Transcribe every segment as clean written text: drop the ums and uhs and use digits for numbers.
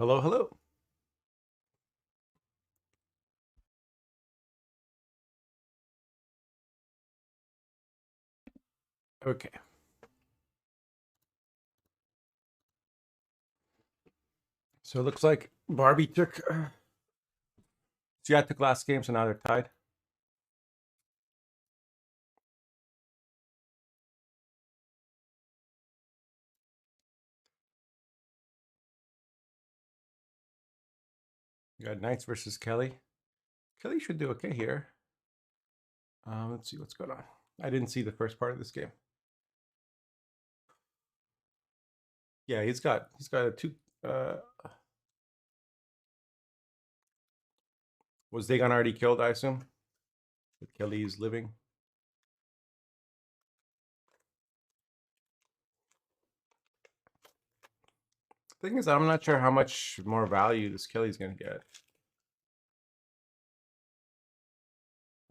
Hello, hello. Okay. So it looks like Barbie took. So yeah, took last game, so now they're tied. You got Knights versus Kelly. Kelly should do okay here. Let's see what's going on. I didn't see the first part of this game. Yeah, he's got a two. Uh, was Dagon already killed? I assume. But Kelly is living. Thing is, I'm not sure how much more value this Kelly's gonna get.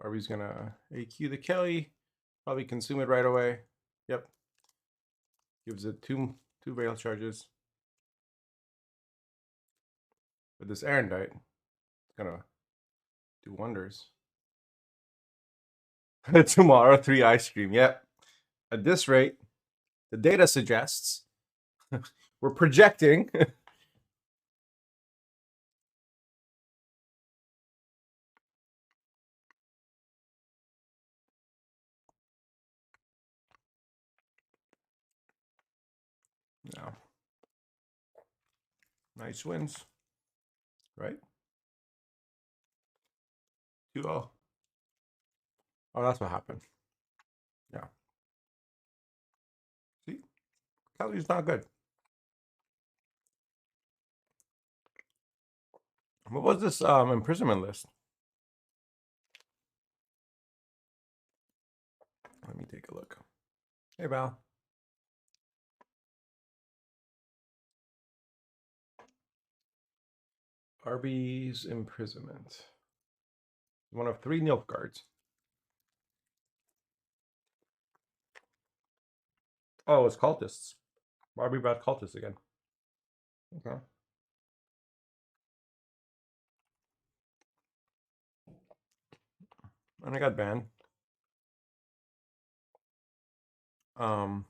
Barbie's gonna AQ the Kelly. Probably consume it right away. Yep. Gives it two veil charges. But this Erendite is gonna do wonders. Tomorrow, 3 ice cream. Yep. At this rate, the data suggests we're projecting. No. Nice wins, right? 2-0. Oh, that's what happened. Yeah. See, Kelly's not good. What was this imprisonment list? Let me take a look. Hey, Val. Barbie's imprisonment. One of 3 Nilfgaards. Oh, it's cultists. Barbie brought cultists again. Okay. And I got banned. Um,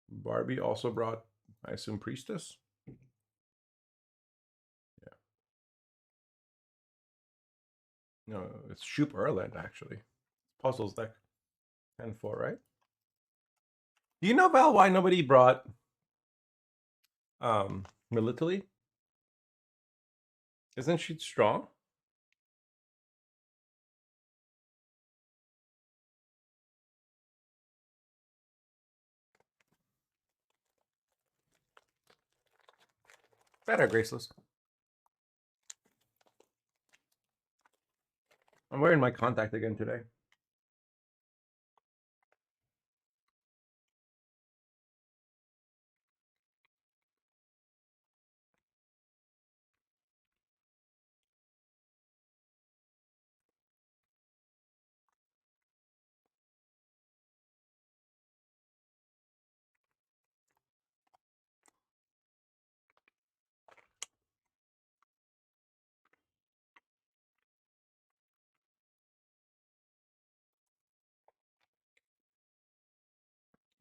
Barbie also brought, I assume, priestess. Yeah. No, it's Shoop Erland actually. Puzzles deck. 10-4, right? Do you know, Val, why nobody brought Military? Isn't she strong? Better, Graceless. I'm wearing my contact again today.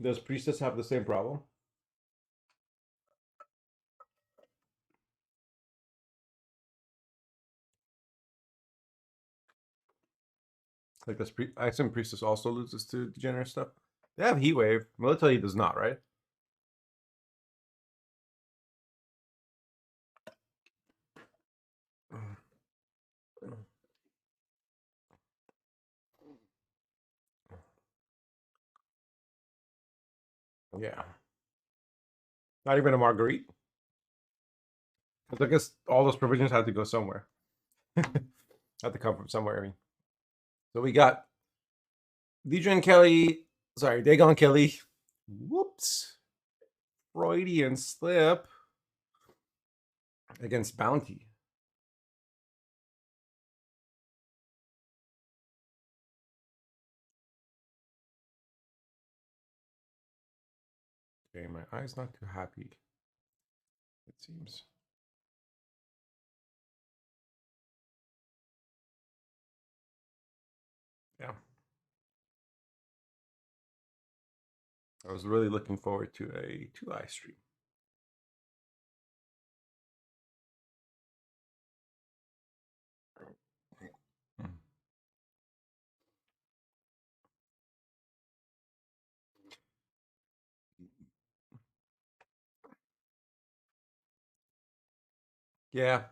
Does Priestess have the same problem? Like this, I assume Priestess also loses to degenerate stuff. They have Heat Wave. Military does not, right? Yeah. Not even a Marguerite. Because I guess all those provisions had to go somewhere. Had to come from somewhere. I mean, so we got Dejan Kelly. Sorry, Dagon Kelly. Whoops. Freudian slip against Bounty. Okay, my eye's not too happy. it seems. Yeah. I was really looking forward to a 2i stream. Yeah.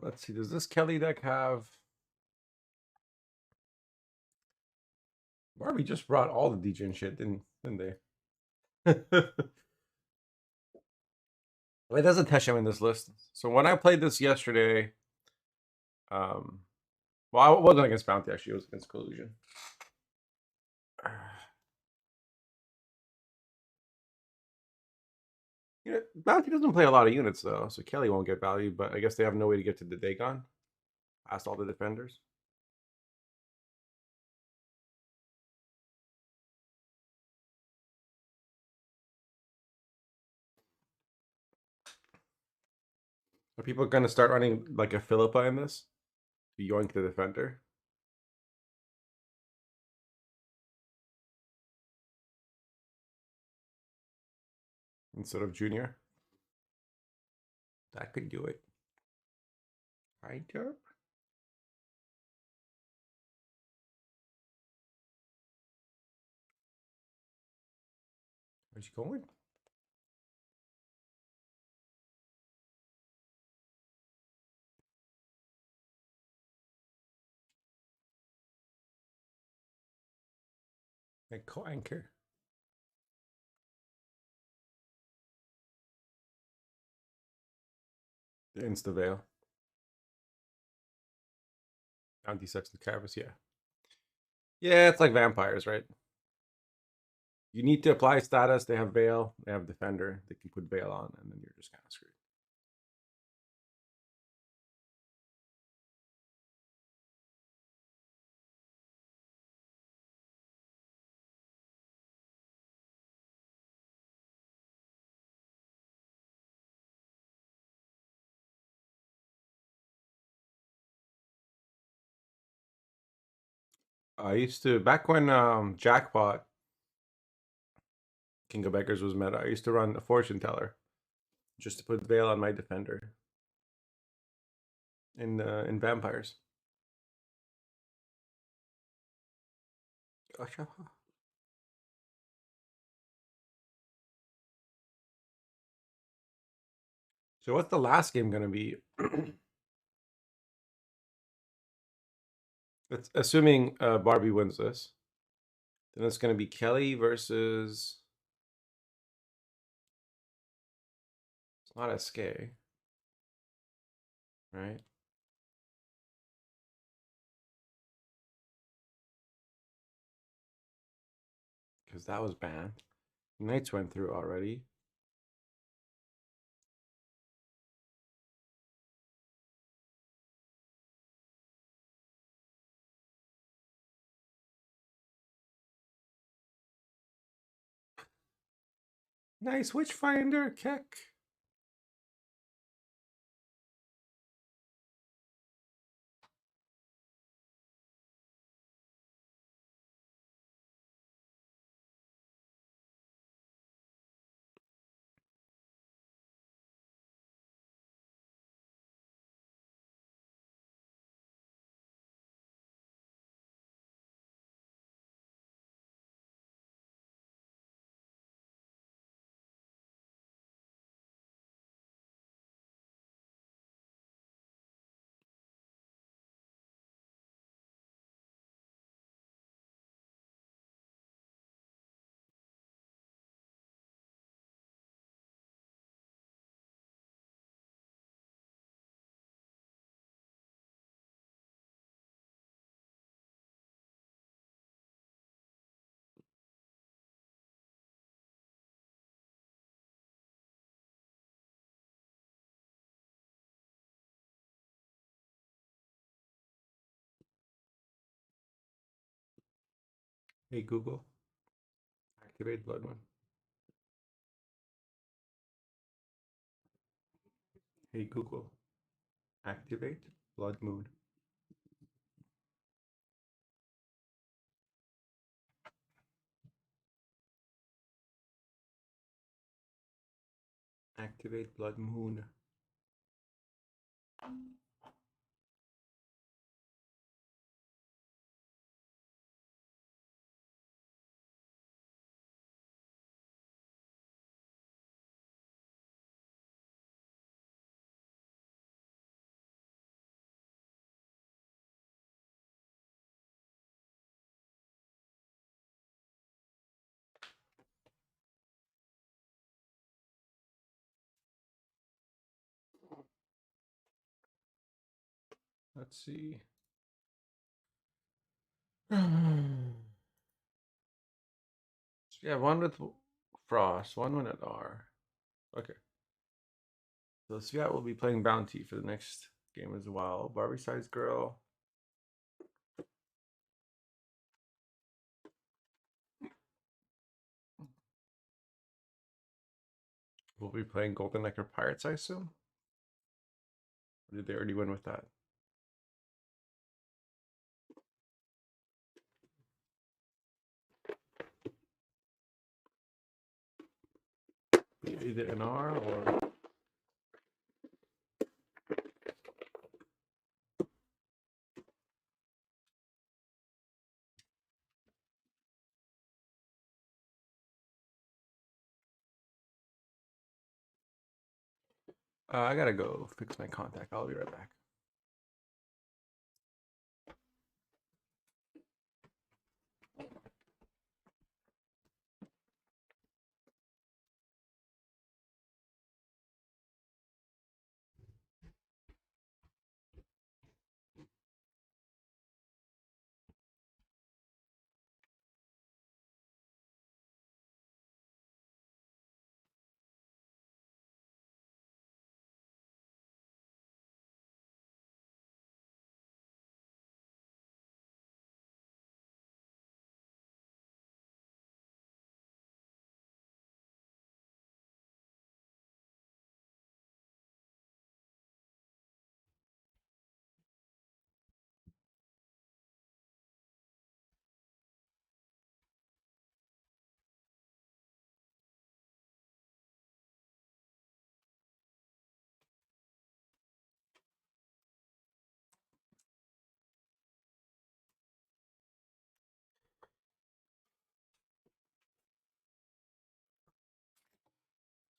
Let's see. Does this Kelly deck have? Barbie just brought all the DJ shit, didn't they? It doesn't touch him in this list. So when I played this yesterday, um, well, I wasn't against Bounty actually. It was against Collusion. You know, Bounty doesn't play a lot of units though, so Kelly won't get value. But I guess they have no way to get to the Dagon past all the defenders. Are people going to start running like a Philippa in this? To yoink the defender? Instead of Junior? That could do it. Right, Derp? Where's he going? Like co-anchor. The Insta Veil. Anti-sex and Carapace, yeah. Yeah, it's like vampires, right? You need to apply status. They have Veil. They have Defender. They can put Veil on, and then you're just kind of screwed. I used to back when Jackpot King of Beggars was meta. I used to run a Fortune Teller just to put Veil on my Defender in Vampires. Gotcha. So what's the last game gonna be? It's assuming Barbie wins this. Then it's gonna be Kelly versus. It's not SK, right? Because that was banned. Knights went through already. Nice Witchfinder, Keck. Hey Google, activate Blood Moon. Hey Google, activate Blood Moon. Activate Blood Moon. Let's see. Yeah, one with Frost, one with an R. Okay. So Sviat will be playing Bounty for the next game as well. Barbie Size Girl. Will be playing Golden Necker Pirates, I assume? Or did they already win with that? Either an R or I gotta go fix my contact. I'll be right back.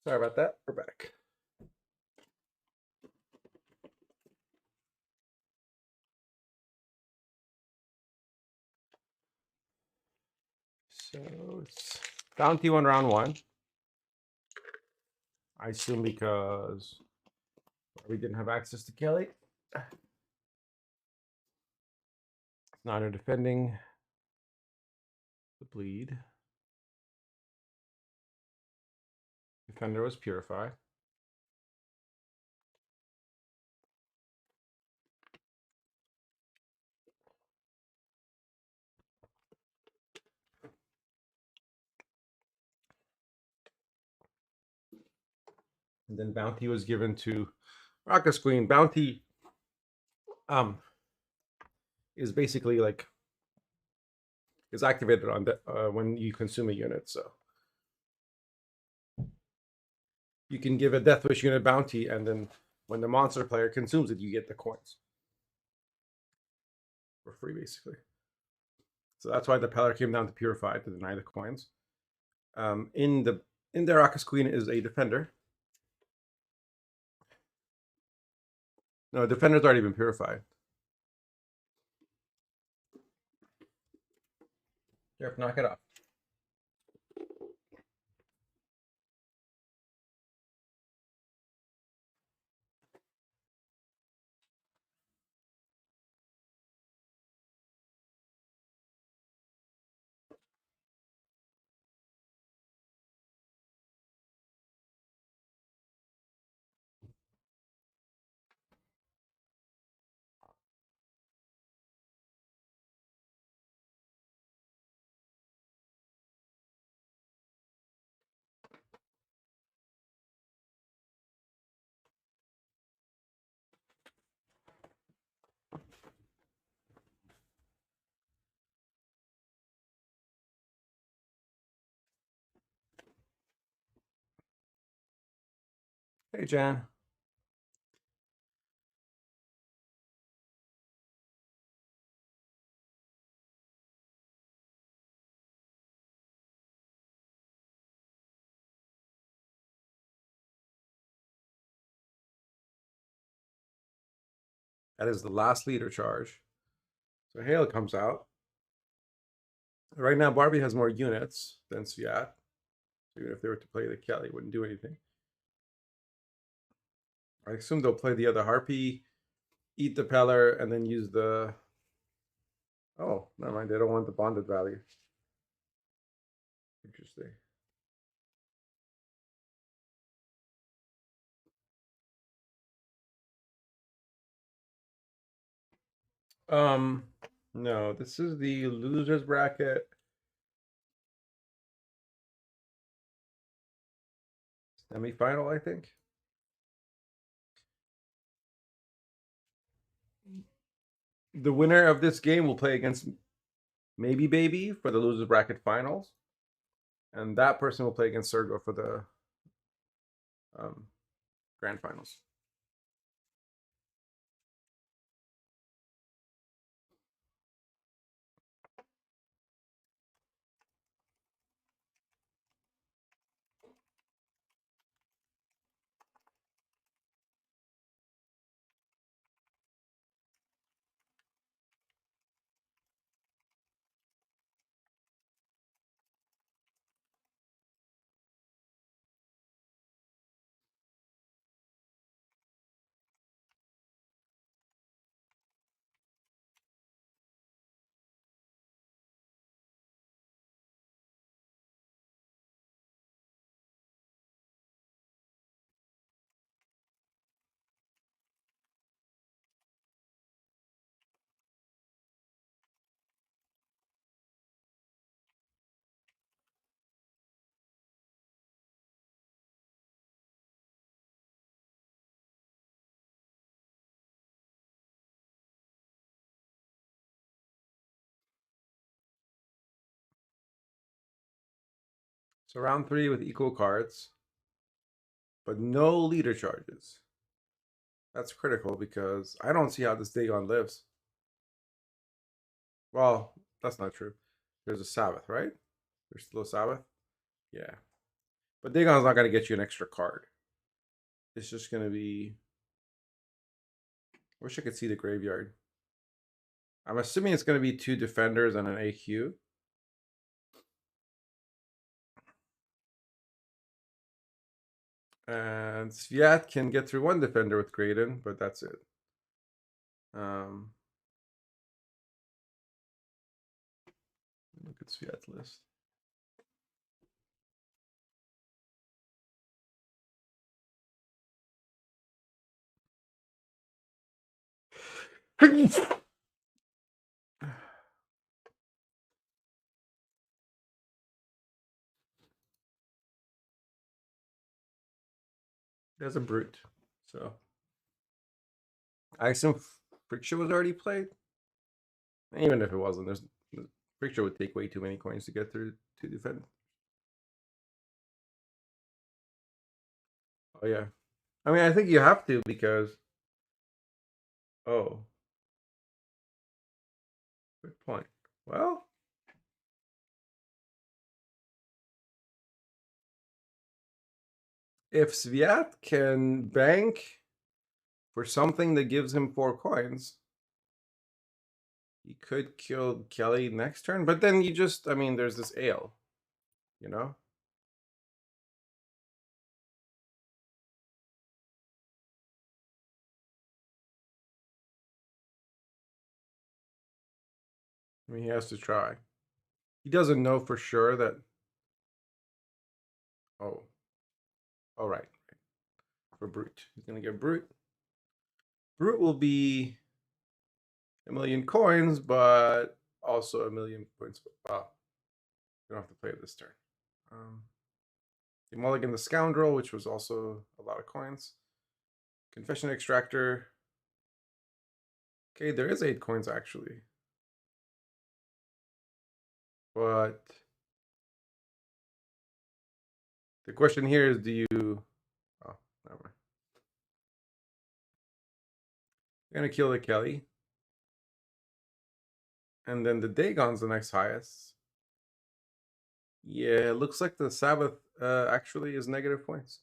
Sorry about that. We're back. So it's Bounty won round one. I assume because we didn't have access to Kelly. Now they're defending the bleed. Defender was Purify. And then Bounty was given to Rockus Queen. Bounty is basically like is activated on when you consume a unit. So you can give a Death Wish unit Bounty, and then when the monster player consumes it, you get the coins for free, basically. So that's why the Peller came down to Purify to deny the coins. In the Rockus Queen is a defender. No, defender's already been purified. Here, knock it off. Hey, Jan. That is the last leader charge. So Hale comes out. Right now, Barbie has more units than Sviat. So even if they were to play the Kelly, it wouldn't do anything. I assume they'll play the other Harpy, eat the Peller, and then use the... Oh, never mind. They don't want the bonded value. Interesting. Um, no, this is the losers bracket. Semi-final, I think. The winner of this game will play against Maybe Baby for the losers bracket finals, and that person will play against Sergo for the um, grand finals. So round three with equal cards, but no leader charges. That's critical because I don't see how this Dagon lives. Well, that's not true. There's a Sabbath, right? There's still a Sabbath. Yeah, but Dagon's not going to get you an extra card. It's just going to be. I wish I could see the graveyard. I'm assuming it's going to be two defenders and an AQ. And Sviat can get through one defender with Graydon, but that's it. Look at Sviat's list. There's a brute. So I assume Friction was already played. Even if it wasn't, there's Friction would take way too many coins to get through to defend. Oh yeah. I mean, I think you have to because. Oh. Good point. Well, if Sviat can bank for something that gives him 4 coins, he could kill Kelly next turn. But then you just, I mean, there's this ale, you know? I mean, he has to try. He doesn't know for sure that. Oh. All right. For Brute. He's going to get Brute. Brute will be a million coins, but also a million points. Wow. You don't have to play it this turn. The Mulligan the Scoundrel, which was also a lot of coins. Confession Extractor. Okay, there is 8 coins actually. But the question here is, do you... Oh, never mind. Gonna kill the Kelly. And then the Dagon's the next highest. Yeah, it looks like the Sabbath actually is negative points.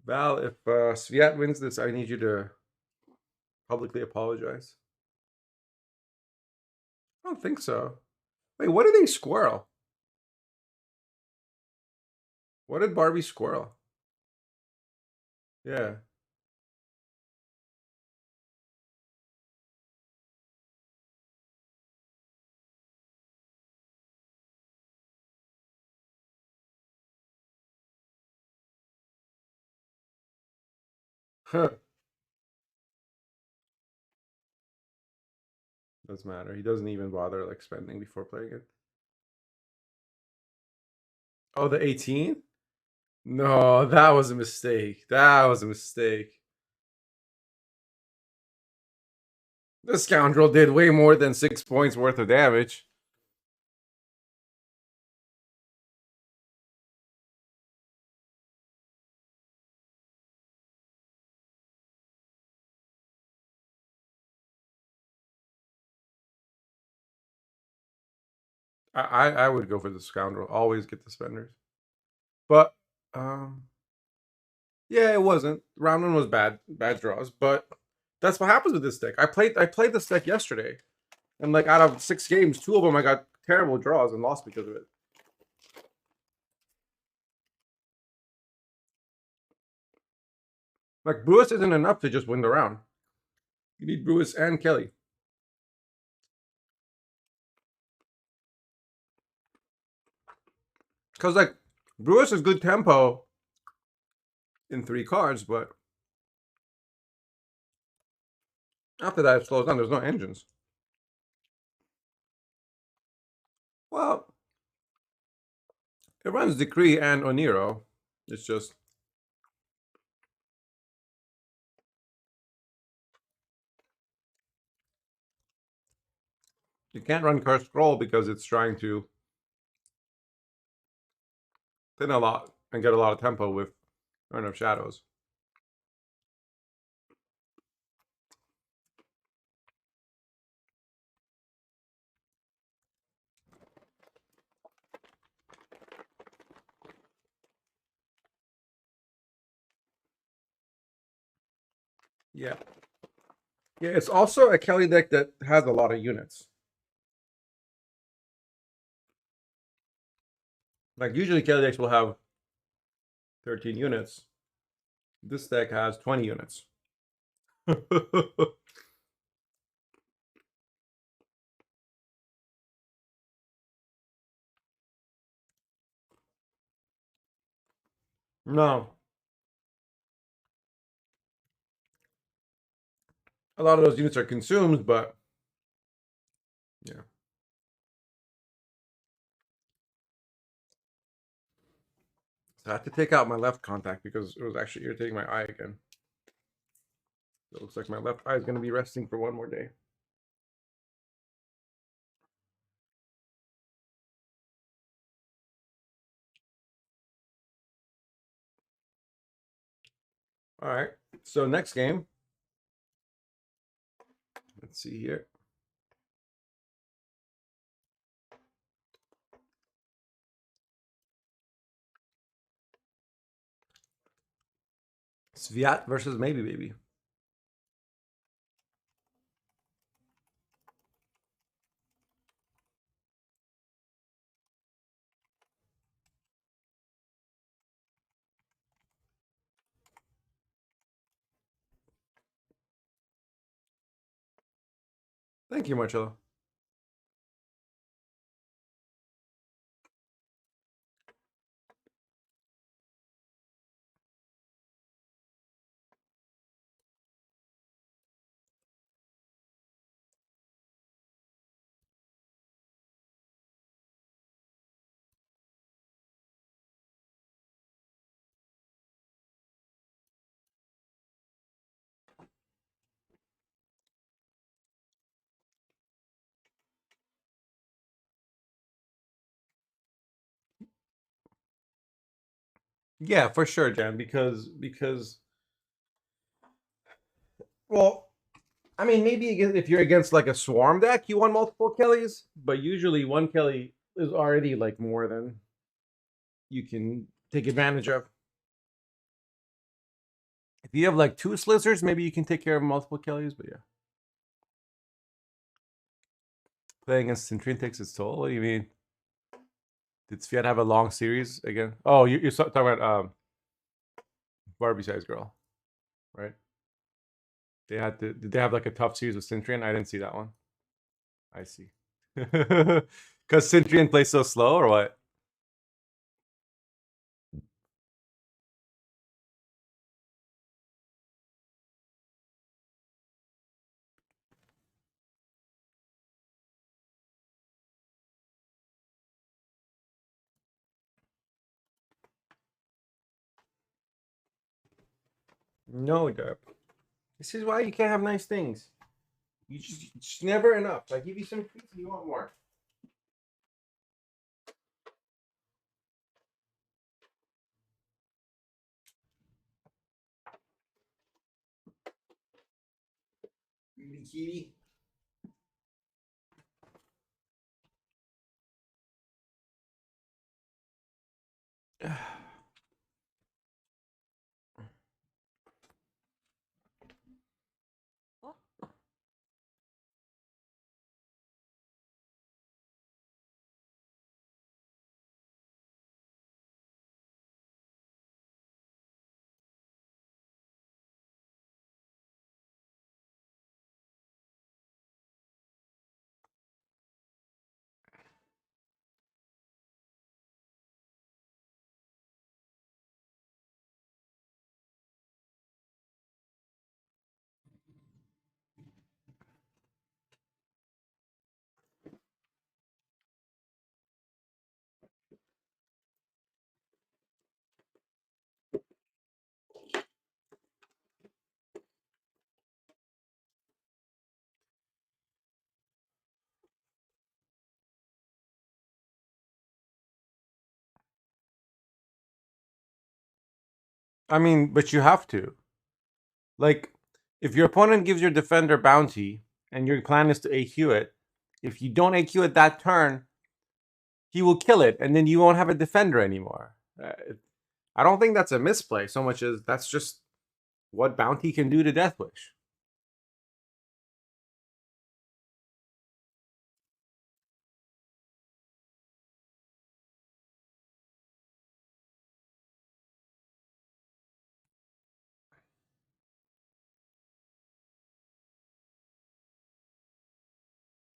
Val, if Sviat wins this, I need you to publicly apologize. I don't think so. Wait, what did they squirrel? What did Barbie squirrel? Yeah. Huh. Doesn't matter. He doesn't even bother like spending before playing it. Oh, the 18? No, that was a mistake. That was a mistake. The scoundrel did way more than 6 points worth of damage. I would go for the scoundrel. Always get the spenders. But yeah, it wasn't. Round one was bad draws, but that's what happens with this deck. I played this deck yesterday, and like out of 6 games, 2 of them I got terrible draws and lost because of it. Like Brewis isn't enough to just win the round. You need Brewis and Kelly. Because like Brewis is good tempo in 3 cards, but after that it slows down. There's no engines. Well, it runs Decree and Oniro. It's just you can't run Curse Scroll because it's trying to thin a lot and get a lot of tempo with Urn of Shadows. Yeah. Yeah, it's also a Kelly deck that has a lot of units. Like usually Kelly decks will have 13 units. This deck has 20 units. No. A lot of those units are consumed, but yeah. So I had to take out my left contact because it was actually irritating my eye again. It looks like my left eye is going to be resting for one more day. All right. So next game. Let's see here. Sviat versus Maybe Baby. Thank you, Marcello. Yeah, for sure, Jan. Well, I mean, maybe if you're against like a swarm deck, you want multiple Kellys, but usually one Kelly is already like more than you can take advantage of. If you have like two Slizzers, maybe you can take care of multiple Kellys, but yeah. Playing against Centurion takes its toll. What do you mean? Did Sviat have a long series again? Oh, you're talking about Barbie size girl, right? They had to. Did they have like a tough series with Centurion? I didn't see that one. I see. Because Centurion plays so slow, or what? No, Deb. This is why you can't have nice things. It's never enough. I give you some treats and you want more. Kitty kitty. I mean, but you have to. Like, if your opponent gives your defender bounty and your plan is to AQ it, if you don't AQ it that turn, he will kill it, and then you won't have a defender anymore. I don't think that's a misplay so much as that's just what bounty can do to Death Wish.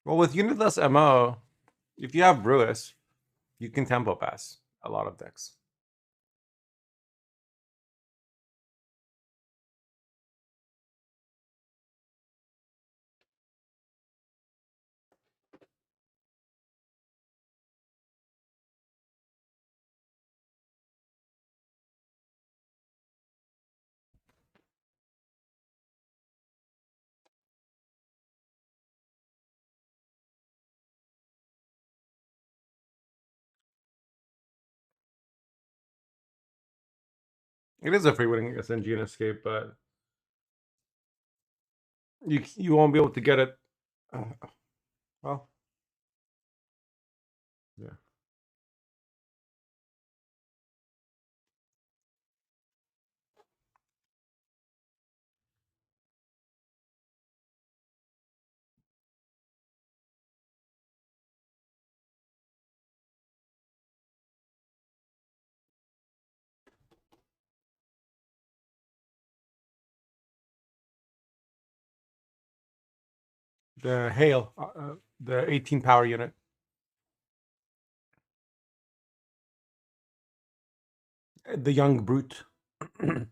Well, with Unitless MO, if you have Brewis, you can tempo pass a lot of decks. It is a free winning SNG and escape, but you won't be able to get it. Well, yeah. The hail, the 18 power unit. The young brute. Don't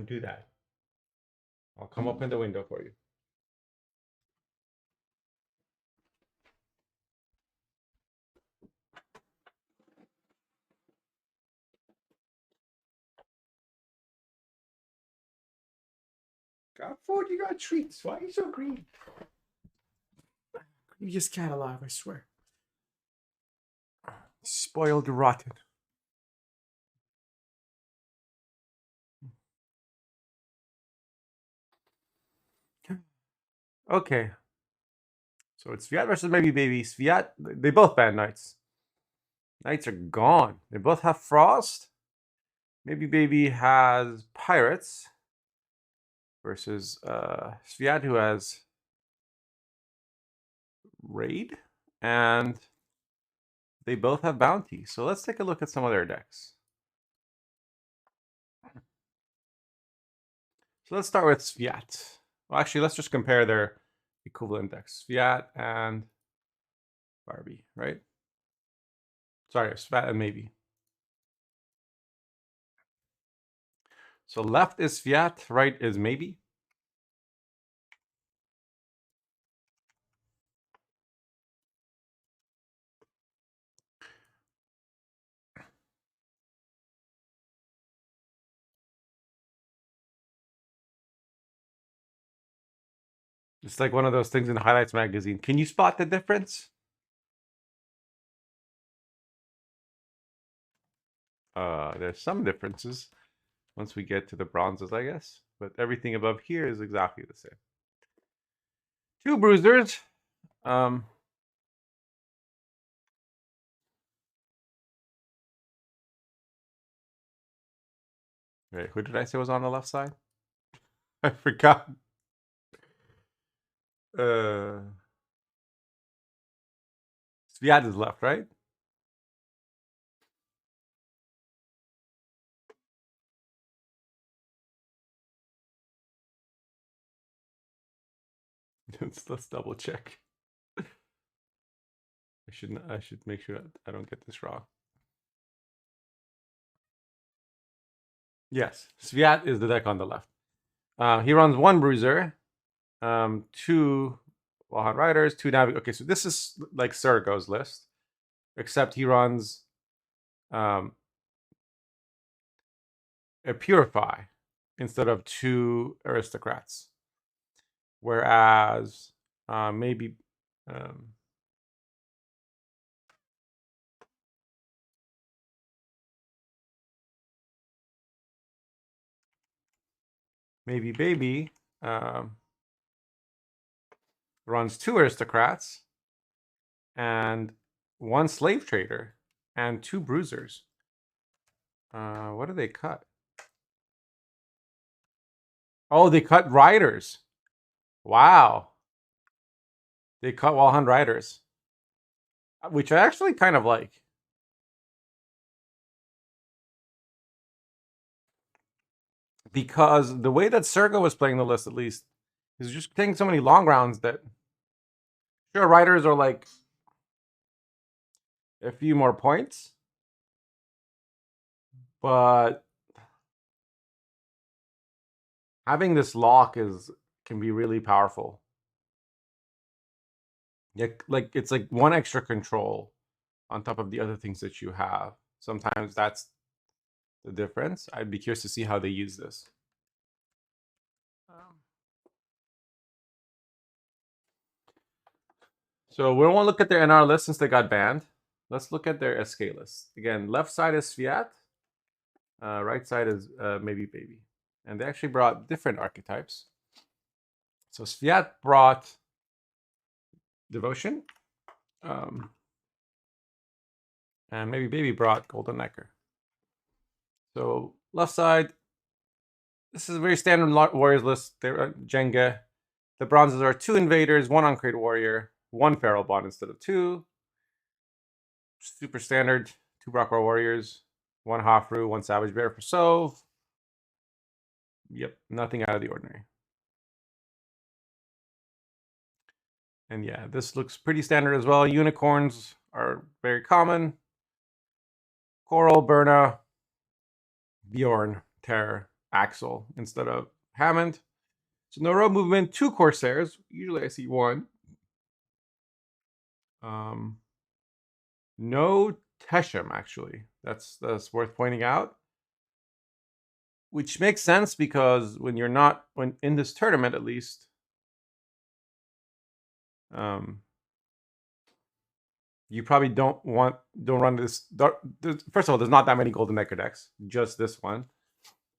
do that. I'll come up in the window for you. Got food, you got treats. Why are you so green? Previous catalog, I swear. Spoiled rotten. Okay. So it's Sviat versus Maybe Baby. Sviat, they both ban Knights. Knights are gone. They both have Frost. Maybe Baby has Pirates versus Sviat, who has Raid. And they both have Bounty. So let's take a look at some of their decks. So let's start with Sviat. Well, actually, let's just compare their equivalent decks. Sviat and Barbie, right? Sorry, Sviat and Maybe. So left is Sviat, right is Maybe. It's like one of those things in Highlights magazine. Can you spot the difference? There's some differences once we get to the bronzes, I guess. But everything above here is exactly the same. Two bruisers. Wait, who did I say was on the left side? I forgot. Sviat is left, right? Let's double check. I should make sure I don't get this wrong. Yes, Sviat is the deck on the left. He runs one bruiser, two Wallhand Riders, two Navi. Okay, so this is like Sergo's list, except he runs a Purify instead of two Aristocrats. Whereas maybe maybe Baby runs two Aristocrats and one Slave Trader and two Bruisers. What do they cut? Oh, they cut Riders. Wow. They cut Wallhand Riders, which I actually kind of like. Because the way that Sergo was playing the list, at least, is just taking so many long rounds that sure, Riders are like a few more points, but having this lock can be really powerful. Yeah, like it's like one extra control on top of the other things that you have. Sometimes that's the difference. I'd be curious to see how they use this. So we won't look at their NR list since they got banned. Let's look at their SK list. Again, left side is Sviat. Right side is Maybe Baby. And they actually brought different archetypes. So Sviat brought Devotion. And Maybe Baby brought Golden Necker. So left side, this is a very standard Warriors list. They're Jenga. The bronzes are two Invaders, one Uncreate Warrior, one Feral Bond instead of two. Super standard, two Brockroar Warriors, one Hofru, one Savage Bear for Sove. Yep, nothing out of the ordinary. And yeah, this looks pretty standard as well. Unicorns are very common. Coral, Berna, Bjorn, Terror, Axel instead of Hammond. So no road movement, two Corsairs. Usually I see one. No Teshem, actually. That's worth pointing out. Which makes sense because when in this tournament at least, you probably don't run this. First of all, there's not that many Golden Necker decks, just this one,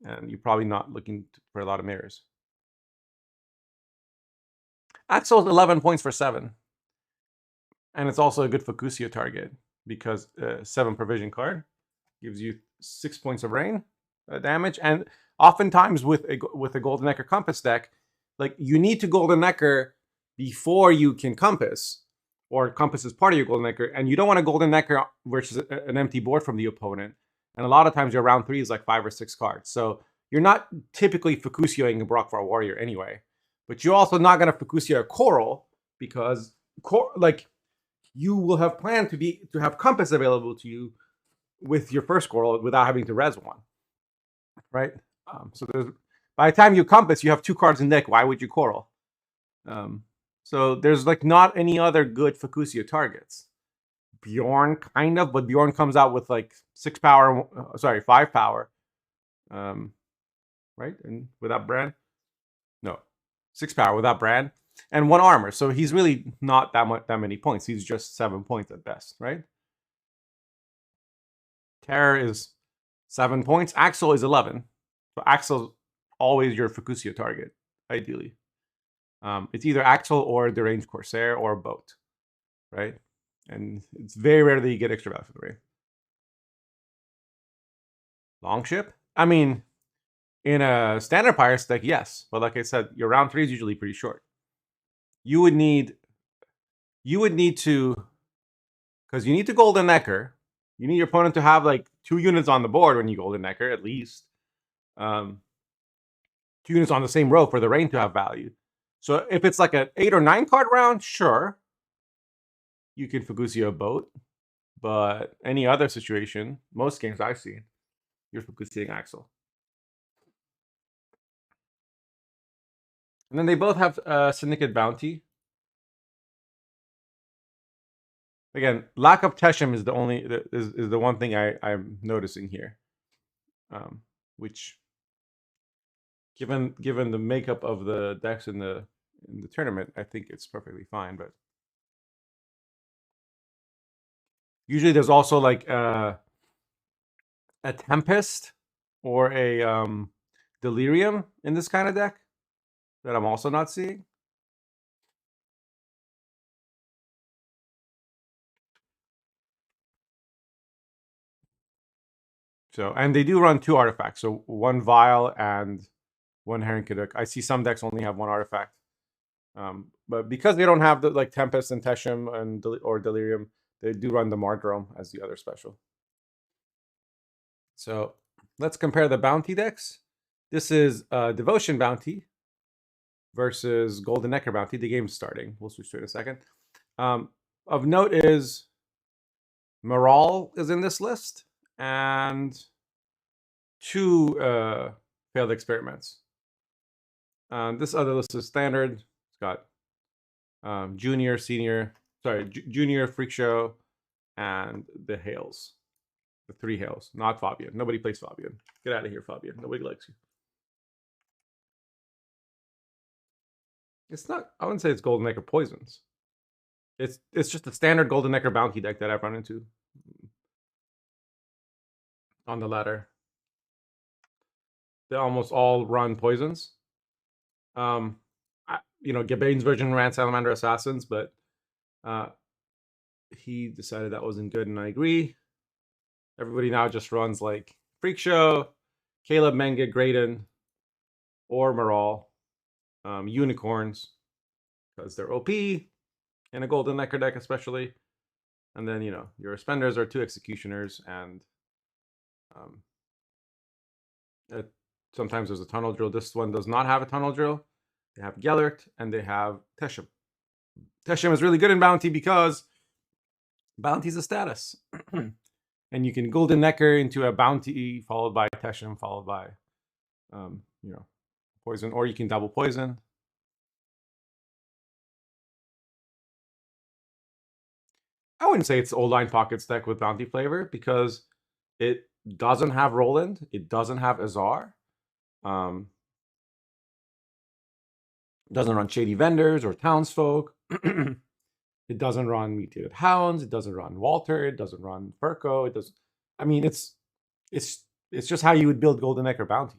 and you're probably not looking for a lot of mirrors. Axel's 11 points for 7, and it's also a good Fukusio target because 7 provision card gives you 6 points of rain damage, and oftentimes with a Golden Necker Compass deck, like you need to Golden Necker before you can Compass, or Compass is part of your Golden Necker, and you don't want a Golden Necker versus an empty board from the opponent. And a lot of times your round 3 is like 5 or 6 cards, so you're not typically Fukusioing a Brockvar Warrior anyway. But you're also not going to Fukusio a Coral because like you will have planned to have Compass available to you with your first Coral without having to res one, right? So by the time you Compass, you have 2 cards in deck. Why would you Coral? So there's like not any other good Fukusio targets. Bjorn kind of, but Bjorn comes out with like 5 power, right? And without Brand, no, 6 power without Brand, and 1 armor. So he's really not that many points. He's just 7 points at best, right? Terror is 7 points. Axel is 11. So Axel's always your Fukusio target, ideally. It's either Axel or Deranged Corsair or Boat, right? And it's very rare that you get extra value for the rain. Longship? I mean, in a standard Pirates deck, yes. But like I said, your round 3 is usually pretty short. You would need to, because you need to Golden Necker. You need your opponent to have like 2 units on the board when you Golden Necker, at least. 2 units on the same row for the rain to have value. So if it's like an 8 or 9 card round, sure, you can Fukusio a Boat. But any other situation, most games I've seen, you're Fukusioing Axel. And then they both have Syndicate Bounty. Again, lack of Teshem is the one thing I'm noticing here, which, given the makeup of the decks in the tournament, I think it's perfectly fine. But usually there's also like a Tempest or a Delirium in this kind of deck that I'm also not seeing. So, and they do run 2 artifacts, so 1 Vial and 1 Herrinkaduk. I see some decks only have 1 artifact. But because they don't have the like Tempest and Teshem or Delirium, they do run the Mardrome as the other special. So let's compare the bounty decks. This is Devotion Bounty versus Golden Necker Bounty. The game's starting. We'll switch to it in a second. Of note is Moral is in this list, and 2 failed experiments. This other list is standard. It's got Junior, Freak Show, and the Hales. The 3 Hales, not Fabian. Nobody plays Fabian. Get out of here, Fabian. Nobody likes you. It's not, I wouldn't say it's Golden Necker Poisons. It's just a standard Golden Necker Bounty deck that I've run into on the ladder. They almost all run Poisons. Gabane's version ran Salamander Assassins, but he decided that wasn't good, and I agree. Everybody now just runs like Freak Show, Caleb, Menga, Graydon, or Moral, Unicorns, because they're OP, in a Golden Necker deck especially. And then, your Spenders are 2 Executioners, and sometimes there's a Tunnel Drill. This one does not have a Tunnel Drill. They have Gellert, and they have Teshem. Teshem is really good in Bounty because Bounty's a status. And you can Golden Necker into a Bounty followed by Teshem, followed by, Poison, or you can double Poison. I wouldn't say it's Old Line Pockets deck with Bounty flavor because it doesn't have Roland. It doesn't have Azar. Doesn't run Shady Vendors or Townsfolk. It doesn't run Mutated Hounds. It doesn't run Walter. It doesn't run Furco. It does. I mean, it's it's just how you would build Golden Necker Bounty.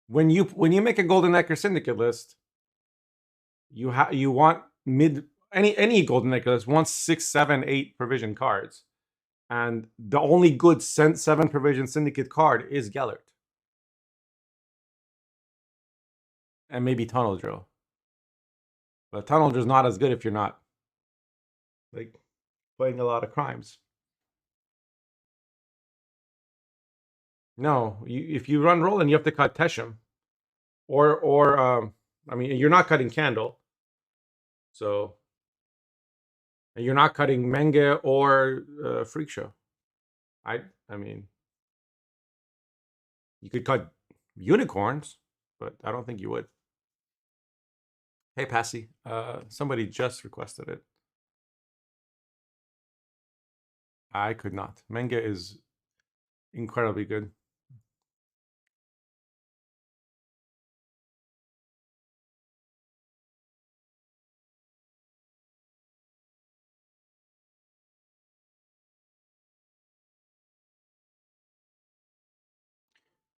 When you make a Golden Necker Syndicate list, you want mid any Golden Necker list wants 6, 7, 8 provision cards, and the only good 7 provision Syndicate card is Gellert, and maybe Tunnel Drill. But Tunnel Drill is not as good if you're not like playing a lot of crimes. No, if you run Roland, you have to cut Tesham, or I mean, you're not cutting Candle, so and you're not cutting Menge or Freak Show. I mean, you could cut Unicorns, but I don't think you would. Hey, Passy, somebody just requested it. I could not. Menge is incredibly good.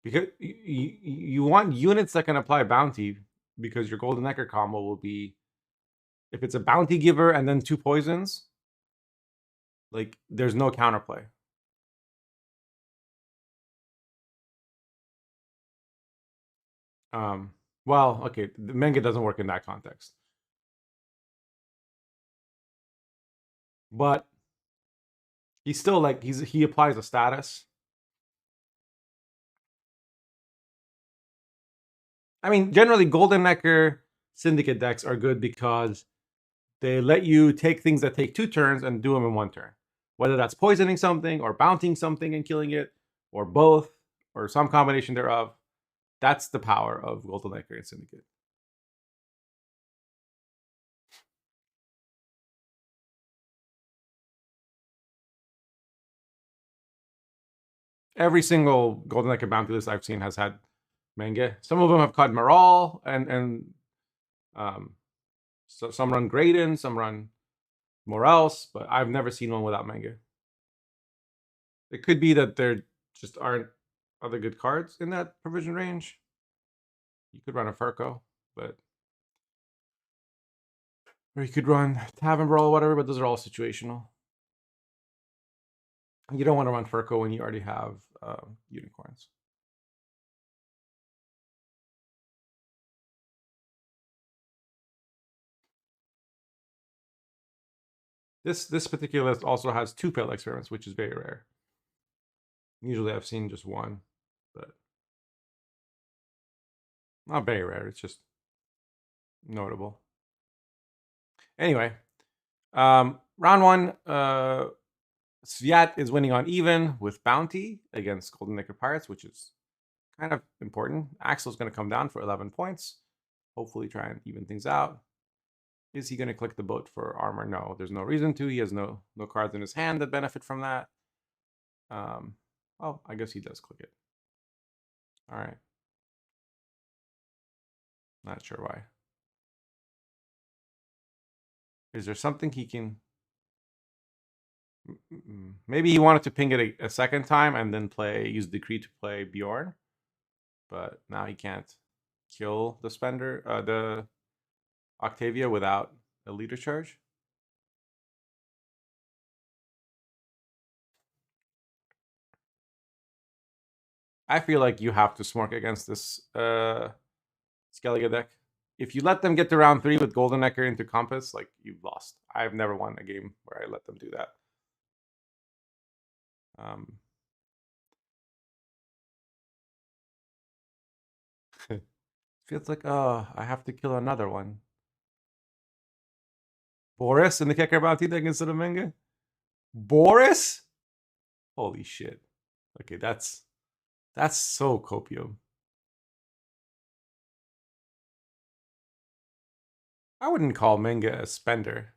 Because you want units that can apply bounty, because your Golden Necker combo will be, if it's a bounty giver and then 2 poisons, like there's no counterplay. Well, okay, the Menge doesn't work in that context, but he's still like he applies a status. I mean, generally, Golden Necker Syndicate decks are good because they let you take things that take 2 turns and do them in 1 turn. Whether that's poisoning something or bounting something and killing it, or both, or some combination thereof. That's the power of Golden Necker and Syndicate. Every single Golden Necker bounty list I've seen has had Menge. Some of them have cut Maral, and so some run Graydon, some run Morels, but I've never seen one without Menge. It could be that there just aren't other good cards in that provision range. You could run a Furco, but or you could run Tavern Brawl or whatever, but those are all situational. You don't want to run Furco when you already have Unicorns. This particular list also has 2 failed experiments, which is very rare. Usually I've seen just 1, but not very rare. It's just notable. Anyway, round 1, Sviat is winning on even with Bounty against Golden Necker Pirates, which is kind of important. Axel's going to come down for 11 points. Hopefully try and even things out. Is he going to click the boat for armor? No, there's no reason to. He has no cards in his hand that benefit from that. Oh, I guess he does click it. All right. Not sure why. Is there something he can... Maybe he wanted to ping it a second time and then use Decree to play Bjorn. But now he can't kill the Spender, the Octavia without a leader charge. I feel like you have to smork against this Skellige deck. If you let them get to round 3 with Golden Necker into Compass, like, you've lost. I've never won a game where I let them do that. Feels like, oh, I have to kill another one. Boris in the Kicker Bounty deck instead of Menge? Boris? Holy shit. Okay, that's so copium. I wouldn't call Menge a spender.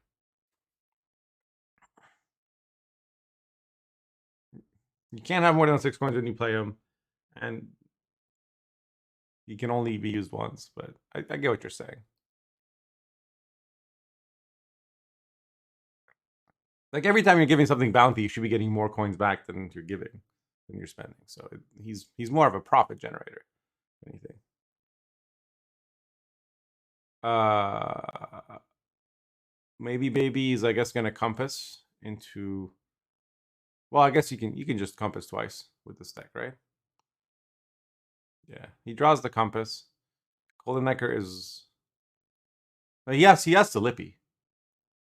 You can't have more than 6 coins when you play him, and he can only be used once, but I get what you're saying. Like every time you're giving something bounty, you should be getting more coins back than you're giving, than you're spending. So he's more of a profit generator than anything. Maybe baby is, I guess, gonna compass into. Well, I guess you can just compass twice with this deck, right? Yeah, he draws the compass. Golden Necker is. He has to Lippy,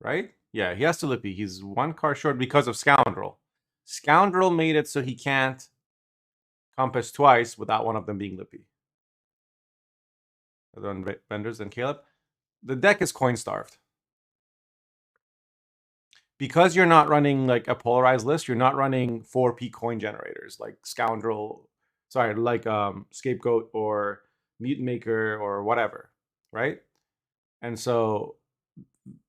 right? Yeah, he has to Lippy. He's one card short because of Scoundrel. Scoundrel made it so he can't compass twice without one of them being Lippy. Other than vendors and Caleb. The deck is coin starved. Because you're not running like a polarized list, you're not running 4P coin generators like Scoundrel, sorry, like Scapegoat or Mutant Maker or whatever, right? And so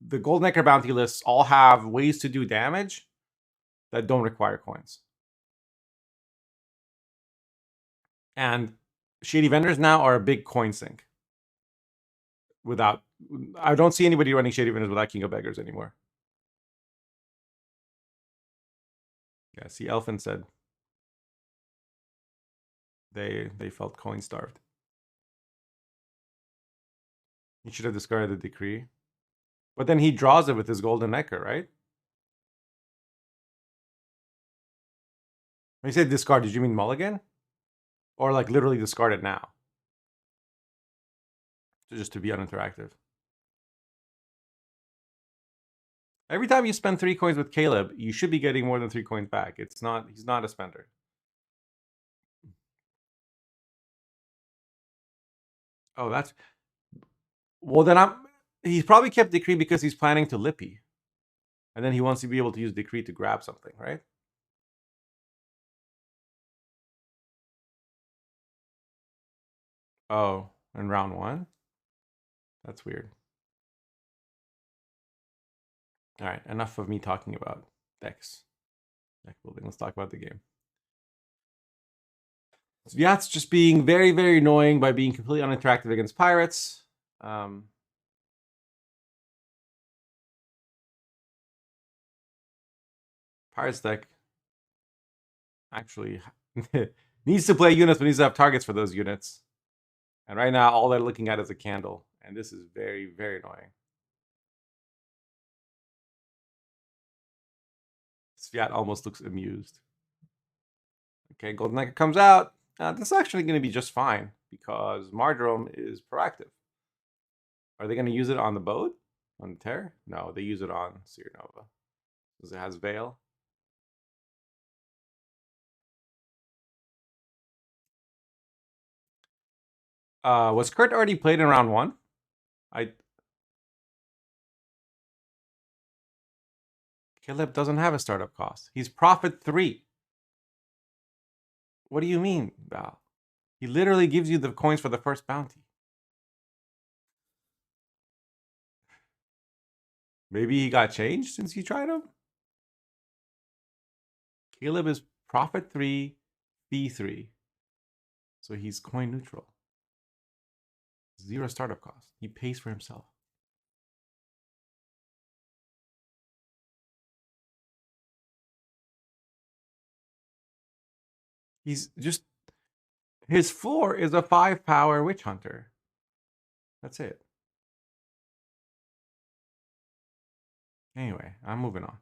the Gold Necker bounty lists all have ways to do damage that don't require coins. And shady vendors now are a big coin sink. I don't see anybody running shady vendors without King of Beggars anymore. Yeah, see, Elfin said they felt coin starved. He should have discarded the decree. But then he draws it with his Golden Necker, right? When you say discard, did you mean mulligan? Or like literally discard it now? Just to be uninteractive. Every time you spend 3 coins with Caleb, you should be getting more than 3 coins back. He's not a spender. Oh, that's well then he's probably kept decree because he's planning to Lippy. And then he wants to be able to use decree to grab something, right? Oh, in round 1? That's weird. All right, enough of me talking about decks. Deck building. Let's talk about the game. So Yats just being very, very annoying by being completely unattractive against pirates. Pirates deck actually needs to play units, but needs to have targets for those units. And right now, all they're looking at is a candle. And this is very, very annoying. Sviat almost looks amused. Okay, Golden Knight comes out. This is actually going to be just fine because Mardrome is proactive. Are they going to use it on the boat? On the Terror? No, they use it on Cyrenova. Because it has Veil. Was Kurt already played in round 1? Caleb doesn't have a startup cost. He's profit 3. What do you mean, Val? He literally gives you the coins for the first bounty. Maybe he got changed since you tried him? Caleb is profit 3, fee 3. So he's coin neutral. 0 startup cost. He pays for himself. He's just his floor is a 5 power witch hunter. That's it. Anyway, I'm moving on.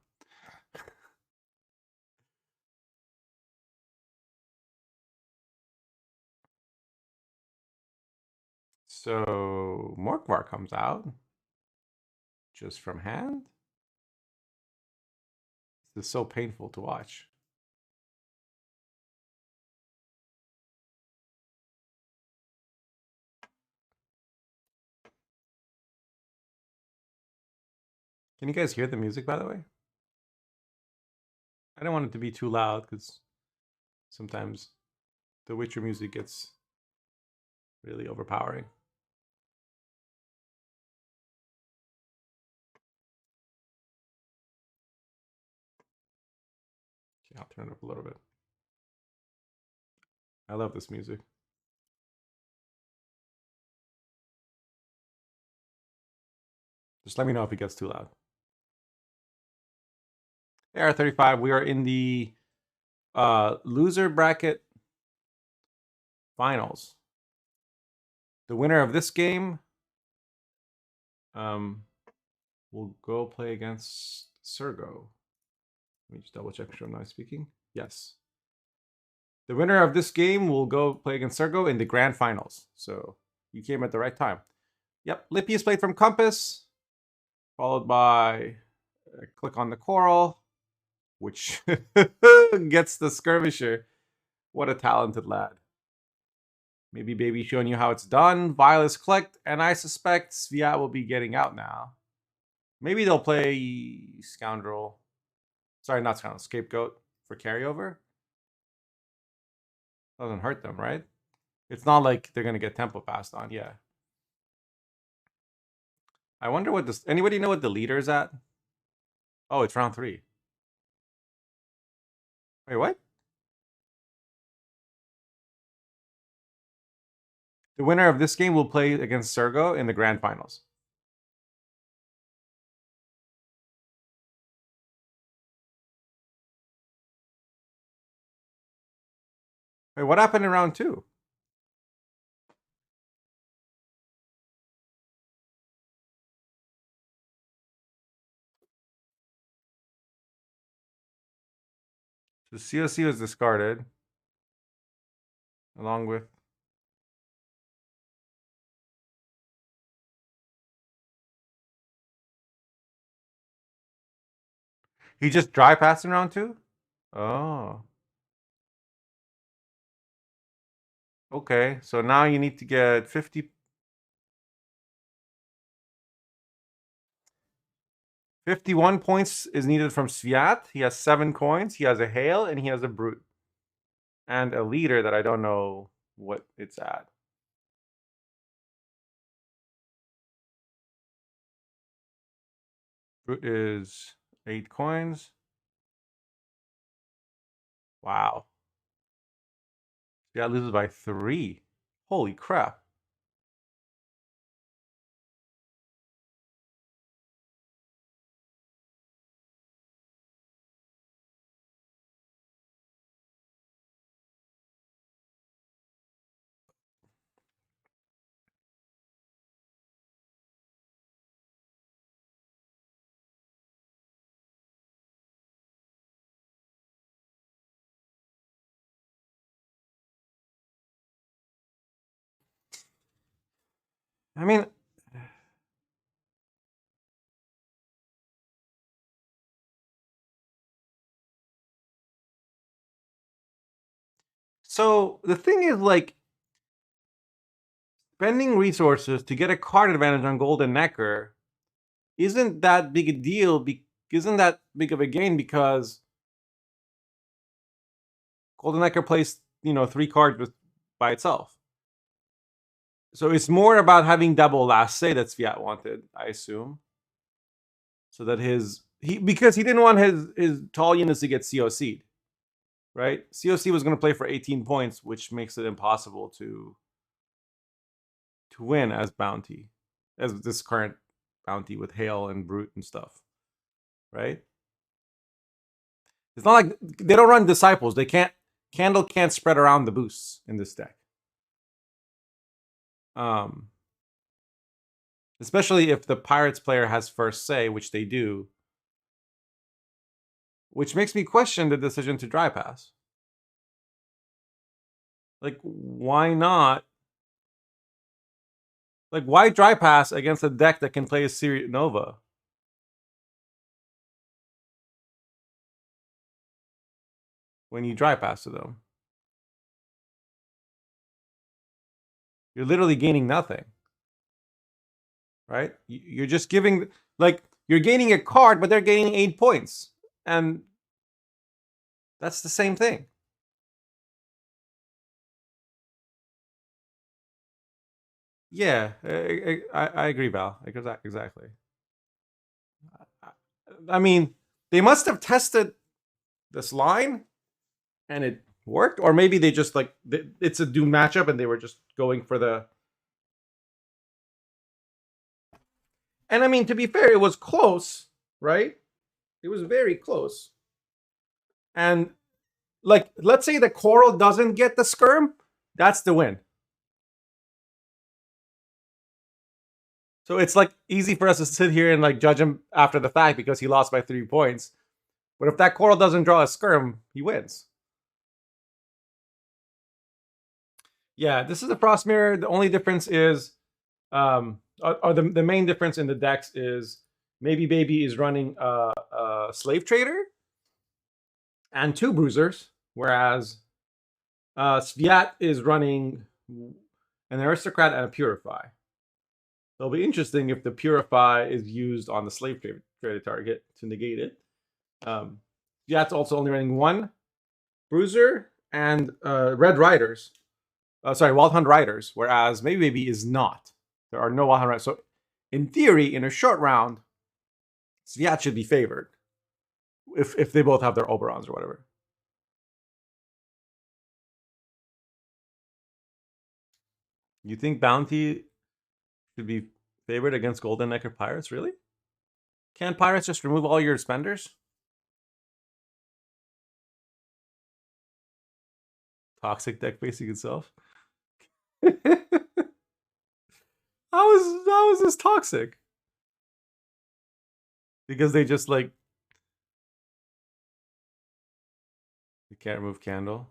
So Morkvar comes out just from hand. This is so painful to watch. Can you guys hear the music, by the way? I don't want it to be too loud because sometimes the Witcher music gets really overpowering. Okay, I'll turn it up a little bit. I love this music. Just let me know if it gets too loud. AR35. We are in the loser bracket finals. The winner of this game will go play against Sergo. Let me just double check sure I'm not speaking. Yes. The winner of this game will go play against Sergo in the grand finals. So you came at the right time. Yep, Lippy is played from Compass, followed by Click on the Coral, which gets the Skirmisher. What a talented lad. Maybe Baby showing you how it's done. Vile is clicked, and I suspect Sviat will be getting out now. Maybe they'll play Scoundrel. Sorry, not Scoundrel. Scapegoat for carryover. Doesn't hurt them, right? It's not like they're going to get tempo passed on. Yeah. I wonder what this... Anybody know what the leader's at? Oh, it's round 3. Wait, what? The winner of this game will play against Sergo in the grand finals. Wait, what happened in round 2? The COC was discarded, along with... He just dry passed in round 2? Oh. Okay, so now you need to get 50... 51 points is needed from Sviat. He has 7 coins. He has a Hail, and he has a Brute. And a leader that I don't know what it's at. Brute is 8 coins. Wow. Sviat loses by 3. Holy crap. I mean, so the thing is, like, spending resources to get a card advantage on Golden Necker isn't that big a deal. Isn't that big of a gain because Golden Necker plays, 3 cards by itself. So it's more about having double last say that Sviat wanted, I assume. So that because he didn't want his tall units to get COC'd, right? COC was going to play for 18 points, which makes it impossible to win as bounty, as this current bounty with Hail and Brute and stuff, right? It's not like they don't run Disciples. Candle can't spread around the boosts in this deck. Especially if the Pirates player has first say, which they do. Which makes me question the decision to dry pass. Like, why not? Like, why dry pass against a deck that can play a Siri Nova? When you dry pass to them. You're literally gaining nothing. Right? You're just giving, like, you're gaining a card, but they're gaining 8 points. And that's the same thing. Yeah, I agree, Val. Exactly. I mean, they must have tested this line and it worked, or maybe they just, like, it's a Doom matchup and they were just going for the... And I mean, to be fair, it was close, right? It was very close. And like, let's say the coral doesn't get the skirm, that's the win. So it's like easy for us to sit here and like judge him after the fact because he lost by 3 points. But if that coral doesn't draw a skirm, he wins. Yeah, this is a frost mirror. The only difference is, or the main difference in the decks is maybe Baby is running a slave trader and two bruisers, whereas Sviat is running an aristocrat and a purify. It'll be interesting if the purify is used on the slave trader target to negate it. Sviat's also only running one bruiser and red riders. Wild Hunt riders, whereas maybe Baby is not. There are no Wild Hunt riders. So, in theory, in a short round, Sviat should be favored if they both have their Oberons or whatever. You think Bounty should be favored against Golden Necker Pirates? Really? Can't Pirates just remove all your spenders? Toxic deck facing itself. How is this toxic? Because they just like, you can't remove Candle.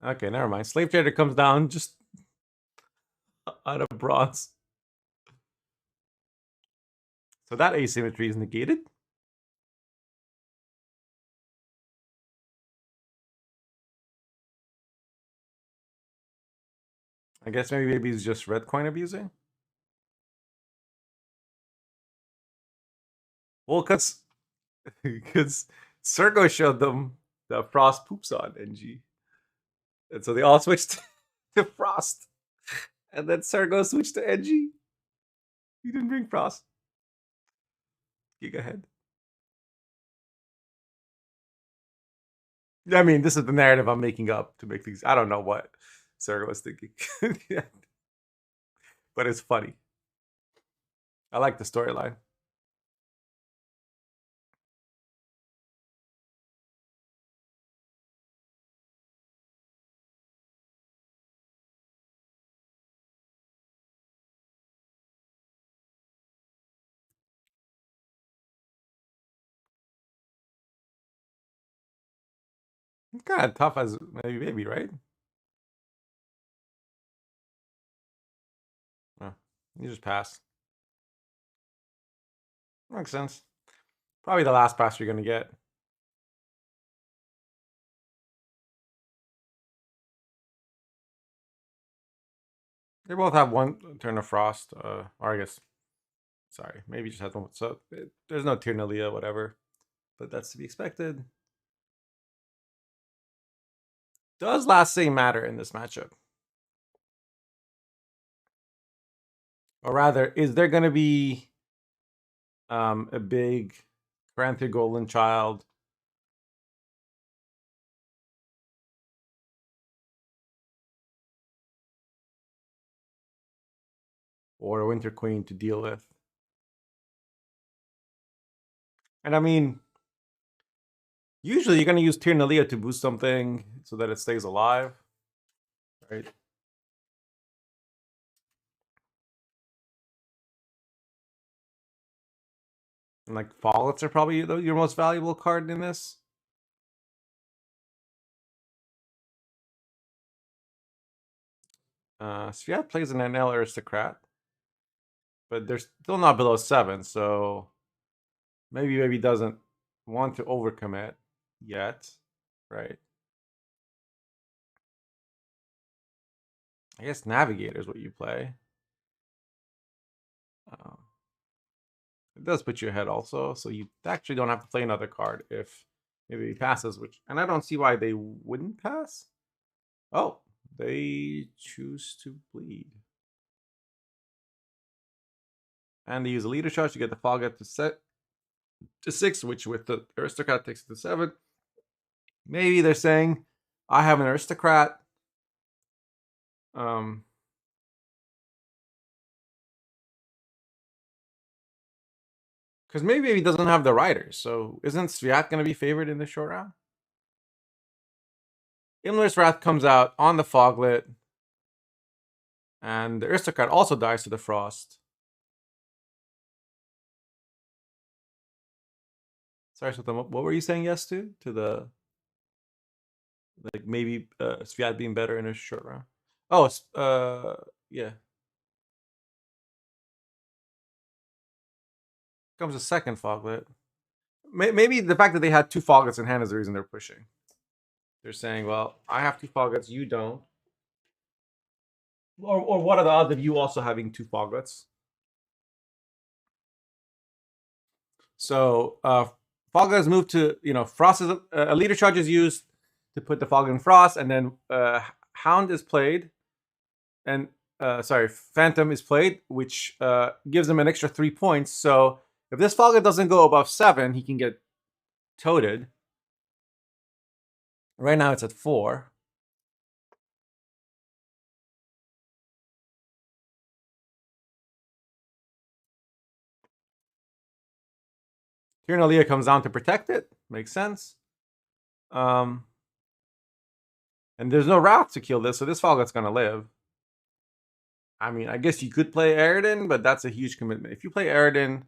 Okay, never mind. Slave Trader comes down just out of bronze. So that asymmetry is negated. I guess maybe he's just red coin abusing. Well, because Sergo showed them that Frost poops on NG. And so they all switched to Frost. And then Sergo switched to NG. He didn't bring Frost. Giga ahead. I mean, this is the narrative I'm making up to make things. I don't know what Sergo was thinking. Yeah. But it's funny. I like the storyline. It's kind of tough as maybe Baby, right? Oh, you just pass. Makes sense. Probably the last pass you're going to get. They both have one turn of Frost, or I guess, sorry, maybe just has one. So there's no Tourney, whatever, but that's to be expected. Does last say matter in this matchup? Or rather, is there going to be a big Granthir Golden Child? Or a Winter Queen to deal with? And I mean, usually you're going to use Tourney to boost something so that it stays alive, right? And like Fallets are probably your most valuable card in this. Sviat plays an NL Aristocrat, but they're still not below 7, so maybe doesn't want to overcommit yet, right? I guess Navigator is what you play. It does put you ahead also, so you actually don't have to play another card if maybe he passes, which, and I don't see why they wouldn't pass. Oh, they choose to bleed. And they use a leader charge to get the fog up to set to 6, which with the aristocrat takes it to 7. Maybe they're saying, I have an aristocrat. Um, Because maybe he doesn't have the riders. So isn't Sviat going to be favored in the short round? Imler's Wrath comes out on the Foglet. And the Aristocrat also dies to the Frost. Sorry, so what were you saying yes to? To the, like, maybe Sviat being better in a short round? Oh, yeah. Comes a second Foglet. Maybe the fact that they had two Foglets in hand is the reason they're pushing. They're saying, well, I have two Foglets, you don't. Or what are the odds of you also having two Foglets? So Foglet is moved to, Frost is a leader charge is used to put the Foglet in Frost, and then Hound is played, and Phantom is played, which gives him an extra 3 points. So if this Foglet doesn't go above 7, he can get toted. Right now it's at 4. Tyrannalia comes down to protect it. Makes sense. And there's no Wrath to kill this, so this Foglet's going to live. I mean, I guess you could play Aridin, but that's a huge commitment. If you play Aridin,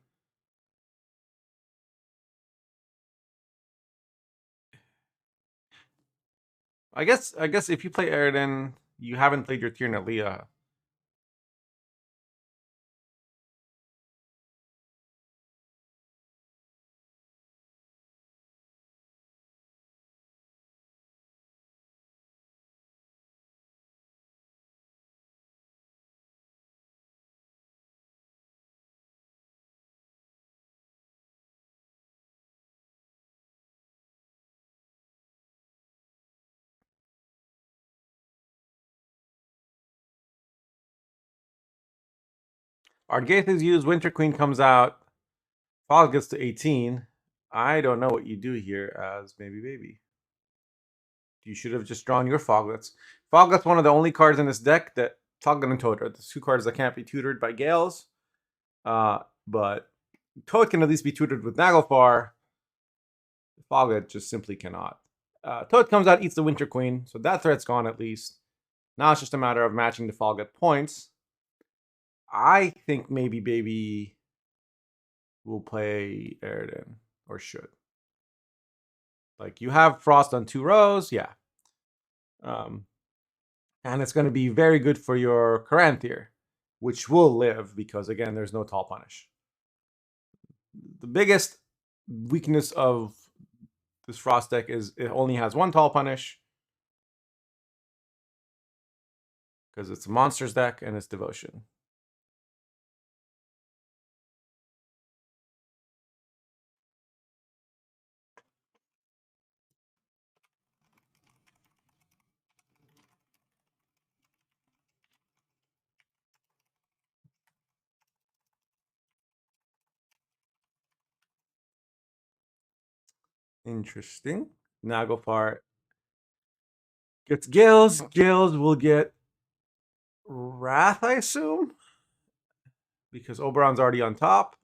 I guess if you play Aridin, you haven't played your Tyrannalia. Argath is used, Winter Queen comes out, Fog gets to 18. I don't know what you do here as baby. You should have just drawn your Foglets. Foglet's one of the only cards in this deck that Foglet and Toad are the two cards that can't be tutored by Gales. But Toad can at least be tutored with Naglfar. Foglet just simply cannot. Toad comes out, eats the Winter Queen, so that threat's gone at least. Now it's just a matter of matching the Foglet points. I think maybe baby will play Aridin, or should. Like, you have Frost on 2 rows, yeah. And it's going to be very good for your Caranthier, which will live because, again, there's no tall punish. The biggest weakness of this Frost deck is it only has 1 tall punish because it's a monsters deck and it's devotion. Interesting. Naglfar gets Gills. Gills will get Wrath, I assume, because Oberon's already on top.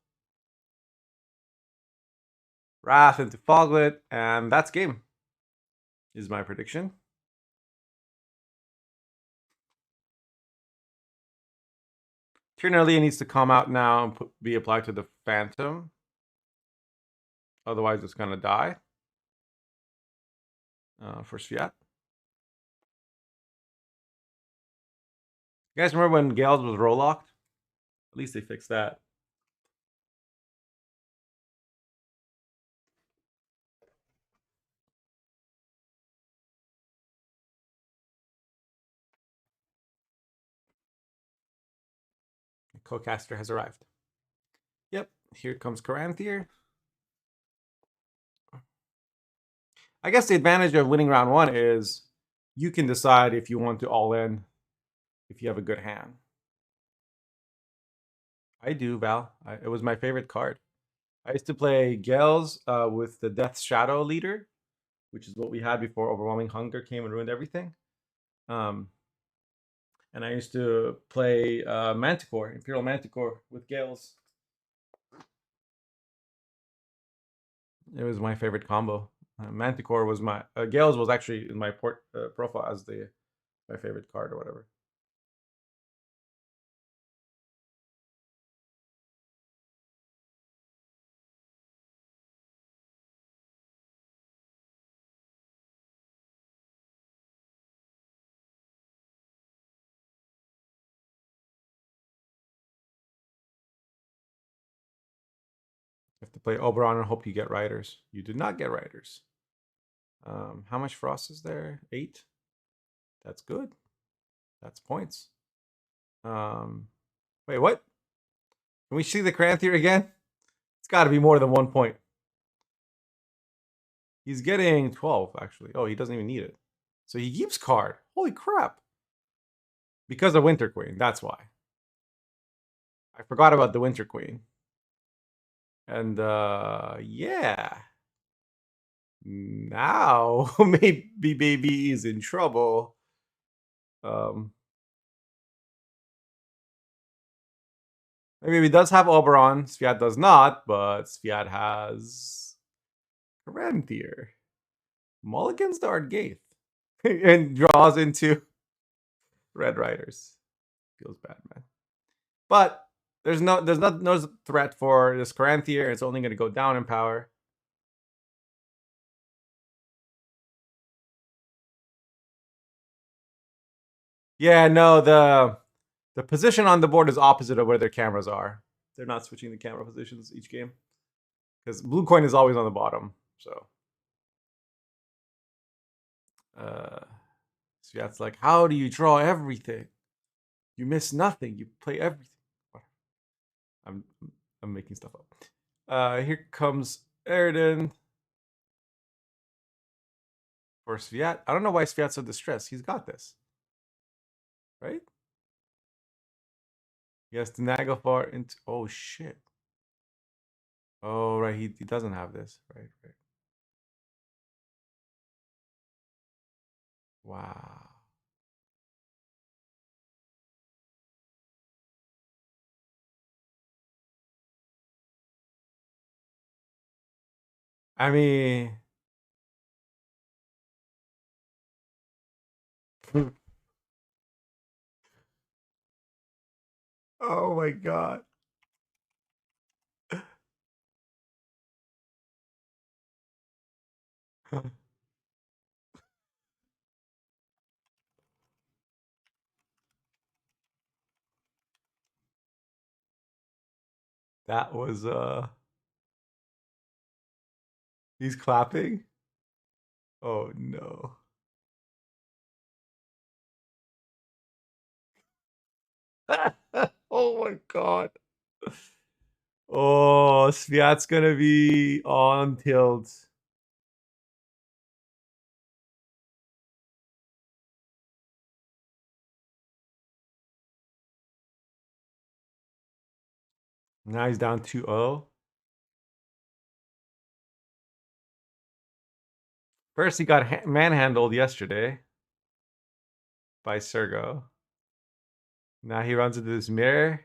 Wrath into Foglet, and that's game, is my prediction. Tyrannalia needs to come out now and be applied to the Phantom. Otherwise, it's going to die for Sviat. You guys remember when Gales was roll locked? At least they fixed that. The co-caster has arrived. Yep, here comes Caranthier. I guess the advantage of winning round 1 is you can decide if you want to all in if you have a good hand. I do, Val. It was my favorite card. I used to play Gales with the Death Shadow leader, which is what we had before Overwhelming Hunger came and ruined everything. And I used to play Manticore, Imperial Manticore with Gales. It was my favorite combo. Manticore was my Gales was actually in my profile as my favorite card or whatever. You have to play Oberon and hope you get Riders. You did not get Riders. How much Frost is there? 8. That's good. That's points. Wait, what? Can we see the Cranthier again? It's got to be more than 1 point. He's getting 12, actually. Oh, he doesn't even need it. So he keeps card. Holy crap. Because of Winter Queen. That's why. I forgot about the Winter Queen. And, yeah. Now, maybe Baby is in trouble. Maybe he does have Oberon. Sviat does not, but Sviat has Cranthier. Mulligans the Ardgaith. And draws into Red Riders. Feels bad, man. But there's no threat for this Cranthier. It's only going to go down in power. Yeah, no, the position on the board is opposite of where their cameras are. They're not switching the camera positions each game. Because blue coin is always on the bottom. So Sviat's like, how do you draw everything? You miss nothing. You play everything. I'm making stuff up. Here comes Erden for Sviat. I don't know why Sviat's so distressed. He's got this. Right? He has to Naglfar into... Oh, shit. Oh, right. He doesn't have this. Right. Wow. I mean... Oh, my God. That was... He's clapping? Oh, no. Oh, my God. Oh, Sviat's gonna be on tilt. Now he's down 2-0. First, he got manhandled yesterday by Sergo. Now he runs into this mirror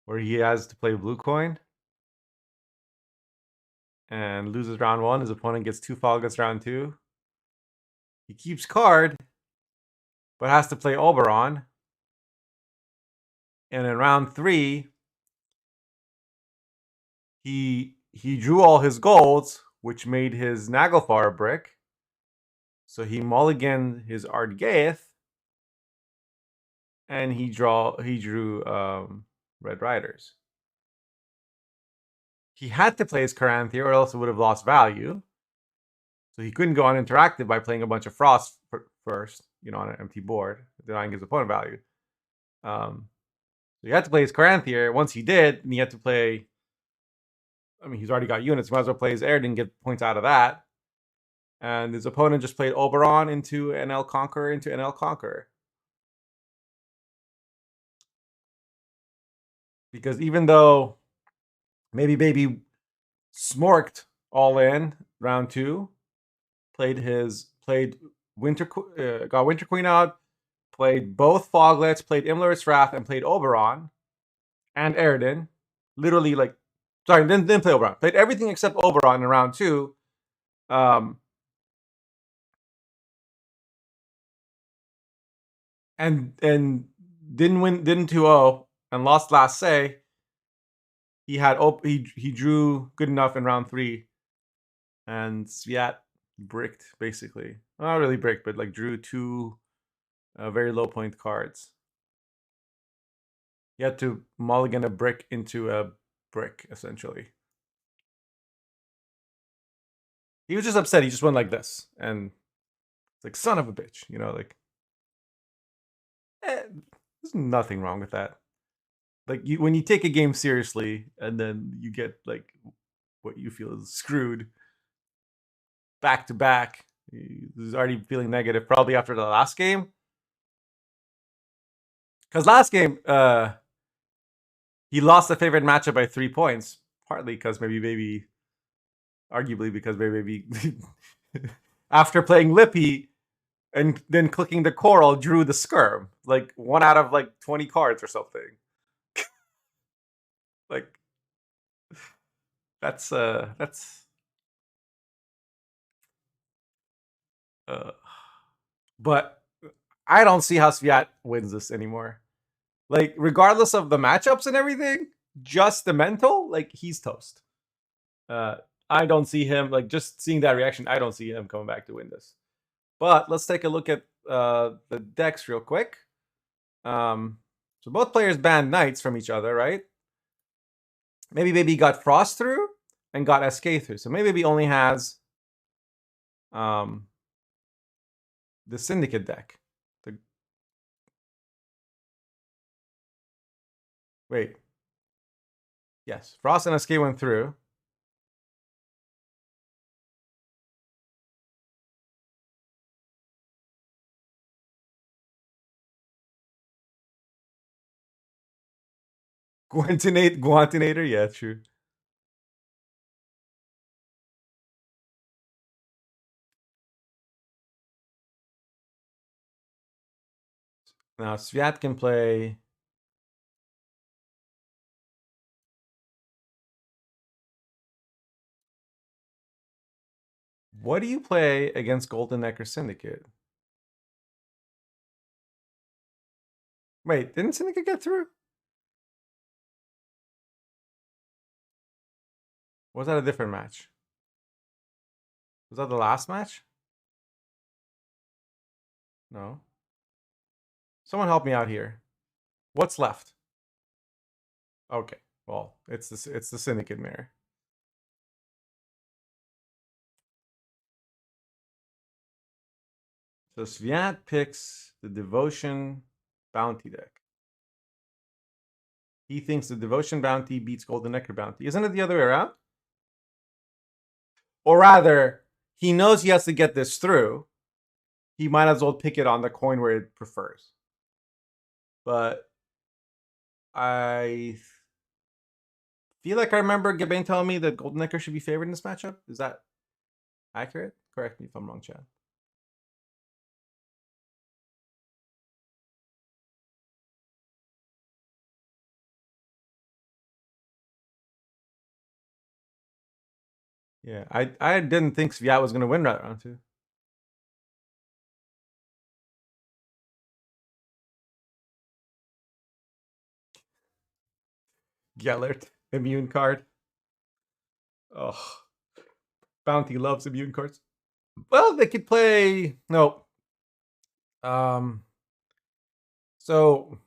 where he has to play blue coin and loses round 1. His opponent gets 2 Falgas round 2. He keeps card, but has to play Oberon. And in round 3, he drew all his golds, which made his Naglfar a brick. So he mulliganed his Ardgaith, and he drew Red Riders. He had to play his Cranthier, or else it would have lost value. So he couldn't go uninteractive by playing a bunch of Frost first, on an empty board, denying his opponent value. So he had to play his Cranthier. Once he did, and he had to play... I mean, he's already got units. He might as well play his Erden and get points out of that. And his opponent just played Oberon into NL Conqueror into NL Conqueror. Because even though maybe Baby smorked all in round 2, got Winter Queen out, played both Foglets, played Imler's Wrath, and played Oberon and Erden. Literally like Sorry, didn't play Oberon. Played everything except Oberon in round 2. Um, and didn't win, didn't 2-0 and lost last say. He had he drew good enough in round 3, and Sviat bricked basically. Not really bricked, but like drew 2 very low point cards. He had to mulligan a brick into a brick essentially. He was just upset. He just went like this, and it's like, son of a bitch, you know, like. There's nothing wrong with that. Like, when you take a game seriously and then you get like what you feel is screwed back to back, he's already feeling negative probably after the last game. Because last game, he lost the favorite matchup by 3 points, partly because maybe arguably because maybe after playing Lippy and then clicking the coral, drew the skirm, like 1 out of like 20 cards or something. Like, that's uh but I don't see how Sviat wins this anymore. Like, regardless of the matchups and everything, just the mental, like, he's toast. I don't see him, like, just seeing that reaction, I don't see him coming back to win this. But let's take a look at the decks real quick. So both players banned knights from each other, right? Maybe Baby got Frost through and got SK through. So maybe he only has the Syndicate deck. Wait. Yes, Frost and SK went through. Guantinator, yeah, true. Now Sviat can play. What do you play against Golden Necker Syndicate? Wait, didn't Syndicate get through? Or was that a different match? Was that the last match? No. Someone help me out here. What's left? Okay. Well, it's the Syndicate mirror. So Sviat picks the Devotion Bounty deck. He thinks the Devotion Bounty beats Golden Necker Bounty. Isn't it the other way around? Or rather, he knows he has to get this through. He might as well pick it on the coin where it prefers. But I feel like I remember Gabain telling me that Golden Necker should be favored in this matchup. Is that accurate? Correct me if I'm wrong, Chad. Yeah, I didn't think Sviat was going to win that round 2. Gellert, immune card. Oh, Bounty loves immune cards. Well, they could play. No. So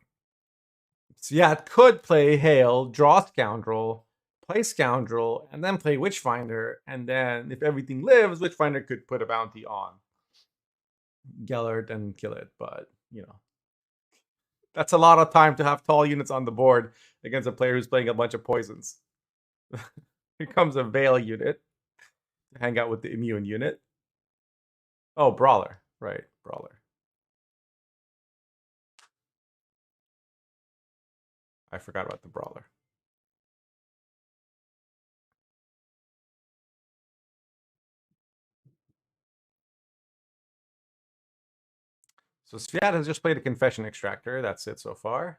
Sviat could play Hail, draw Scoundrel, play Scoundrel, and then play Witchfinder. And then, if everything lives, Witchfinder could put a bounty on Gellert and kill it. But, you know, that's a lot of time to have tall units on the board against a player who's playing a bunch of poisons. Here comes a Veil unit to hang out with the immune unit. Oh, Brawler. Right, Brawler. I forgot about the Brawler. So Sviat has just played a Confession Extractor. That's it so far.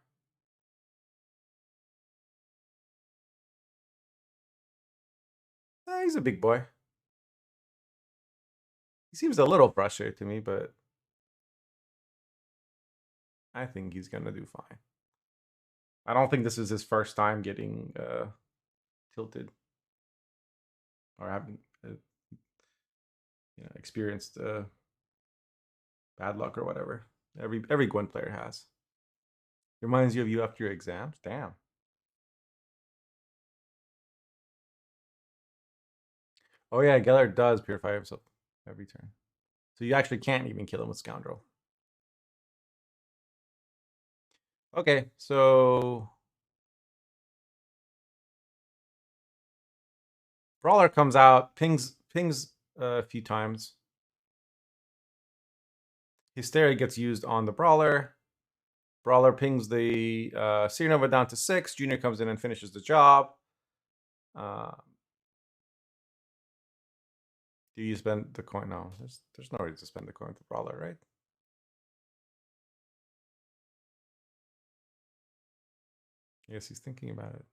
He's a big boy. He seems a little frustrated to me, but I think he's gonna do fine. I don't think this is his first time getting tilted or having experienced bad luck or whatever. Every Gwyn player has. Reminds you of you after your exams. Damn. Oh yeah, Gellert does purify himself every turn. So you actually can't even kill him with Scoundrel. Okay, so Brawler comes out, pings a few times. Hysteria gets used on the Brawler. Brawler pings the Serenova down to 6. Junior comes in and finishes the job. Do you spend the coin? No, there's no reason to spend the coin with the Brawler, right? I guess he's thinking about it.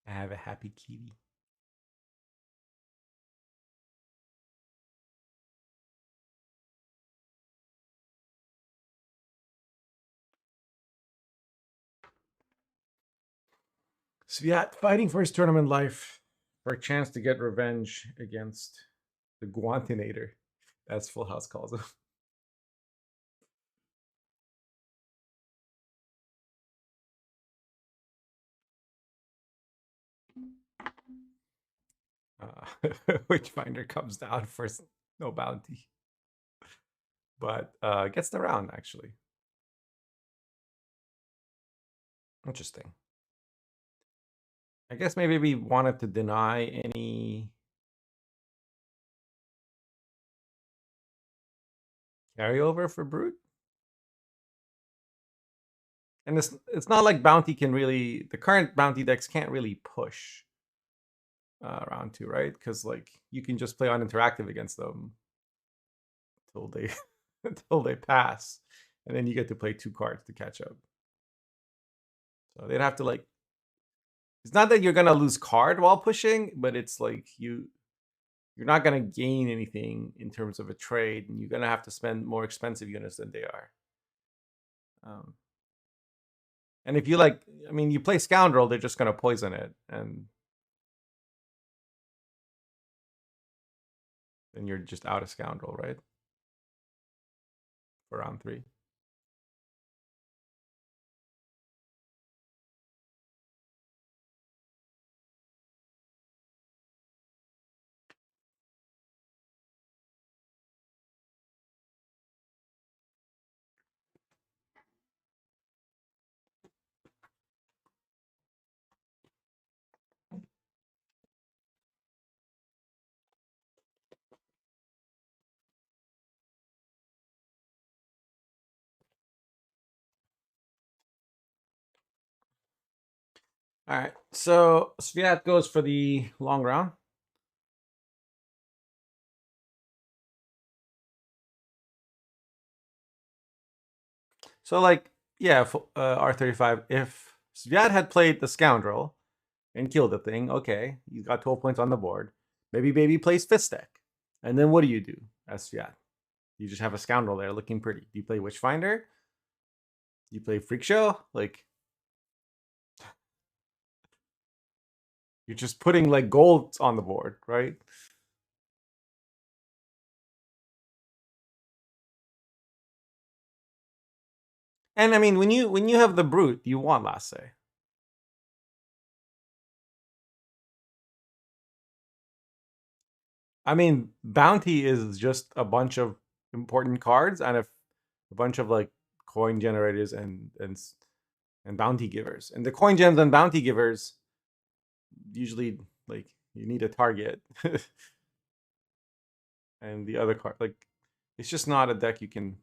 I have a happy kitty. Sviat fighting for his tournament life for a chance to get revenge against the Guantinator. That's Full House calls him. Witchfinder comes down for no bounty, but gets the round actually. Interesting. I guess maybe we wanted to deny any carryover for Brute. And it's not like bounty can really, the current bounty decks can't really push round 2, right? Because like you can just play uninteractive against them until they until they pass, and then you get to play 2 cards to catch up. So they'd have to like. It's not that you're gonna lose card while pushing, but it's like you're not gonna gain anything in terms of a trade, and you're gonna have to spend more expensive units than they are. And if you like, I mean, you play Scoundrel, they're just gonna poison it, and then you're just out of Scoundrel, right? For round 3. All right, so Sviat goes for the long round. So like, yeah, R35. If Sviat had played the Scoundrel and killed the thing, okay, he's got 12 points on the board. Maybe Baby plays Fist Deck. And then what do you do as Sviat? You just have a Scoundrel there looking pretty. Do you play Witchfinder? Do you play Freak Show? Like, you're just putting like gold on the board, right? And I mean, when you have the Brute, you want Last Say. I mean, Bounty is just a bunch of important cards and a bunch of like coin generators and bounty givers. And the coin gems and bounty givers usually like you need a target. And the other card, like, it's just not a deck you can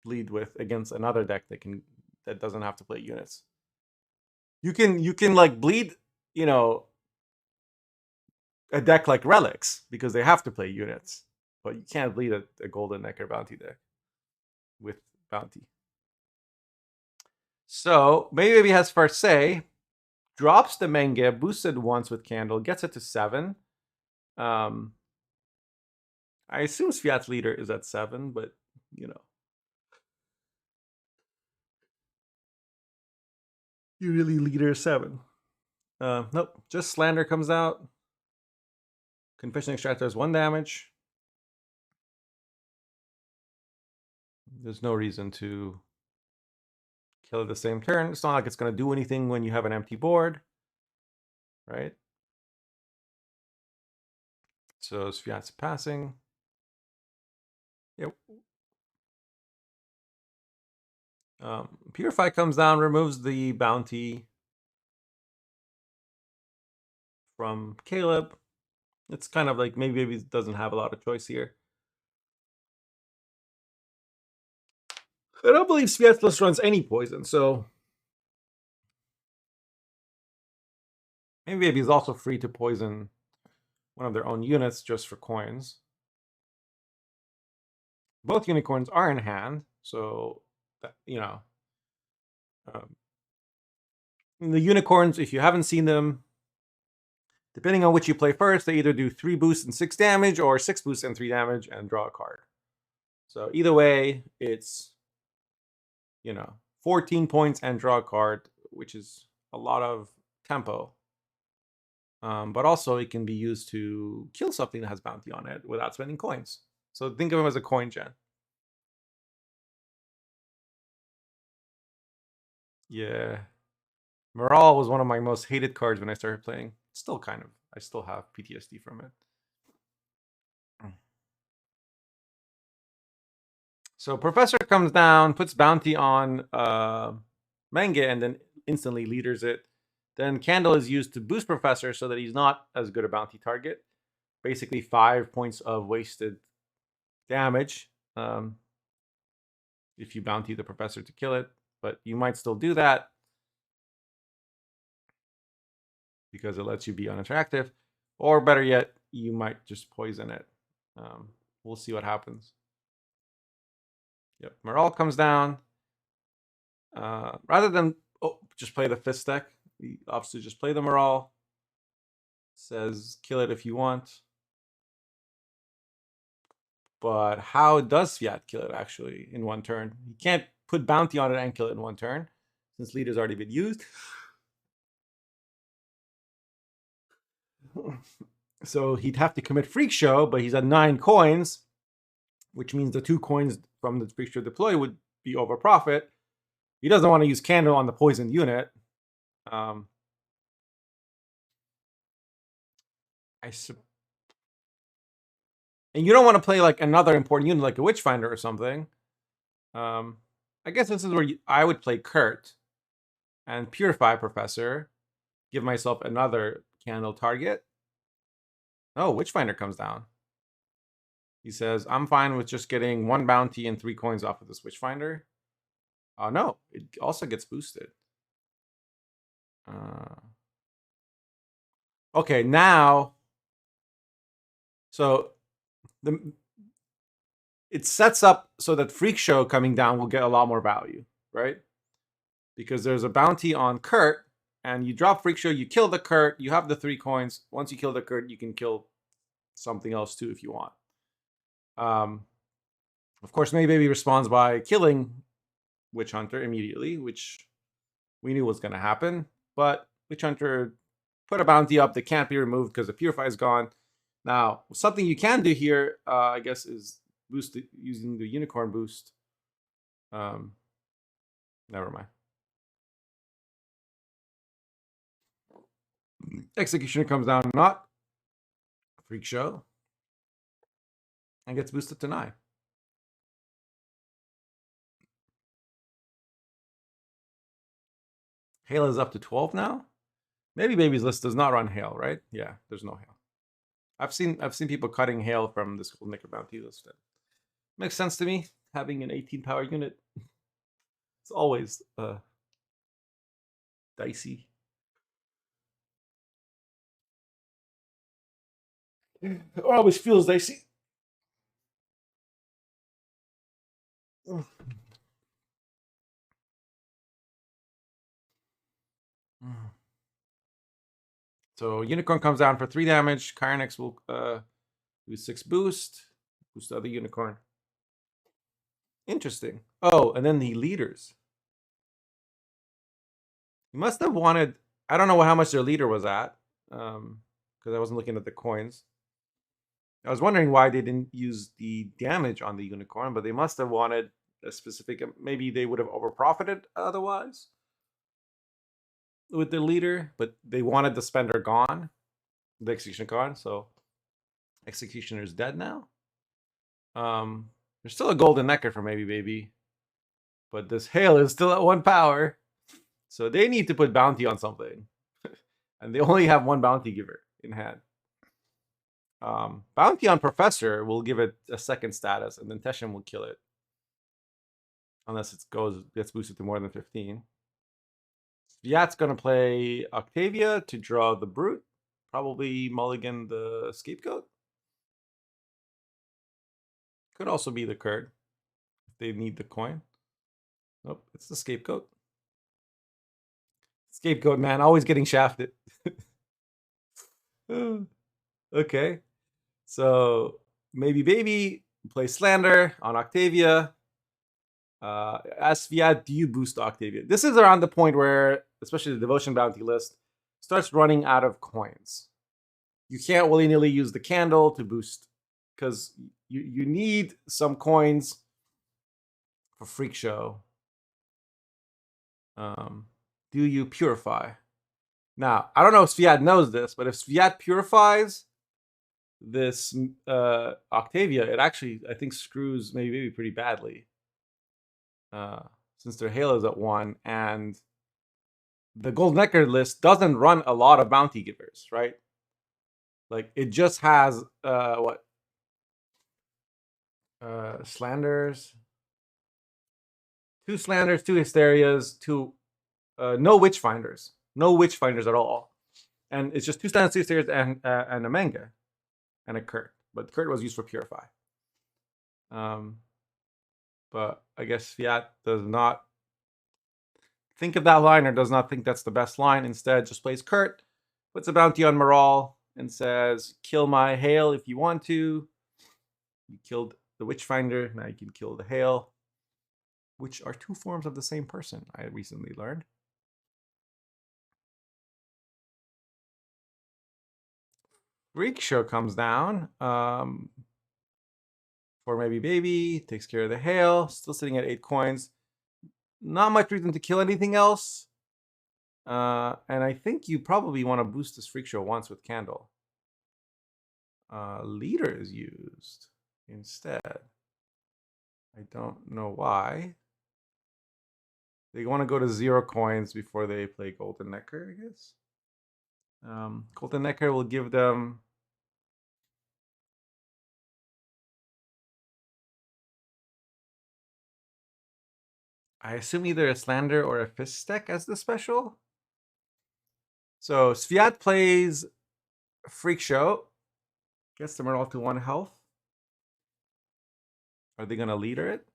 bleed with against another deck that doesn't have to play units. You can like bleed, you know, a deck like Relics because they have to play units, but you can't bleed a Golden Necker Bounty deck with Bounty. So maybe has first say, drops the Menge, boosted once with Candle, gets it to 7. I assume Sviat's leader is at 7, but you know. Usually leader is 7. Nope, just Slander comes out. Confession Extractor has 1 damage. There's no reason to kill it the same turn. It's not like it's going to do anything when you have an empty board, right? So Sviat's passing. Yep. Purify comes down, removes the bounty from Caleb. It's kind of like maybe he doesn't have a lot of choice here. I don't believe Sviatlas runs any poison, so maybe he's also free to poison one of their own units just for coins. Both unicorns are in hand, so you know. The unicorns, if you haven't seen them, depending on which you play first, they either do 3 boosts and 6 damage or 6 boosts and 3 damage and draw a card. So either way, it's, you know, 14 points and draw a card, which is a lot of tempo. But also it can be used to kill something that has bounty on it without spending coins. So think of him as a coin gen. Yeah. Morale was one of my most hated cards when I started playing. Still kind of. I still have PTSD from it. So Professor comes down, puts bounty on Menge, and then instantly leaders it. Then Candle is used to boost Professor so that he's not as good a bounty target. Basically 5 points of wasted damage if you bounty the Professor to kill it. But you might still do that because it lets you be unattractive. Or better yet, you might just poison it. We'll see what happens. Yep, Morale comes down. Rather than just play the fist deck, the opts to just play the Morale. Says kill it if you want. But how does Sviat kill it actually in 1 turn? You can't put bounty on it and kill it in 1 turn, since leader's already been used. So he'd have to commit Freak Show, but he's at 9 coins, which means the 2 coins from the Freak Show deploy would be over profit. He doesn't want to use Candle on the poisoned unit. And you don't want to play like another important unit like a Witchfinder or something. I guess this is where I would play Kurt and Purify Professor. Give myself another Candle target. Oh, Witchfinder comes down. He says, I'm fine with just getting 1 bounty and 3 coins off of this Witchfinder. Oh, no. It also gets boosted. Okay, now... So, it sets up so that Freak Show coming down will get a lot more value, right? Because there's a bounty on Kurt, and you drop Freak Show, you kill the Kurt, you have the 3 coins. Once you kill the Kurt, you can kill something else too if you want. Of course, May Baby responds by killing Witch Hunter immediately, which we knew was going to happen. But Witch Hunter put a bounty up that can't be removed because the Purify is gone. Now, something you can do here, I guess, is boost using the Unicorn boost. Never mind. Executioner comes down, not Freak Show, and gets boosted to 9. Hail is up to 12 now. Maybe Baby's list does not run Hail, right? Yeah, there's no Hail. I've seen people cutting Hail from this Golden Necker Bounty list. Makes sense to me. having an 18 power unit. It's always dicey. It always feels dicey. So Unicorn comes down for 3 damage. Kyrnex will do 6 boost. Boost the other Unicorn. Interesting. Oh, and then the leaders. He must have wanted. I don't know how much their leader was at, because I wasn't looking at the coins. I was wondering why they didn't use the damage on the Unicorn, but they must have wanted a specific. Maybe they would have overprofited otherwise with the leader, but they wanted the spender gone, the executioner gone. So executioner's dead now. There's still a golden necker for maybe baby, but this hail is still at 1 power, so they need to put bounty on something, and they only have 1 bounty giver in hand. Bounty on Professor will give it a 2nd status, and then Teshem will kill it. Unless it gets boosted to more than 15. Sviat's going to play Octavia to draw the Brute. Probably mulligan the Scapegoat. Could also be the Kurd if they need the coin. Nope, it's the Scapegoat. Scapegoat, man, always getting shafted. Okay. So maybe baby play Slander on Octavia. Ask Sviat, do you boost Octavia? This is around the point where, especially the Devotion Bounty list, starts running out of coins. You can't willy-nilly use the candle to boost, because you need some coins for Freak Show. Do you purify? Now, I don't know if Sviat knows this, but if Sviat purifies this Octavia, it actually, I think, screws maybe pretty badly. Since their Halo is at 1, and the Gold Necker list doesn't run a lot of bounty givers, right? Like, it just has what? Slanders. 2 Slanders, 2 Hysterias, 2 no Witchfinders. No Witchfinders at all. And it's just 2 Slanders, 2 Hysterias, and a Manga. And a Kurt. But Kurt was used for Purify. But I guess Sviat does not think of that line, or does not think that's the best line. Instead, just plays Kurt, puts a bounty on Moral, and says, kill my Hail if you want to. You killed the Witchfinder, now you can kill the Hail, which are 2 forms of the same person, I recently learned. Freak Show comes down for maybe baby, takes care of the Hail, still sitting at 8 coins. Not much reason to kill anything else. And I think you probably want to boost this Freak Show once with Candle. Leader is used instead. I don't know why. They want to go to 0 coins before they play Golden Necker, I guess. Golden Necker will give them... I assume either a Slander or a Fist Deck as the special. So Sviat plays Freak Show. Gets them all to 1 health. Are they going to leader it?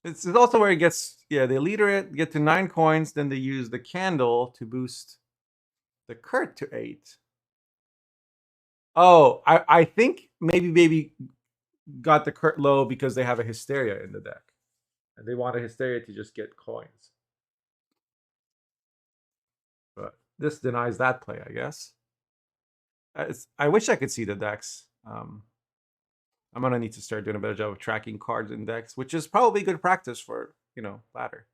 It's also where it gets, yeah, they leader it, get to 9 coins, then they use the Candle to boost the Kurt to 8. Oh, I think maybe baby got the Kurt low because they have a Hysteria in the deck. And they want a Hysteria to just get coins. But this denies that play, I guess. I wish I could see the decks. I'm going to need to start doing a better job of tracking cards in decks, which is probably good practice for, ladder.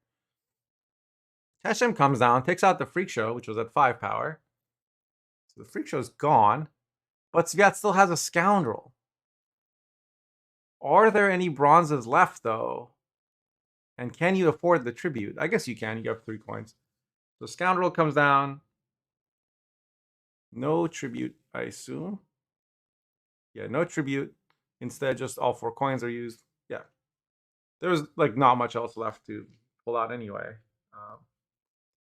Teshem comes down, takes out the Freak Show, which was at 5 power. So the Freak Show's gone. But Sviat still has a Scoundrel. Are there any bronzes left, though? And can you afford the tribute? I guess you can. You have 3 coins. So Scoundrel comes down. No tribute, I assume. Yeah, no tribute. Instead, just all 4 coins are used. Yeah, there was like not much else left to pull out anyway.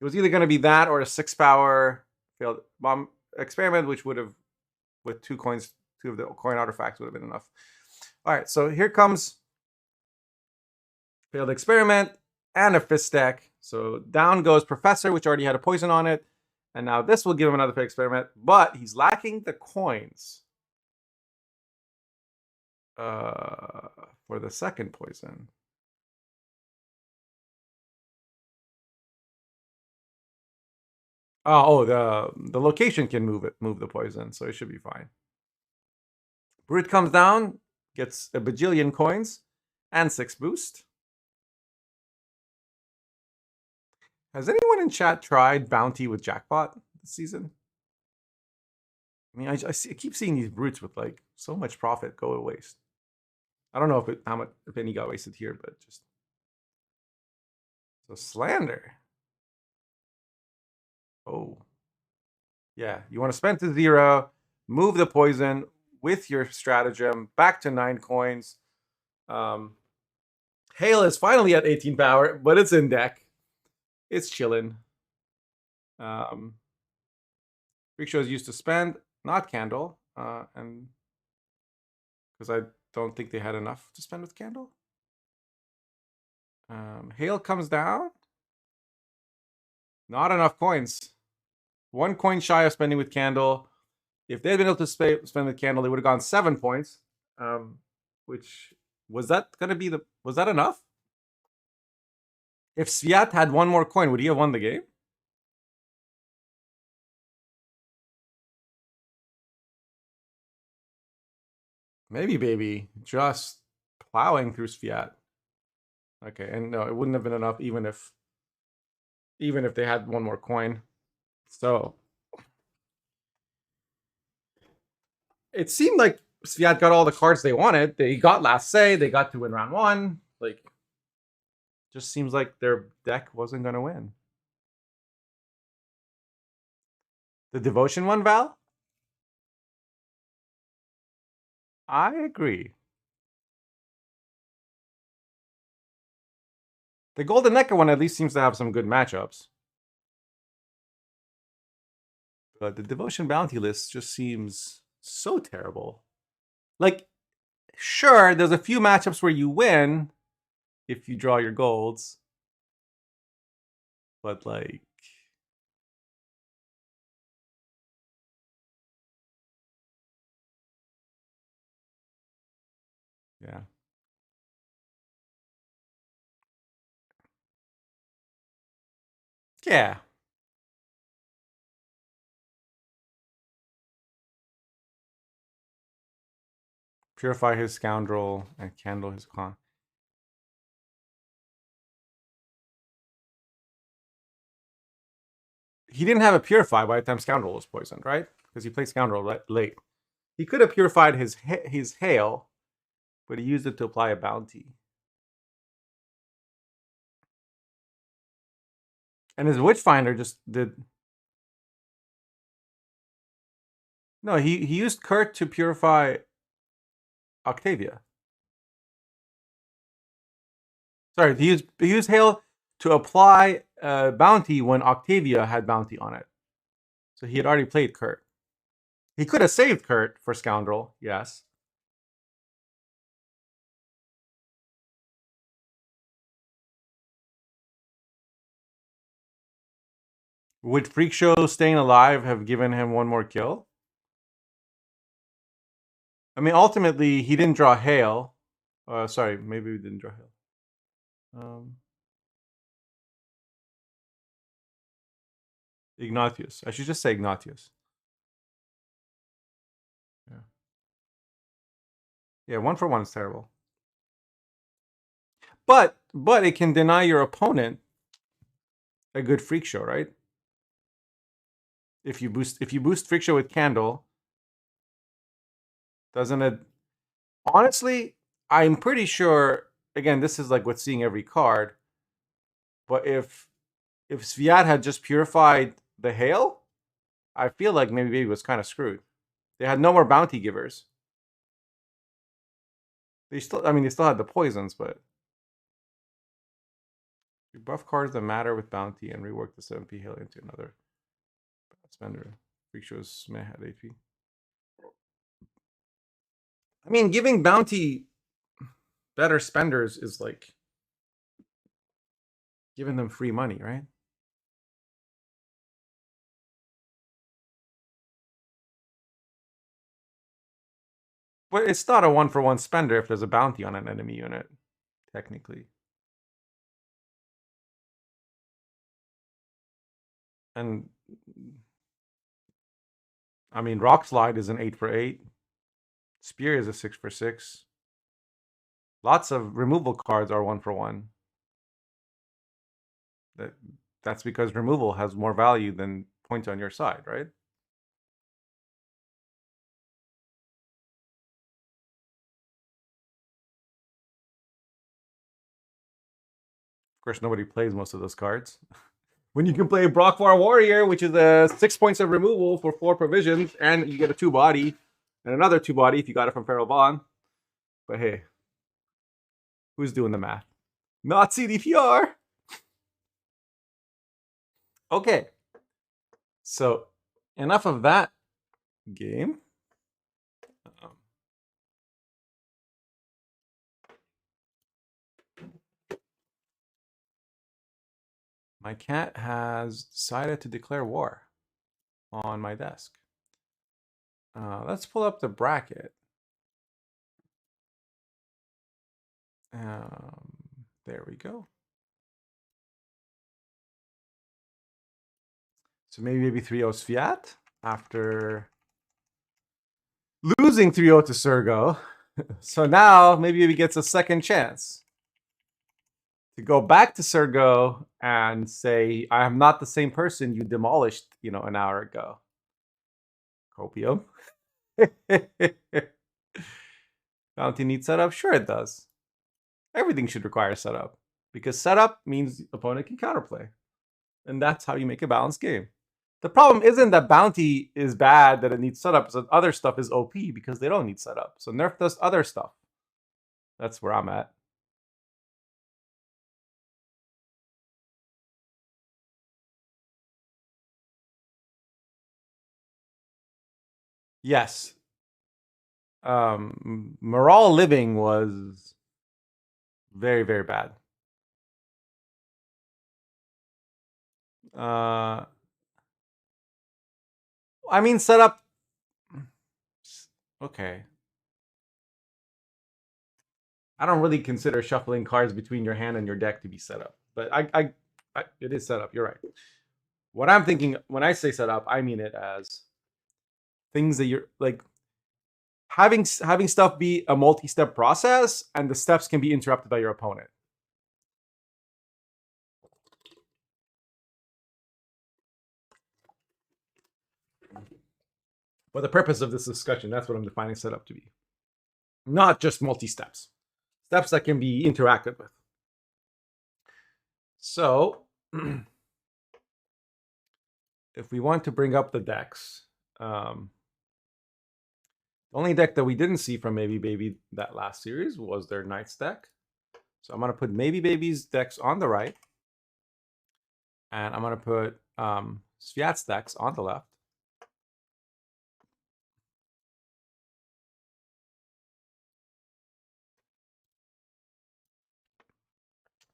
It was either going to be that or a 6 power failed bomb experiment, which would have, with 2 coins, 2 of the coin artifacts would have been enough. All right, so here comes failed experiment and a fist stack. So down goes Professor, which already had a poison on it. And now this will give him another failed experiment, but he's lacking the coins for the second poison. Oh, the location can move the poison, so it should be fine. Brute comes down, gets a bajillion coins and 6 boost. Has anyone in chat tried bounty with jackpot this season? I mean, I keep seeing these brutes with like so much profit go to waste. I don't know how much, if any got wasted here, but just so slander. Oh, yeah. You want to spend to 0, move the poison with your stratagem back to 9 coins. Hail is finally at 18 power, but it's in deck. It's chilling. Freak Show is used to spend, not Candle, and because I don't think they had enough to spend with Candle. Hail comes down. Not enough coins. 1 coin shy of spending with Candle. If they had been able to spend with Candle, they would have gone 7 points. Which was that going to be the? Was that enough? If Sviat had 1 more coin, would he have won the game? Maybe, baby. Just plowing through Sviat. Okay, and no, it wouldn't have been enough even if they had 1 more coin. So it seemed like Sviat got all the cards they wanted. They got last say, they got to win round 1. Like, just seems like their deck wasn't going to win. The devotion one, Val? I agree. The Golden Necker one at least seems to have some good matchups. But the Devotion Bounty list just seems so terrible. Like, sure, there's a few matchups where you win if you draw your golds. But, like... yeah. Yeah. Purify his Scoundrel and Candle his Clown. He didn't have a Purify by the time Scoundrel was poisoned, right? Because he played Scoundrel late. He could have purified his Hail, but he used it to apply a bounty. And his Witchfinder just did... no, he used Kurt to purify Octavia. Sorry, he used Hail to apply bounty when Octavia had bounty on it. So he had already played Kurt. He could have saved Kurt for Scoundrel, yes. Would Freak Show staying alive have given him 1 more kill? I mean, ultimately, he didn't draw Hail. Sorry, maybe we didn't draw Hail. Ignatius. I should just say Ignatius. Yeah. Yeah, 1 for 1 is terrible. But it can deny your opponent a good Freak Show, right? If you boost Freak Show with Candle, doesn't it? Honestly, I'm pretty sure. Again, this is like with seeing every card. But if Sviat had just purified the Hail, I feel like maybe Baby was kind of screwed. They had no more bounty givers. They still, I mean, they still had the poisons, but you buff cards that matter with bounty and rework the 7p heal into another spender. Freak shows may have AP. I mean, giving bounty better spenders is like giving them free money, right? But it's not a 1-for-1 spender if there's a bounty on an enemy unit, technically. And I mean, Rock Slide is an 8-for-8. Spear is a 6-for-6. Lots of removal cards are 1-for-1. That's because removal has more value than points on your side, right? Of course, nobody plays most of those cards. When you can play Brockvar Warrior, which is a 6 points of removal for 4 provisions, and you get a 2-body, and another 2-body if you got it from Feral Bond. But hey, who's doing the math? Not CDPR! Okay. So, enough of that game. My cat has decided to declare war on my desk. Let's pull up the bracket. There we go. So maybe 3-0's Fiat after losing 3-0 to Sergo. So now maybe he gets a second chance to go back to Sergo and say, I am not the same person you demolished, an hour ago. Copium. Bounty needs setup? Sure it does. Everything should require setup. Because setup means opponent can counterplay. And that's how you make a balanced game. The problem isn't that bounty is bad, that it needs setup. It's that other stuff is OP because they don't need setup. So nerf does other stuff. That's where I'm at. Yes. Morale living was very, very bad. I mean, setup. Okay. I don't really consider shuffling cards between your hand and your deck to be set up, but it is set up. You're right. What I'm thinking when I say set up, I mean it as things that you're like having stuff be a multi-step process, and the steps can be interrupted by your opponent. For the purpose of this discussion, that's what I'm defining setup to be. Not just multi-steps. Steps that can be interacted with. So, if we want to bring up the decks, the only deck that we didn't see from Maybe Baby that last series was their Knights deck. So I'm going to put Maybe Baby's decks on the right. And I'm going to put Sviat's decks on the left.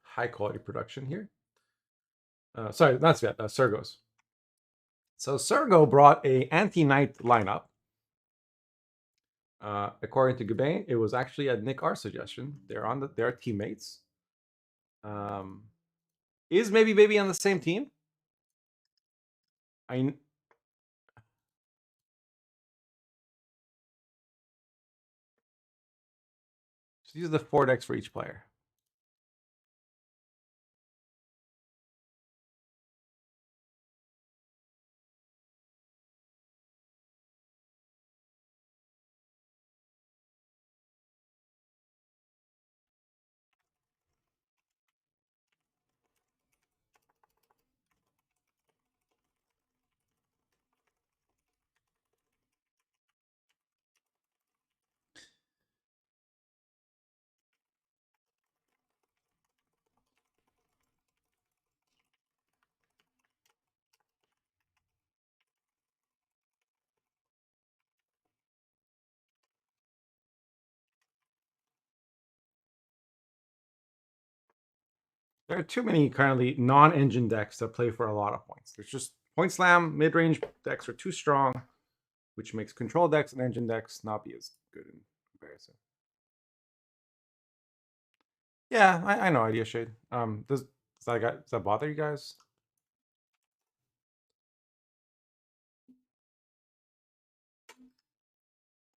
High quality production here. Sorry, not Sviat, Sergo's. So Sergo brought a anti-Knight lineup. According to Gabain, it was actually a Nick R suggestion. They're teammates. Is Maybe Baby on the same team? So these are the 4 decks for each player. There are too many currently non-engine decks that play for a lot of points. There's just point slam, mid-range decks are too strong, which makes control decks and engine decks not be as good in comparison. Yeah, I know Idea Shade. Does that bother you guys?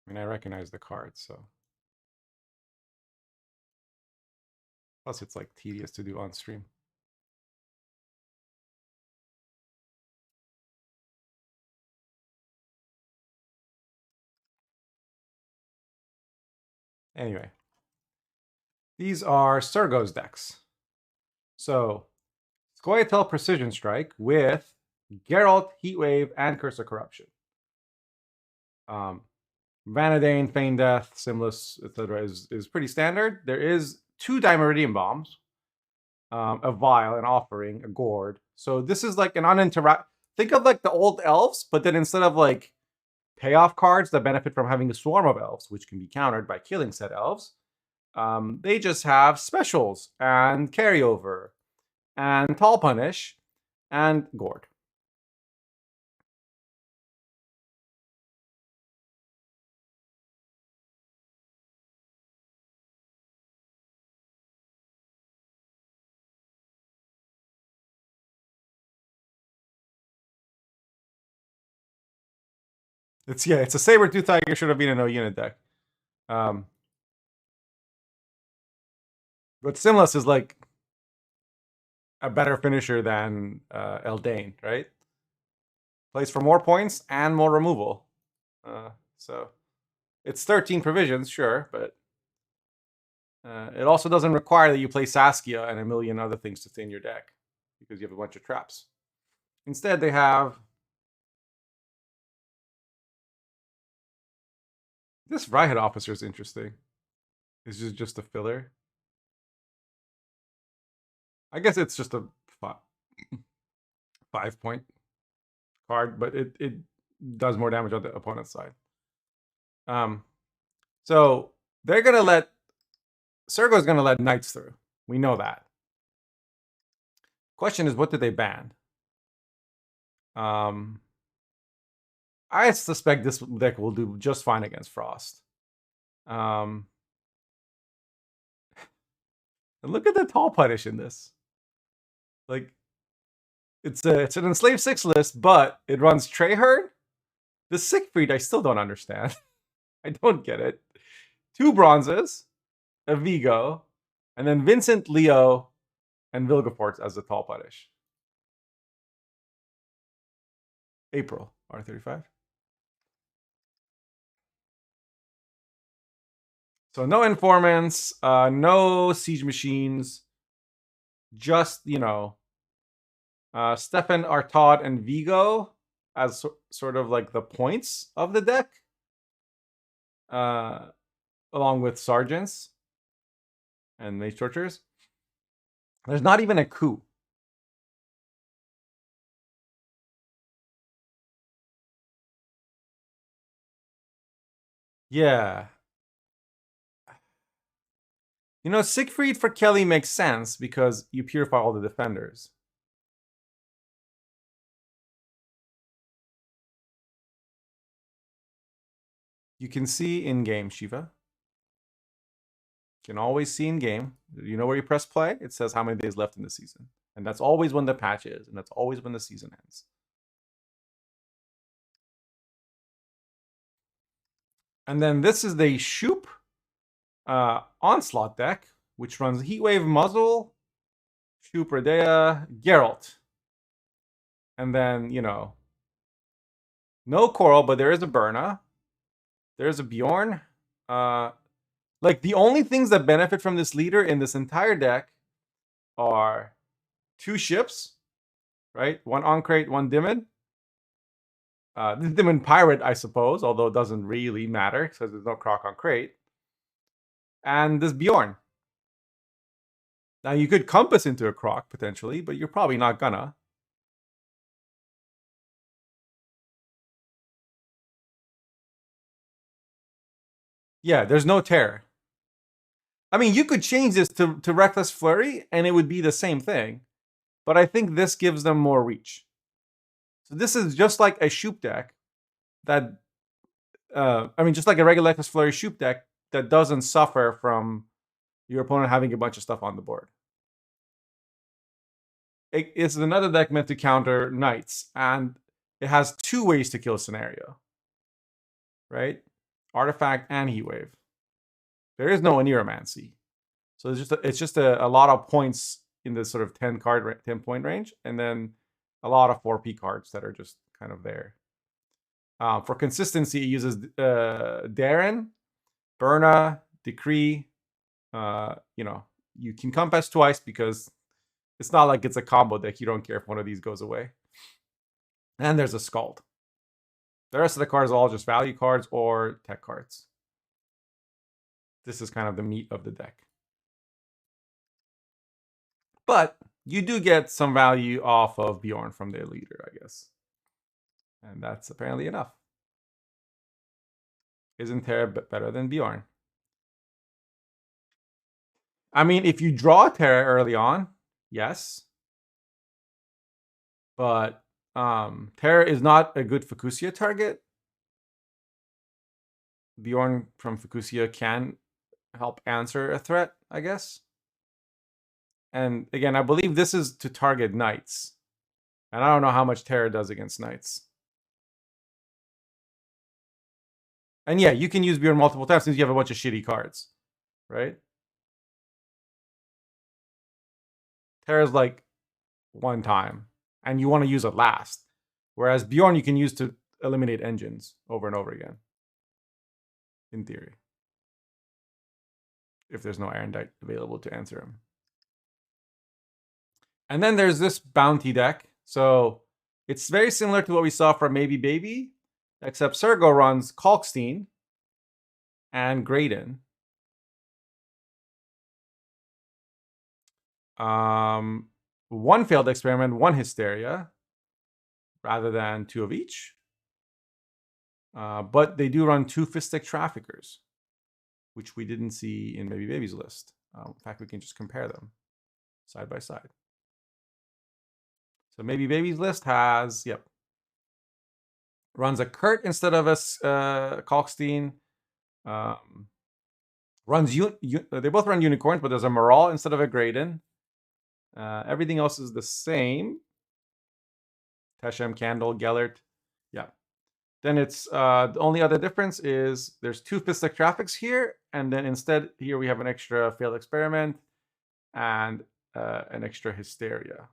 I mean, I recognize the cards, so. Plus, it's like tedious to do on stream. Anyway, these are Sergo's decks. So, Scoia'tael Precision Strike with Geralt, Heatwave, and Curse of Corruption. Vanadane, Feign Death, Simless, etc. is pretty standard. There is 2 Dimeridian Bombs, a Vial, an Offering, a Gourd. So this is like an uninterrupt. Think of like the old elves, but then instead of like payoff cards that benefit from having a swarm of elves, which can be countered by killing said elves, they just have specials and carryover and tall punish and gourd. It's a Saber-Tooth Tiger should have been a no unit deck. But Simless is like a better finisher than Eldain, right? Plays for more points and more removal. So it's 13 provisions, sure, but it also doesn't require that you play Saskia and a million other things to thin your deck because you have a bunch of traps. Instead, they have this Rhyhid Officer is interesting. This is just a filler. I guess it's just a 5-point card, but it does more damage on the opponent's side. So they're gonna let Sergo's gonna let Knights through. We know that. Question is, what did they ban? I suspect this deck will do just fine against Frost. And look at the tall punish in this. Like, it's an enslaved 6 list, but it runs Treyherd. The Siegfried, I still don't understand. I don't get it. 2 bronzes, a Vigo, and then Vincent, Leo, and Vilgefortz as the tall punish. April, R35. So no informants, no siege machines, just, Stefan, Artaud, and Vigo as sort of like the points of the deck, along with sergeants and mage torturers. There's not even a coup. Yeah. Siegfried for Kelly makes sense because you purify all the defenders. You can see in game, Shiva. You can always see in game. You know where you press play? It says how many days left in the season. And that's always when the patch is, and that's always when the season ends. And then this is the Shoop Onslaught deck, which runs Heatwave, Muzzle, Shoop, Redea, Geralt. And then, no Coral, but there is a Berna. There's a Bjorn. Like, the only things that benefit from this leader in this entire deck are 2 ships, right? 1 Ankret, 1 Dimid. This Dimid Pirate, I suppose, although it doesn't really matter because there's no Croc on Crate. And this Bjorn. Now, you could Compass into a Croc, potentially, but you're probably not gonna. Yeah, there's no terror. I mean, you could change this to Reckless Flurry, and it would be the same thing. But I think this gives them more reach. So this is just like a Shoop deck that, I mean, just like a regular Reckless Flurry Shoop deck that doesn't suffer from your opponent having a bunch of stuff on the board. It's another deck meant to counter Knights, and it has two ways to kill scenario, right? Artifact and Heat Wave. There is no Aneromancy. So it's just a lot of points in the sort of 10 point range, and then a lot of 4P cards that are just kind of there. For consistency, it uses Darren, Burna, Decree. You can compass twice because it's not like it's a combo deck. You don't care if one of these goes away. And there's a Scald. The rest of the cards are all just value cards or tech cards. This is kind of the meat of the deck. But you do get some value off of Bjorn from the leader, I guess. And that's apparently enough. Isn't Terra better than Bjorn? I mean, if you draw Terra early on, yes. But Terra is not a good Fukusia target. Bjorn from Fukusia can help answer a threat, I guess. And again, I believe this is to target Knights. And I don't know how much Terra does against Knights. And yeah, you can use Bjorn multiple times since you have a bunch of shitty cards, right? Terra's like one time, and you want to use it last. Whereas Bjorn you can use to eliminate engines over and over again, in theory. If there's no Arendite available to answer him. And then there's this bounty deck. So it's very similar to what we saw from Maybe Baby, except Sergo runs Kalkstein and Graydon. One failed experiment, one Hysteria, rather than two of each. But they do run two Fistic Traffickers, which we didn't see in Maybe Baby's list. In fact, we can just compare them side by side. So Maybe Baby's list has, runs a Kurt instead of a Kalkstein. They both run Unicorns, but there's a Moral instead of a Graydon. Everything else is the same. Teshem, Candle, Gellert. Yeah. Then it's the only other difference is there's two Fistic Traffics here, and then instead here we have an extra failed experiment and an extra Hysteria.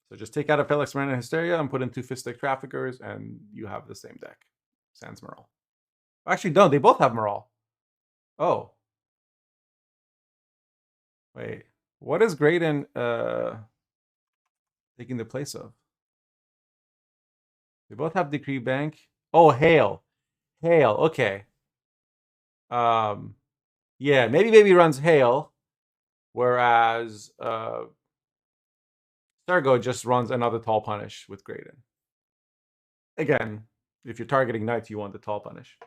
So just take out a failed experiment and Hysteria and put in two Fistic Traffickers, and you have the same deck. Sans Moral. Actually, no, they both have Moral. Oh. Wait. What is Graydon taking the place of? They both have Decree Bank. Oh, Hail. Hail, okay. Yeah, Maybe Baby runs Hail, whereas Sergo just runs another Tall Punish with Graydon. Again, if you're targeting Knights, you want the Tall Punish.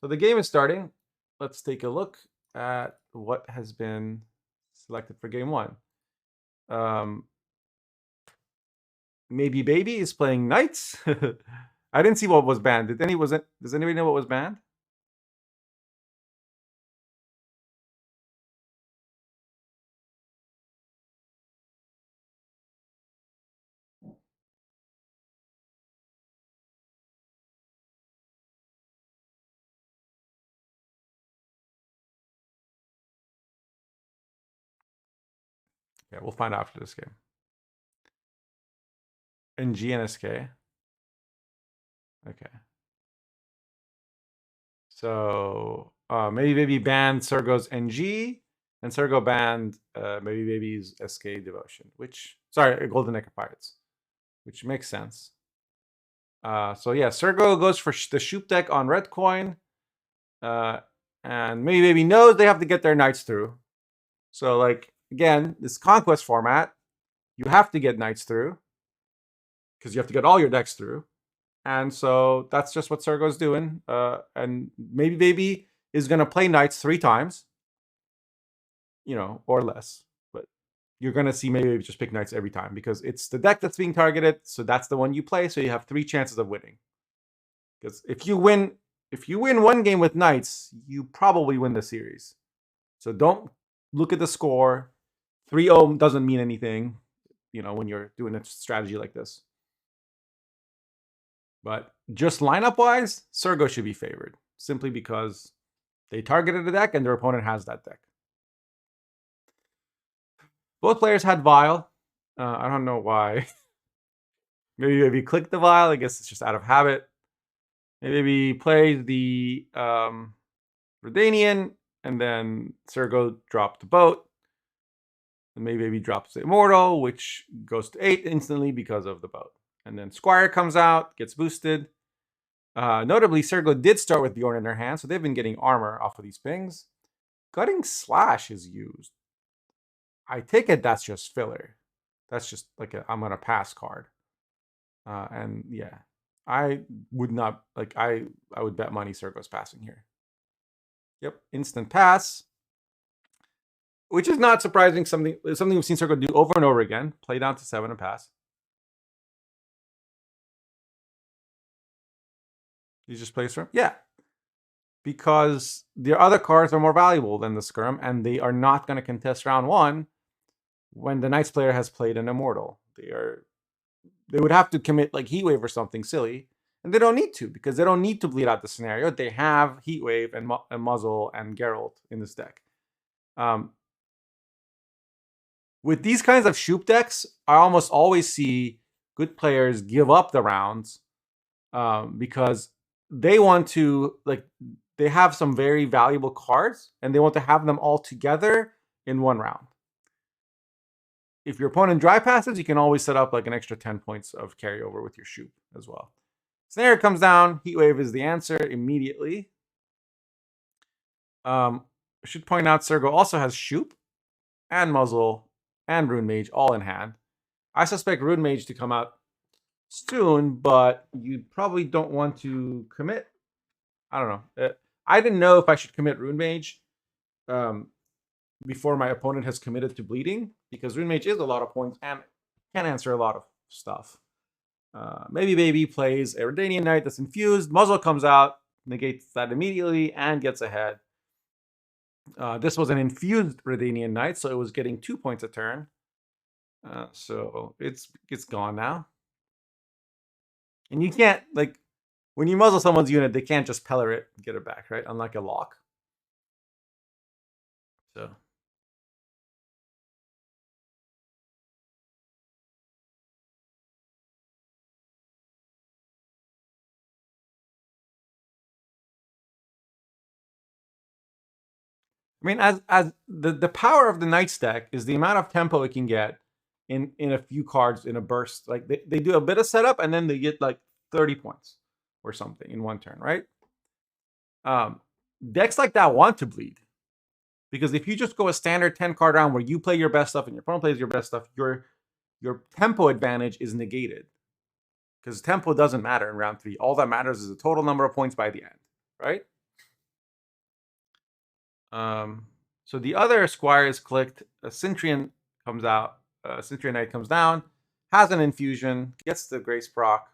So the game is starting. Let's take a look at what has been selected for game one. Maybe Baby is playing Knights. I didn't see what was banned. Does anybody know what was banned? Yeah, we'll find out after this game. NG and SK. Okay. So Maybe Baby banned Sergo's NG, and Sergo banned Maybe Baby's SK Devotion, Golden Necker Pirates, which makes sense. So yeah, Sergo goes for the Shoop deck on red coin, and Maybe Baby knows they have to get their Knights through. So like again, this Conquest format, you have to get Knights through because you have to get all your decks through. And so that's just what Sergo's doing. And Maybe Baby is going to play Knights 3 times. or less. But you're going to see maybe just pick knights every time because it's the deck that's being targeted. So that's the one you play. So you have 3 chances of winning. Because if you win one game with knights, you probably win the series. So don't look at the score. 3-0 doesn't mean anything, when you're doing a strategy like this. But just lineup wise, Sergo should be favored simply because they targeted the deck and their opponent has that deck. Both players had Vile. I don't know why. Maybe if you click the Vile, I guess it's just out of habit. Maybe played the Redanian, and then Sergo dropped the boat. And maybe drops the Immortal, which goes to 8 instantly because of the boat. And then Squire comes out, gets boosted. Notably, Sergo did start with Bjorn in their hand, so they've been getting armor off of these pings. Gutting Slash is used. I take it that's just filler. That's just like I'm gonna pass card. And yeah, I would not I would bet money Sergo's passing here. Yep, instant pass, which is not surprising. Something we've seen Sergo do over and over again. Play down to 7 and pass. He just plays Skirm? Yeah. Because the other cards are more valuable than the Skirm, and they are not going to contest round 1 when the Knights player has played an Immortal. They would have to commit like Heatwave or something silly, and they don't need to because they don't need to bleed out the scenario. They have Heatwave and Muzzle and Geralt in this deck. With these kinds of Shoop decks, I almost always see good players give up the rounds because they want to, they have some very valuable cards and they want to have them all together in one round. If your opponent dry passes, you can always set up like an extra 10 points of carryover with your Shoop as well. Snare comes down. Heatwave is the answer immediately. I should point out Sergo also has Shoop and Muzzle and Rune Mage all in hand. I suspect Rune Mage to come out soon, but you probably don't want to commit. I don't know. I didn't know if I should commit Rune Mage before my opponent has committed to bleeding, because Rune Mage is a lot of points and can answer a lot of stuff. Maybe Baby plays a Redanian Knight that's infused. Muzzle comes out, negates that immediately, and gets ahead. This was an infused Redanian Knight, so it was getting 2 points a turn. So it's gone now. And you can't, when you muzzle someone's unit, they can't just pelor it and get it back, right? Unlike a lock. So. I mean, as the power of the Knights deck is the amount of tempo it can get in a few cards in a burst. Like they do a bit of setup and then they get like 30 points or something in one turn, right? Decks like that want to bleed. Because if you just go a standard 10 card round where you play your best stuff and your opponent plays your best stuff, your tempo advantage is negated. Because tempo doesn't matter in round 3. All that matters is the total number of points by the end, right? So the other Squire is clicked. A Cintrian comes out. Cintrian Knight comes down, has an infusion, gets the Grace proc.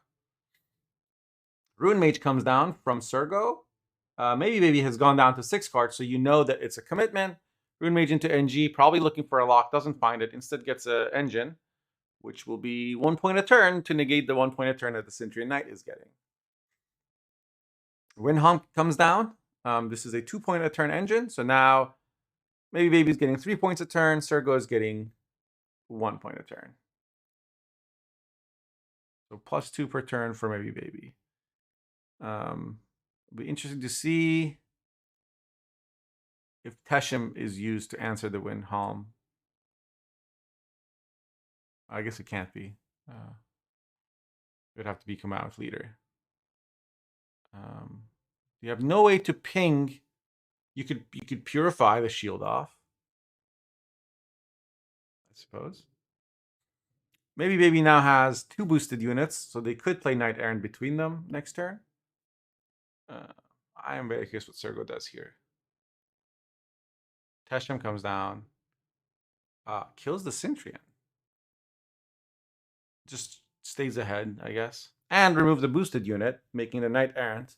Rune Mage comes down from Sergo. Maybe Baby has gone down to 6 cards, so you know that it's a commitment. Rune Mage into NG, probably looking for a lock, doesn't find it. Instead gets an engine, which will be 1 point a turn to negate the 1 point a turn that the Cintrian Knight is getting. Windhump comes down. This is a 2 point a turn engine, so now maybe Baby's getting 3 points a turn. Sergo is getting 1 point a turn. So +2 per turn for maybe Baby. It'll be interesting to see if Teshem is used to answer the Windhelm. I guess it can't be. It would have to be Command Leader. You have no way to ping. You could purify the shield off, I suppose. Maybe Baby now has 2 boosted units, so they could play Knight Errant between them next turn. I am very curious what Sergo does here. Teshem comes down. Kills the Centurion. Just stays ahead, I guess. And remove the boosted unit, making the Knight Errant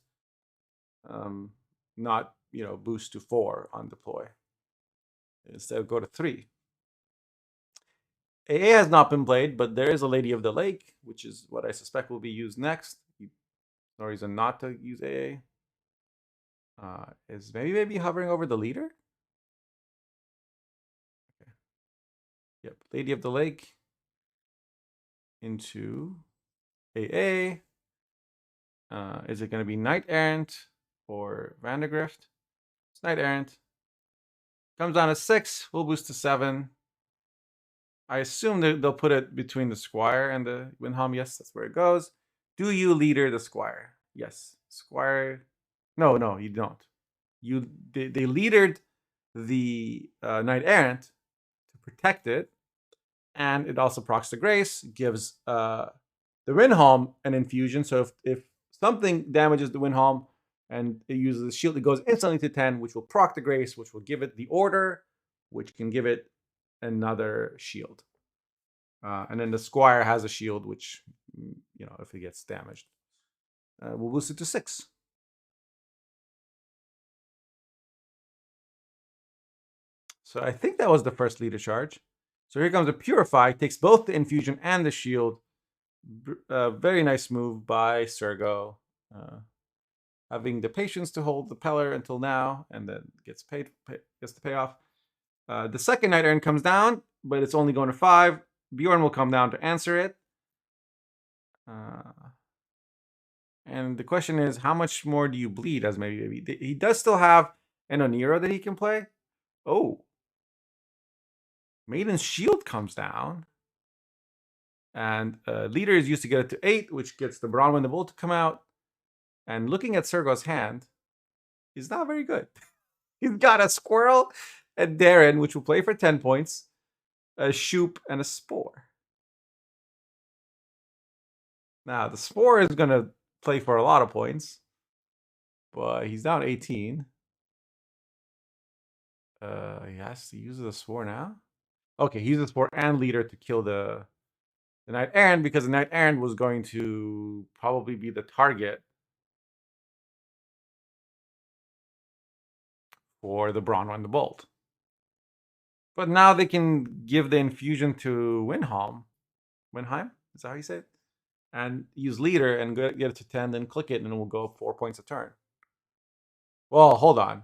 not, boost to 4 on deploy. Instead, go to 3. AA has not been played, but there is a Lady of the Lake, which is what I suspect will be used next. No reason not to use AA. Is maybe hovering over the leader? Okay. Yep, Lady of the Lake into AA. Is it going to be Knight Errant or Vandergrift? It's Knight Errant. Comes down to 6. We'll boost to 7. I assume they'll put it between the Squire and the Windhelm. Yes, that's where it goes. Do you leader the Squire? Yes. Squire. No, you don't. They leadered the Knight Errant to protect it, and it also procs the Grace, gives the Windhelm an infusion. So if something damages the Windhelm and it uses the shield, it goes instantly to 10, which will proc the Grace, which will give it the Order, which can give it another shield. And then the Squire has a shield, which, if it gets damaged, we'll boost it to 6. So I think that was the first leader charge. So here comes a Purify, takes both the infusion and the shield. Very nice move by Sergo. Having the patience to hold the Peller until now, and then gets the payoff. The second Knight Errant comes down, but it's only going to 5. Bjorn will come down to answer it. And the question is, how much more do you bleed as maybe? He does still have an Onira that he can play. Oh. Maiden's Shield comes down. And Leader is used to get it to 8, which gets the Bronwyn the Bolt to come out. And looking at Sergo's hand, he's not very good. He's got a Squirrel and Darren, which will play for 10 points, a Shoop, and a Spore. Now, the Spore is going to play for a lot of points, but he's down 18. He has to use the Spore now? Okay, he uses the Spore and Leader to kill the Knight Errant, because the Knight Errant was going to probably be the target for the Bronwyn the Bolt. But now they can give the infusion to Windhelm. Windheim? Is that how you say it? And use Leader and get it to 10, then click it, and it will go 4 points a turn. Well, hold on.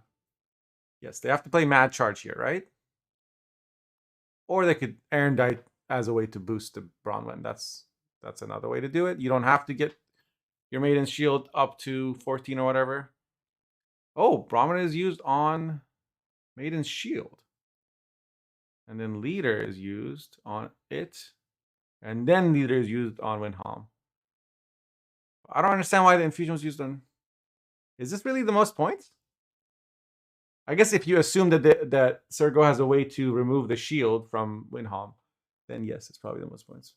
Yes, they have to play Mad Charge here, right? Or they could Erendite as a way to boost the Bronwyn. That's another way to do it. You don't have to get your Maiden's Shield up to 14 or whatever. Oh, Bronwyn is used on Maiden's Shield. And then Leader is used on it. And then Leader is used on Windhelm. I don't understand why the infusion was used on... Is this really the most points? I guess if you assume that Sergo has a way to remove the shield from Windhelm, then yes, it's probably the most points.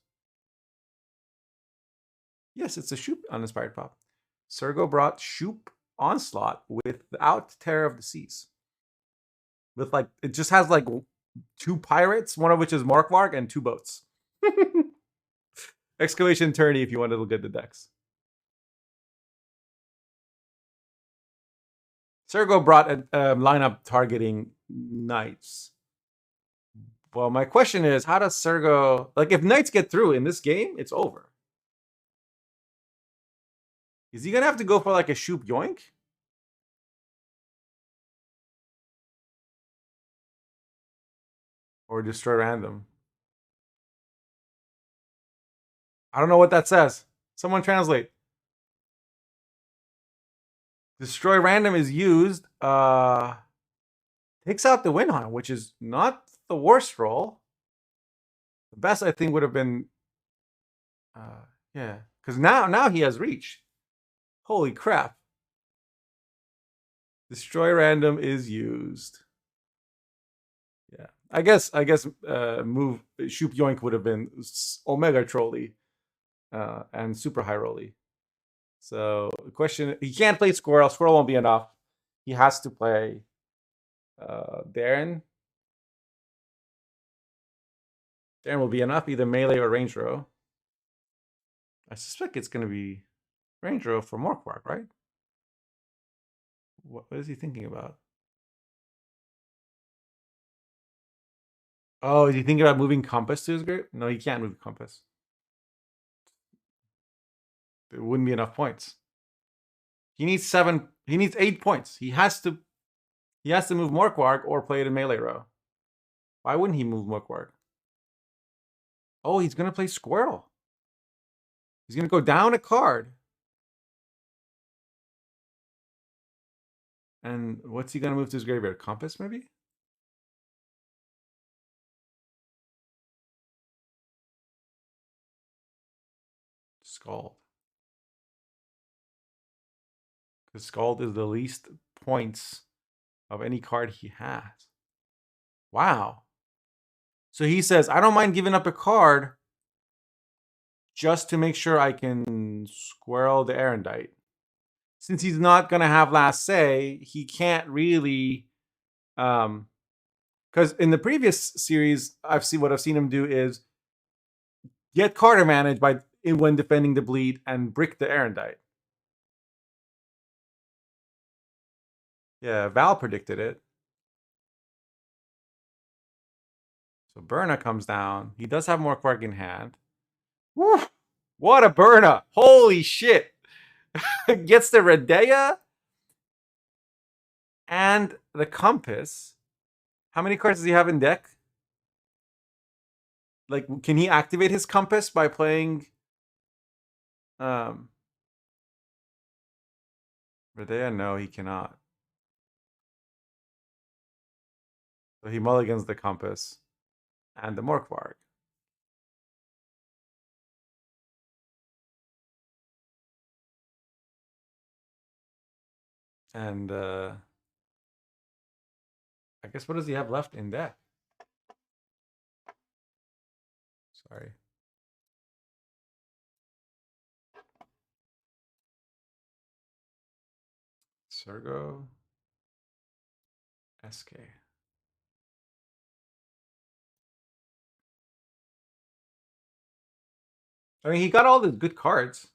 Yes, it's a Shoop uninspired pop. Sergo brought Shoop Onslaught without Terror of the Seas. With it just has 2 pirates, one of which is Mark, and 2 boats. Exclamation Tourney if you want to look at the decks. Sergo brought a lineup targeting knights. Well, my question is, how does Sergo... if knights get through in this game, it's over. Is he going to have to go for a Shoop Yoink? Or Destroy Random? I don't know what that says. Someone translate. Destroy Random is used. Takes out the Windhelm, which is not the worst roll. The best, I think, would have been... yeah. Because now he has reach. Holy crap. Destroy Random is used. Yeah. I guess move Shoop Yoink would have been Omega Trolly and Super High Rolly. So the question, he can't play Squirrel. Squirrel won't be enough. He has to play Darren. There will be enough, either melee or range row. I suspect it's going to be range row for Morkwark, right? What is he thinking about? Oh, is he thinking about moving Compass to his grave? No, he can't move Compass. There wouldn't be enough points. He needs 7. He needs 8 points. He has to move Morkwark or play it in melee row. Why wouldn't he move Morkwark? Oh, he's going to play Squirrel. He's going to go down a card. And what's he going to move to his graveyard? Compass, maybe? Scald. Because Scald is the least points of any card he has. Wow. So he says, I don't mind giving up a card just to make sure I can Squirrel the Erendite. Since he's not going to have last say, he can't really... because in the previous series, I've seen him do is get card advantage when defending the bleed and brick the Erendite. Yeah, Val predicted it. So Burna comes down. He does have more Quark in hand. Woo! What a Burna! Holy shit! Gets the Redea and the Compass. How many cards does he have in deck? Like, can he activate his Compass by playing Redea? No, he cannot. So he mulligans the Compass and the Morkvarg. And I guess what does he have left in deck? Sorry. Sergo. SK. I mean, he got all the good cards.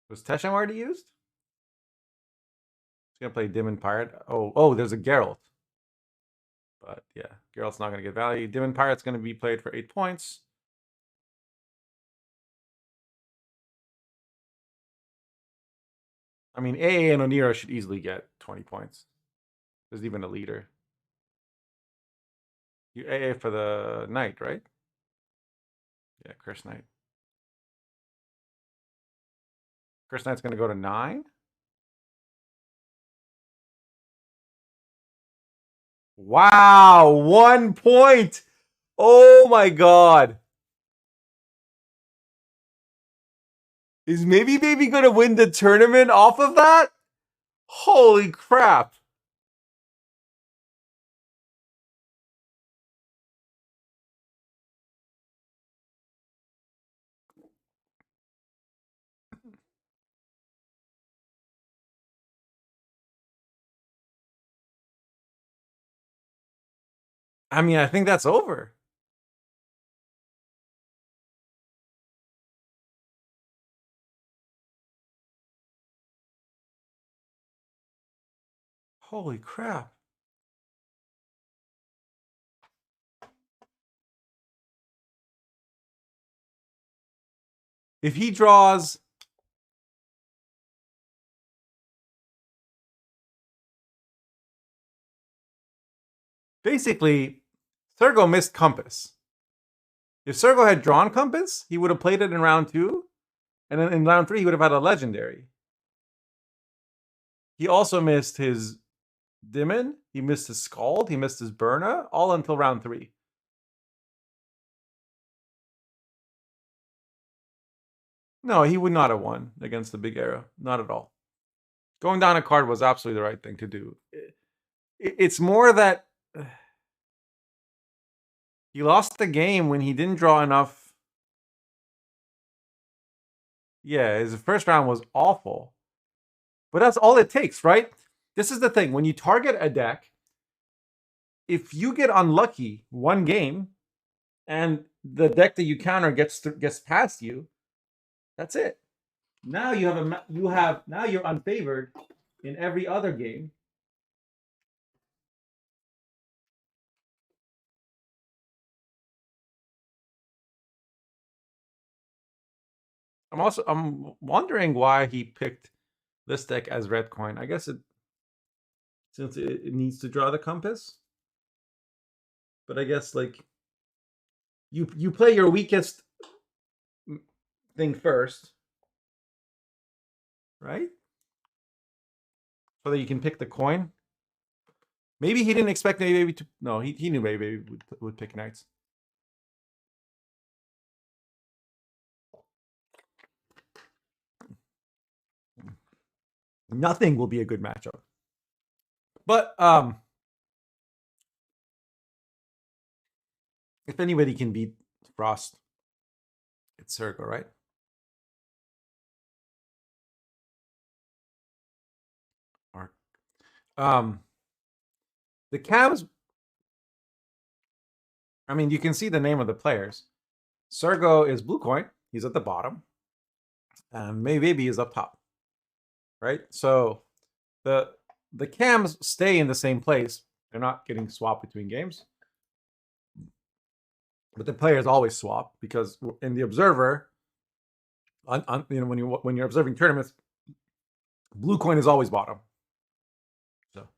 Was Tesham already used? He's going to play Demon Pirate. Oh, there's a Geralt. But yeah, Geralt's not going to get value. Demon Pirate's going to be played for 8 points. I mean, AA and Onira should easily get 20 points. There's even a leader. You AA for the Knight, right? Yeah, Curse Knight. Curse Knight's going to go to 9. Wow, 1 point. Oh my god. Is maybe going to win the tournament off of that? Holy crap. I mean, I think that's over. Holy crap. If he draws... Basically, Sergo missed Compass. If Sergo had drawn Compass, he would have played it in round 2. And then in round 3, he would have had a Legendary. He also missed his Demon. He missed his Scald. He missed his Burna. All until round 3. No, he would not have won against the Big Arrow. Not at all. Going down a card was absolutely the right thing to do. It's more that he lost the game when he didn't draw enough. Yeah, his first round was awful. But that's all it takes, right? This is the thing. When you target a deck, if you get unlucky one game and the deck that you counter gets past you, that's it. Now now you're unfavored in every other game. I'm wondering why he picked this deck as red coin. I guess since it needs to draw the compass. But I guess like you play your weakest thing first, right? So that you can pick the coin. Maybe he didn't expect maybe to. No, he knew maybe would pick knights. Nothing will be a good matchup. But if anybody can beat Frost, it's Sergo, right? Or the Cavs. I mean, you can see the name of the players. Sergo is blue coin. He's at the bottom. And maybe is up top. Right? So the cams stay in the same place. They're not getting swapped between games. But the players always swap because in the observer, when you're observing tournaments, blue coin is always bottom. So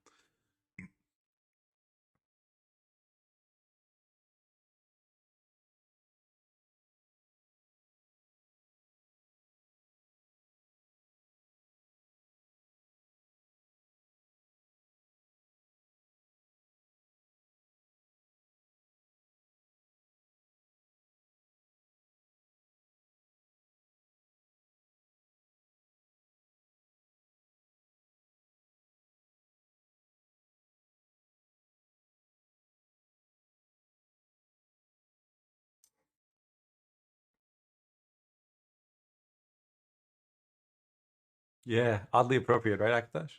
yeah, oddly appropriate, right, Akatash?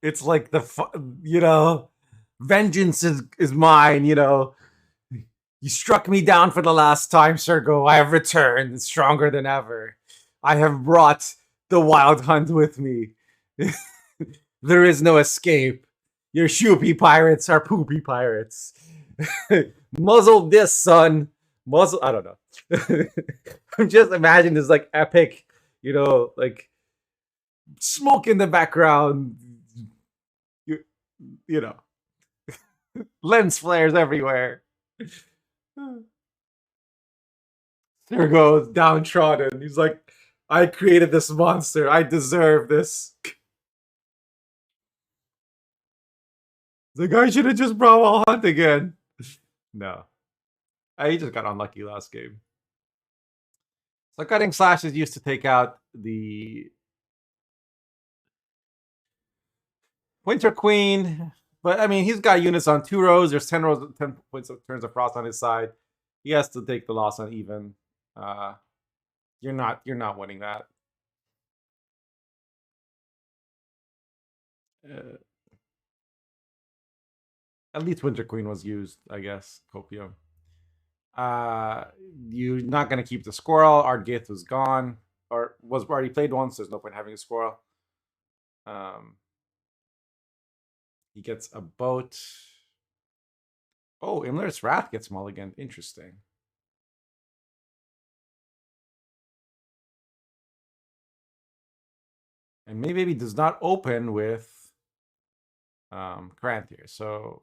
It's like vengeance is mine. You struck me down for the last time, Sergo. I have returned stronger than ever. I have brought the wild hunt with me. There is no escape. Your shoopy pirates are poopy pirates. Muzzle this, son. Muzzle. I don't know. I'm just imagining this like epic, like smoke in the background. You know, lens flares everywhere. There goes downtrodden. He's like, I created this monster. I deserve this. The guy should have just brought Wild Hunt again. No. He just got unlucky last game. So cutting slash is used to take out the Winter Queen. But I mean, he's got units on 2 rows. There's 10 rows, 10 points of turns of frost on his side. He has to take the loss on even. You're not winning that. At least Winter Queen was used, I guess. Copium. You're not gonna keep the squirrel. Ardgith was gone, or was already played once. There's no point having a squirrel. He gets a boat. Oh, Imler's Wrath gets mulliganed. Interesting. And maybe he does not open with Caranthier. So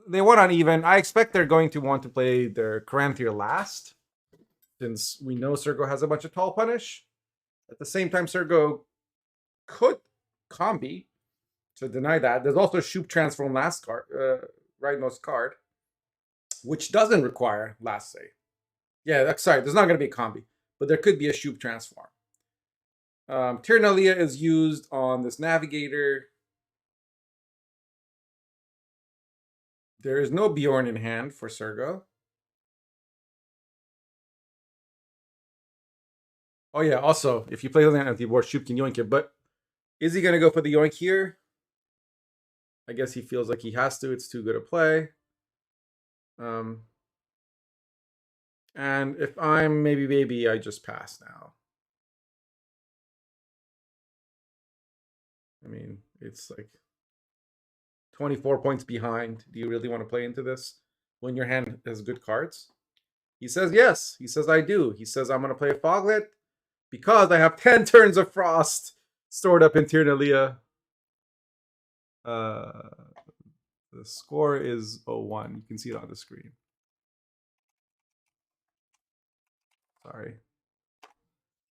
they won on even. I expect they're going to want to play their Caranthier last, since we know Sergo has a bunch of tall punish. At the same time, Sergo could combi to deny that. There's also Shoop Transform last card, rightmost card, which doesn't require last save. Yeah, sorry, there's not going to be a combi. but there could be a Shoop transform. Tyrannalia is used on this Navigator. There is no Bjorn in hand for Sergo. Oh yeah, also, if you play the anti-board, Shoop can yoink it, but is he going to go for the yoink here? I guess he feels like he has to. It's too good a play. And if I'm maybe, I just pass now. I mean, it's like 24 points behind. Do you really want to play into this when your hand has good cards? He says yes. He says I do. He says I'm going to play a Foglet because I have 10 turns of Frost stored up in Tyrannalia. The score is 0-1. You can see it on the screen. Sorry.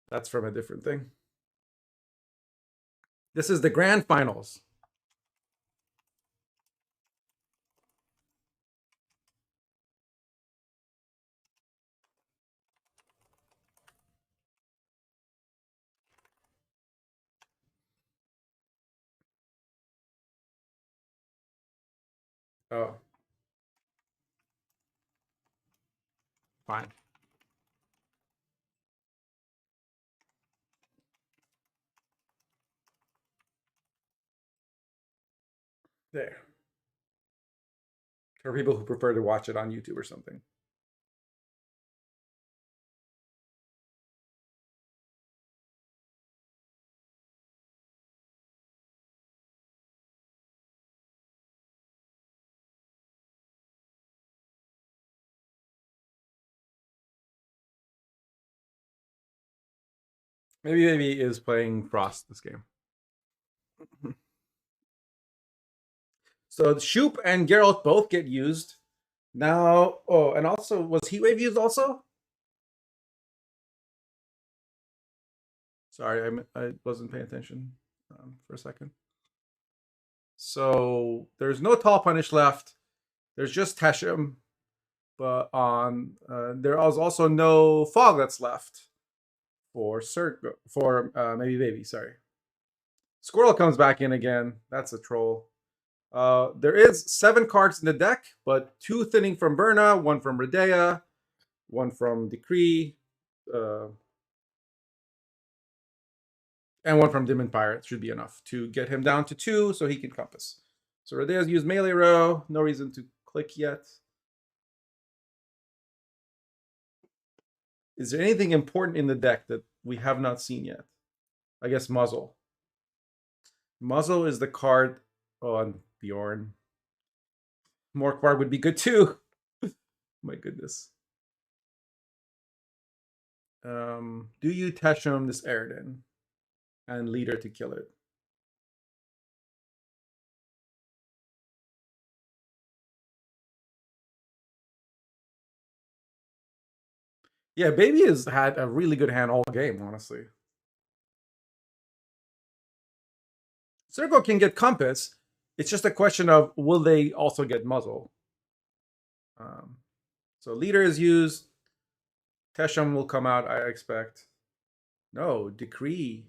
That's from a different thing. This is the grand finals. Oh. Fine. There. For people who prefer to watch it on YouTube or something. Maybe is playing Frost this game. So Shoop and Geralt both get used. Now, oh, and also, was Heatwave used also? Sorry, I wasn't paying attention for a second. So there's no Tall Punish left. There's just Tesham. But on there is also no Fog that's left for maybe Baby. Sorry. Squirrel comes back in again. That's a troll. There is 7 cards in the deck, but 2 thinning from Berna, 1 from Redea, 1 from Decree, and 1 from Demon Pirate. Should be enough to get him down to 2 so he can compass. So Redea's used melee row. No reason to click yet. Is there anything important in the deck that we have not seen yet? I guess Muzzle. Muzzle is the card on Bjorn. Morkvar would be good too. My goodness. Do you Tesham this Eridan and Leader to kill it? Yeah, Baby has had a really good hand all game, honestly. Sergo can get Compass. It's just a question of will they also get Muzzle? So Leader is used. Tesham will come out, I expect. No, Decree.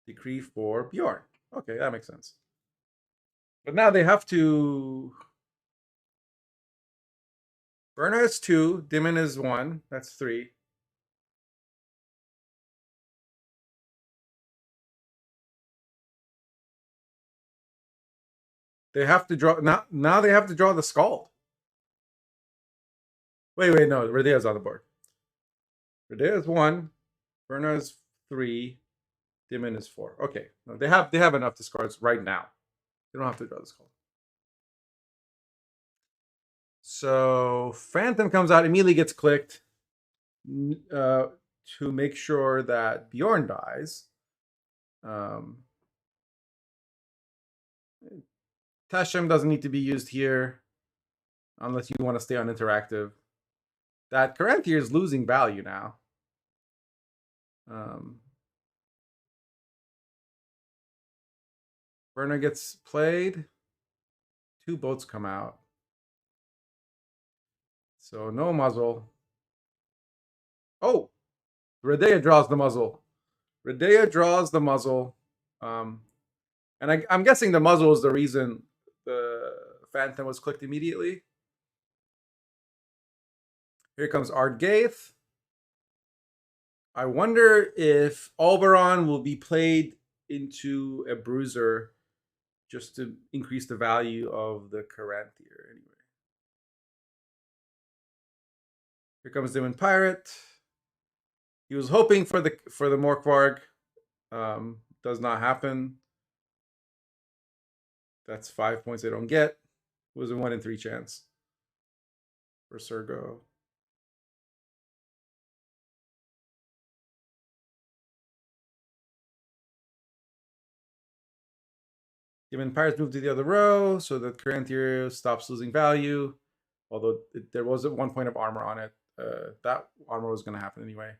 Decree for Bjorn. Okay, that makes sense. But now they have to... Berna is 2. Dimon is 1. That's 3. They have to draw... Now they have to draw the Scald. Wait, no. Redea's on the board. Redea is 1. Berna is 3. Dimon is 4. Okay. No, they have enough discards right now. They don't have to draw the Scald. So Phantom comes out, immediately gets clicked to make sure that Bjorn dies. Tesham doesn't need to be used here unless you want to stay on interactive. That Caranthir is losing value now. Berna gets played. 2 boats come out. So no Muzzle. Oh, Redea draws the muzzle. Redea draws the muzzle. Um, and I'm guessing the muzzle is the reason the Phantom was clicked immediately. Here comes Ardgaith. I wonder if Oberon will be played into a bruiser just to increase the value of the Caranthir. Anyway. Here comes Demon Pirate. He was hoping for the Morkvarg. Does not happen. That's 5 points they don't get. It was a 1 in 3 chance for Sergo. Demon Pirates move to the other row so that Caranthir stops losing value. Although there was 1 point of armor on it. That armor was going to happen anyway.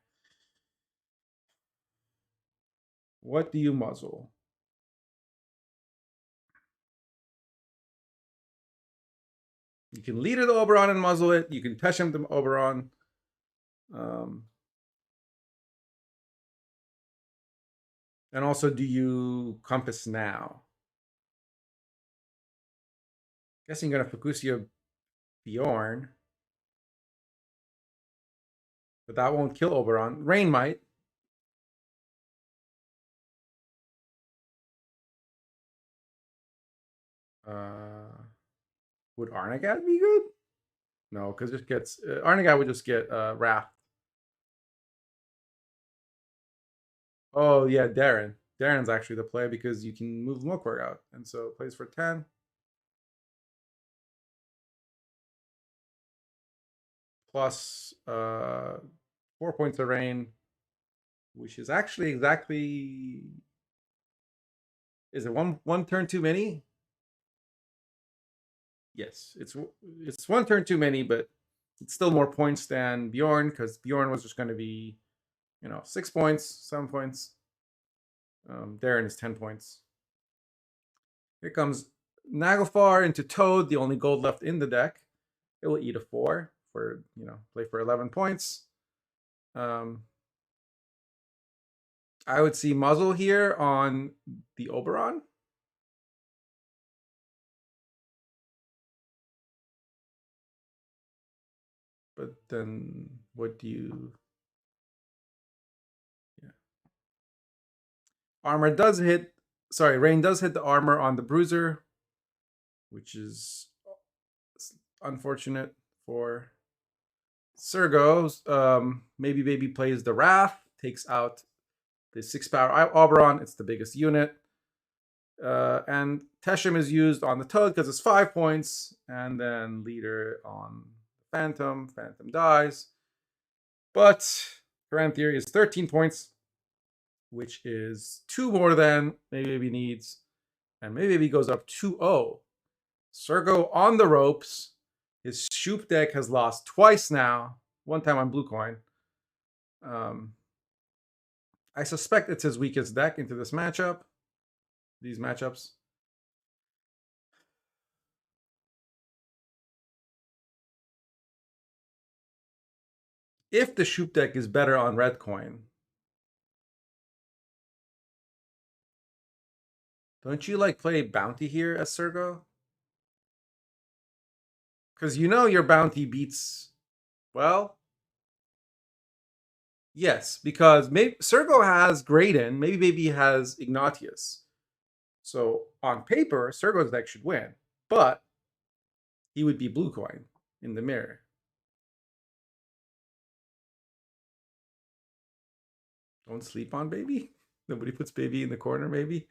What do you muzzle? You can leader the Oberon and muzzle it. You can Teshem the Oberon. And also, do you Compass now? Guessing you're going to Fukusio Bjorn. But that won't kill Oberon. Rain might. Would Arnagad be good? No, because it gets Arnagad would just get Wrath. Oh yeah, Darren. Darren's actually the play because you can move Mokwerg out, and so it plays for 10. Plus 4 points of rain, which is actually exactly. Is it one turn too many? Yes, it's 1 turn too many, but it's still more points than Bjorn because Bjorn was just going to be, 6 points, 7 points. Darren is 10 points. Here comes Naglfar into Toad, the only gold left in the deck. It will eat a 4 for, play for 11 points. I would see muzzle here on the Oberon. But then what do you... Yeah. Armor does hit... Sorry, rain does hit the armor on the bruiser, which is unfortunate for Sergo. Maybe Baby plays the Wrath, takes out the 6 power Oberon. It's the biggest unit. And Teshem is used on the Toad because it's 5 points. And then Leader on Phantom. Phantom dies. But Caranthir is 13 points, which is 2 more than Maybe needs. And Maybe goes up 2-0. Sergo on the ropes. His Shoop deck has lost twice now. 1 time on Blue Coin. I suspect it's his weakest deck into this matchup. These matchups. If the Shoop deck is better on red coin, don't you play Bounty here as Sergo? Because your Bounty beats, well, yes, because maybe Sergo has Graydon, maybe has Ignatius. So on paper, Sergo's deck should win, but he would be blue coin in the mirror. Don't sleep on Baby. Nobody puts Baby in the corner, maybe.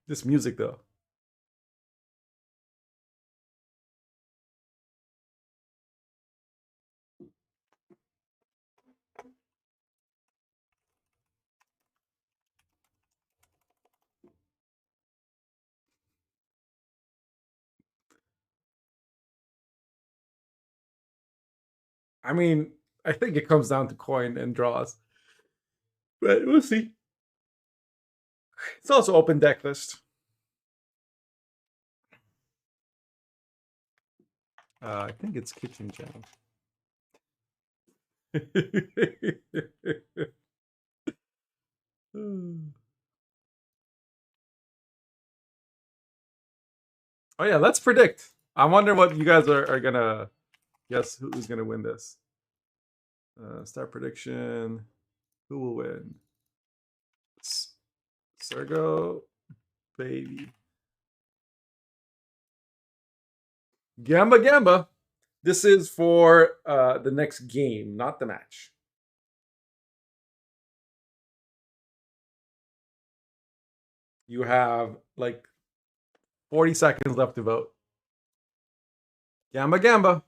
This music, though. I mean, I think it comes down to coin and draws. But we'll see. It's also open deck list. I think it's Kitchen Channel. Oh yeah, let's predict. I wonder what you guys are gonna guess who's gonna win this. Start prediction. Who will win? Sergo, baby. Gamba Gamba. This is for the next game, not the match. You have like 40 seconds left to vote. Gamba Gamba.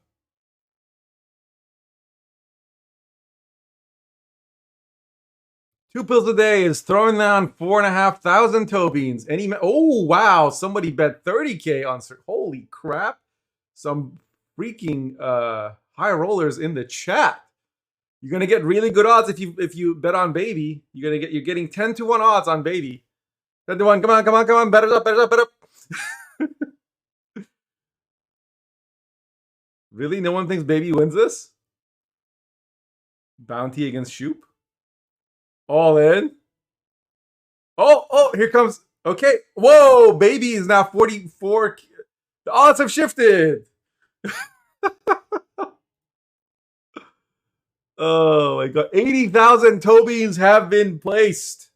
2 pills a day is throwing down 4,500 toe beans. Oh wow, somebody bet 30K on holy crap. Some freaking high rollers in the chat. You're gonna get really good odds if you bet on baby. You're getting 10-1 odds on baby. 10-1, come on, bet it up. Really? No one thinks baby wins this? Bounty against Shoop? All in? Oh, here comes. Okay. Whoa, baby is now 44. The odds have shifted. Oh my god. 80,000 toe beans have been placed.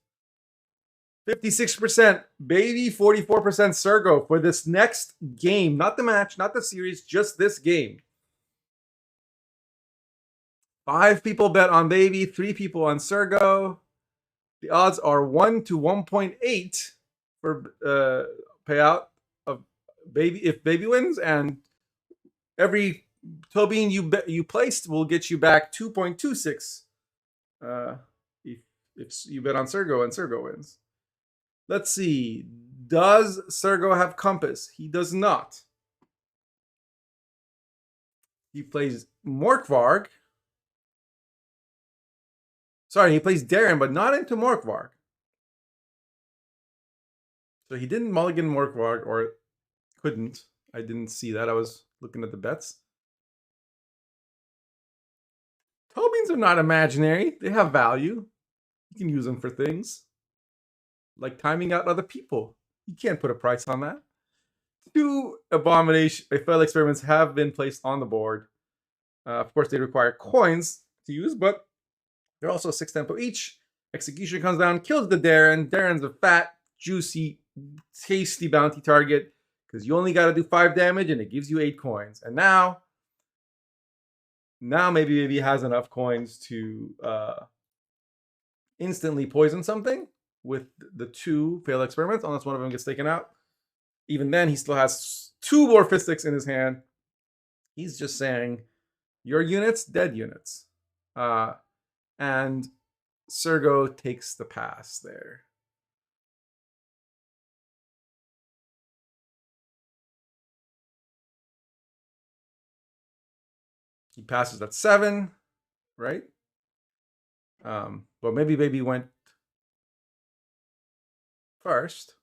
56% baby, 44% Sergo for this next game. Not the match, not the series, just this game. 5 people bet on baby, 3 people on Sergo. The odds are 1 to 1.8 for payout of baby if baby wins, and every toe bean you placed will get you back 2.26 if you bet on Sergo and Sergo wins. Let's see. Does Sergo have compass? He does not. He plays Morkvarg. Sorry, he plays Darren, but not into Morkvarg. So he didn't mulligan Morkvarg, or couldn't. I didn't see that. I was looking at the bets. Toe beans are not imaginary. They have value. You can use them for things. Like timing out other people. You can't put a price on that. 2 abomination failed experiments have been placed on the board. Of course, they require coins to use, but they're also 6 tempo each. Execution comes down, kills the Darren. Darren's a fat, juicy, tasty bounty target because you only got to do 5 damage and it gives you 8 coins. And now maybe he has enough coins to instantly poison something with the 2 failed experiments, unless one of them gets taken out. Even then, he still has 2 more fistics in his hand. He's just saying, your units, dead units. And Sergo takes the pass there. He passes at 7, right? Well, maybe baby went first.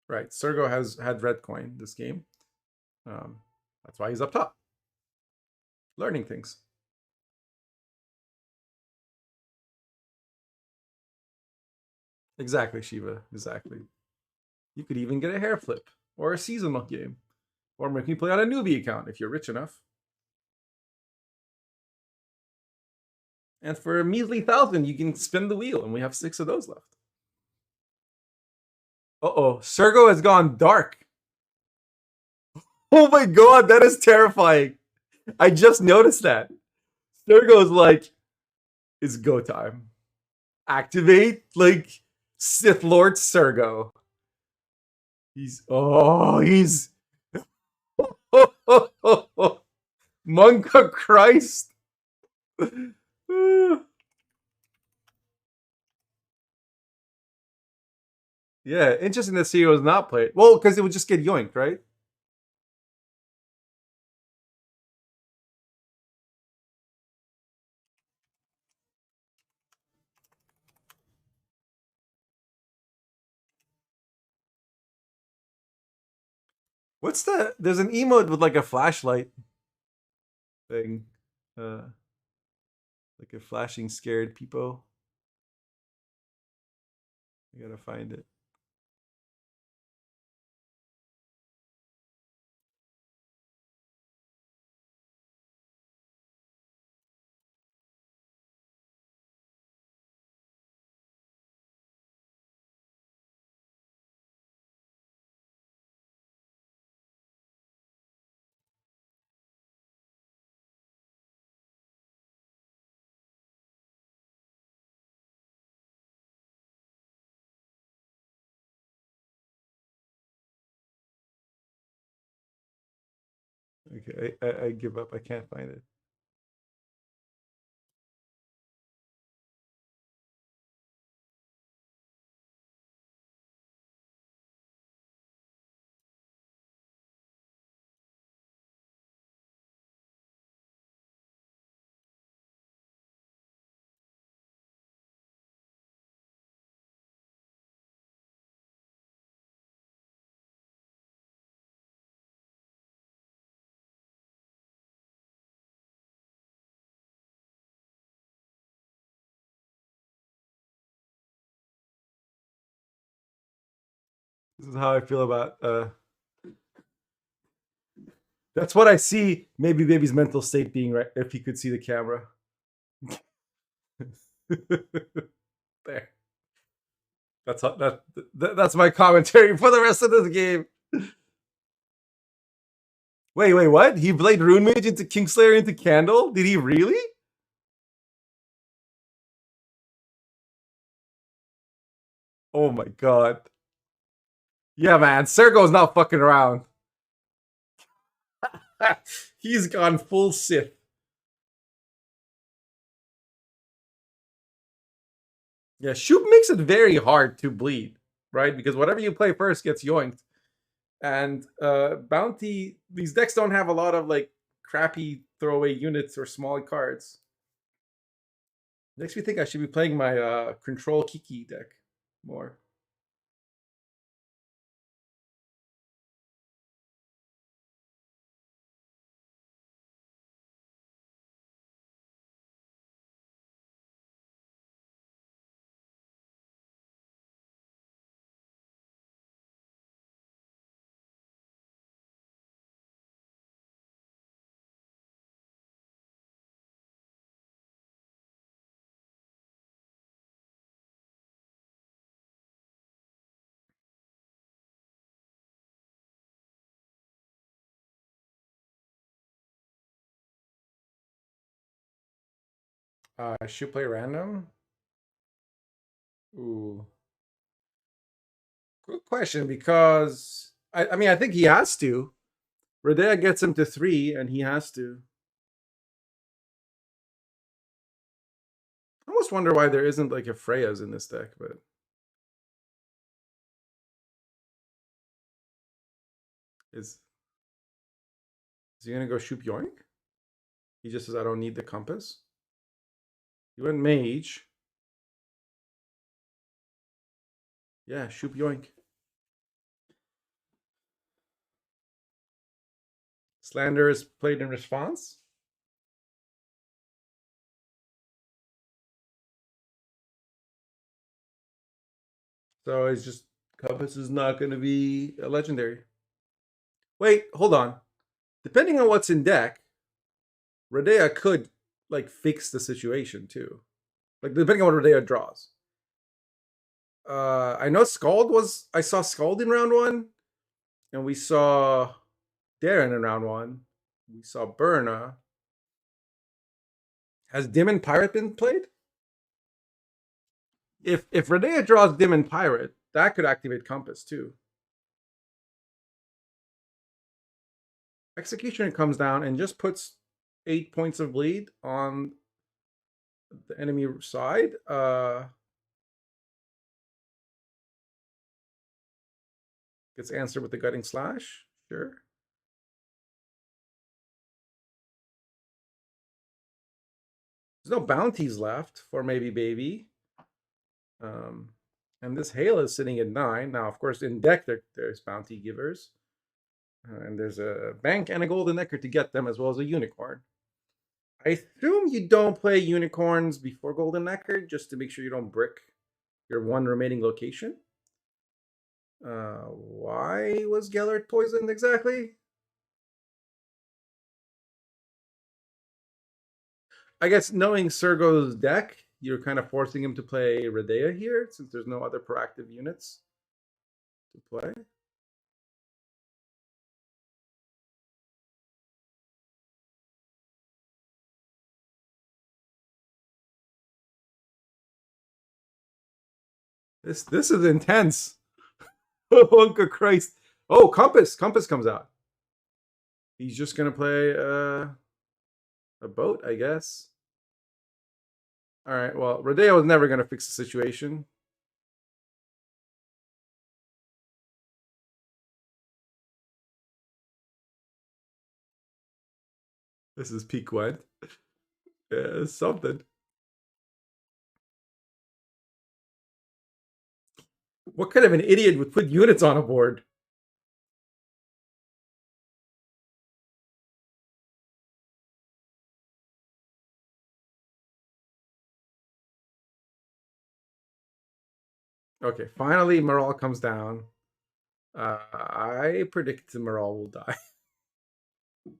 Right, Sergo had red coin this game. That's why he's up top. Learning things. Exactly, Shiva. Exactly. You could even get a hair flip or a seasonal game. Or make me play on a newbie account if you're rich enough. And for a measly 1,000, you can spin the wheel, and we have 6 of those left. Uh-oh, Sergo has gone dark. Oh my god, that is terrifying. I just noticed that. Sergo's like, it's go time. Activate, like, Sith Lord Sergo. He's Monk of Christ. Yeah, interesting that CEO was not played. Well, because it would just get yoinked, right? What's the? There's an emote with like a flashlight. thing. Like a flashing scared people. I gotta find it. Okay, I give up. I can't find it. This is how I feel about that's what I see maybe baby's mental state being right if he could see the camera. There. That's my commentary for the rest of this game. Wait, what? He played Rune Mage into Kingslayer into Candle? Did he really? Oh my god. Yeah, man. Sergo's not fucking around. He's gone full Sith. Yeah, Shoop makes it very hard to bleed, right? Because whatever you play first gets yoinked. And Bounty, these decks don't have a lot of like crappy throwaway units or small cards. Makes me think I should be playing my Control Kiki deck more. I should play random. Ooh. Good question, because I mean I think he has to. Redea gets him to 3 and he has to. I almost wonder why there isn't like a Freya's in this deck, but is he gonna go Shoop Yoink? He just says I don't need the compass. He went Mage. Yeah, Shoop Yoink. Slander is played in response. So it's just Compass is not going to be a legendary. Wait, hold on. Depending on what's in deck, Redea could like fix the situation too. Like depending on what Redea draws. I know Scald was. I saw Scald in round 1, and we saw Darren in round 1. We saw Burna. Has Dim and Pirate been played? If Redea draws Dim and Pirate, that could activate Compass too. Executioner comes down and just puts 8 points of bleed on the enemy side. Gets answered with the Gutting Slash. Sure. There's no bounties left for maybe Baby. And this Hail is sitting at 9. Now, of course, in deck, there's bounty givers. And there's a bank and a golden necker to get them, as well as a unicorn. I assume you don't play unicorns before Golden Necker just to make sure you don't brick your one remaining location. Why was Gellert poisoned exactly? I guess knowing Sergo's deck, you're kind of forcing him to play Redea here since there's no other proactive units to play. This is intense. Oh, good Christ. Oh, Compass. Compass comes out. He's just gonna play a boat, I guess. All right. Well, Rodeo was never gonna fix the situation. This is peak Went. Yeah, something. What kind of an idiot would put units on a board? Okay, finally Maral comes down. I predict Maral will die. It's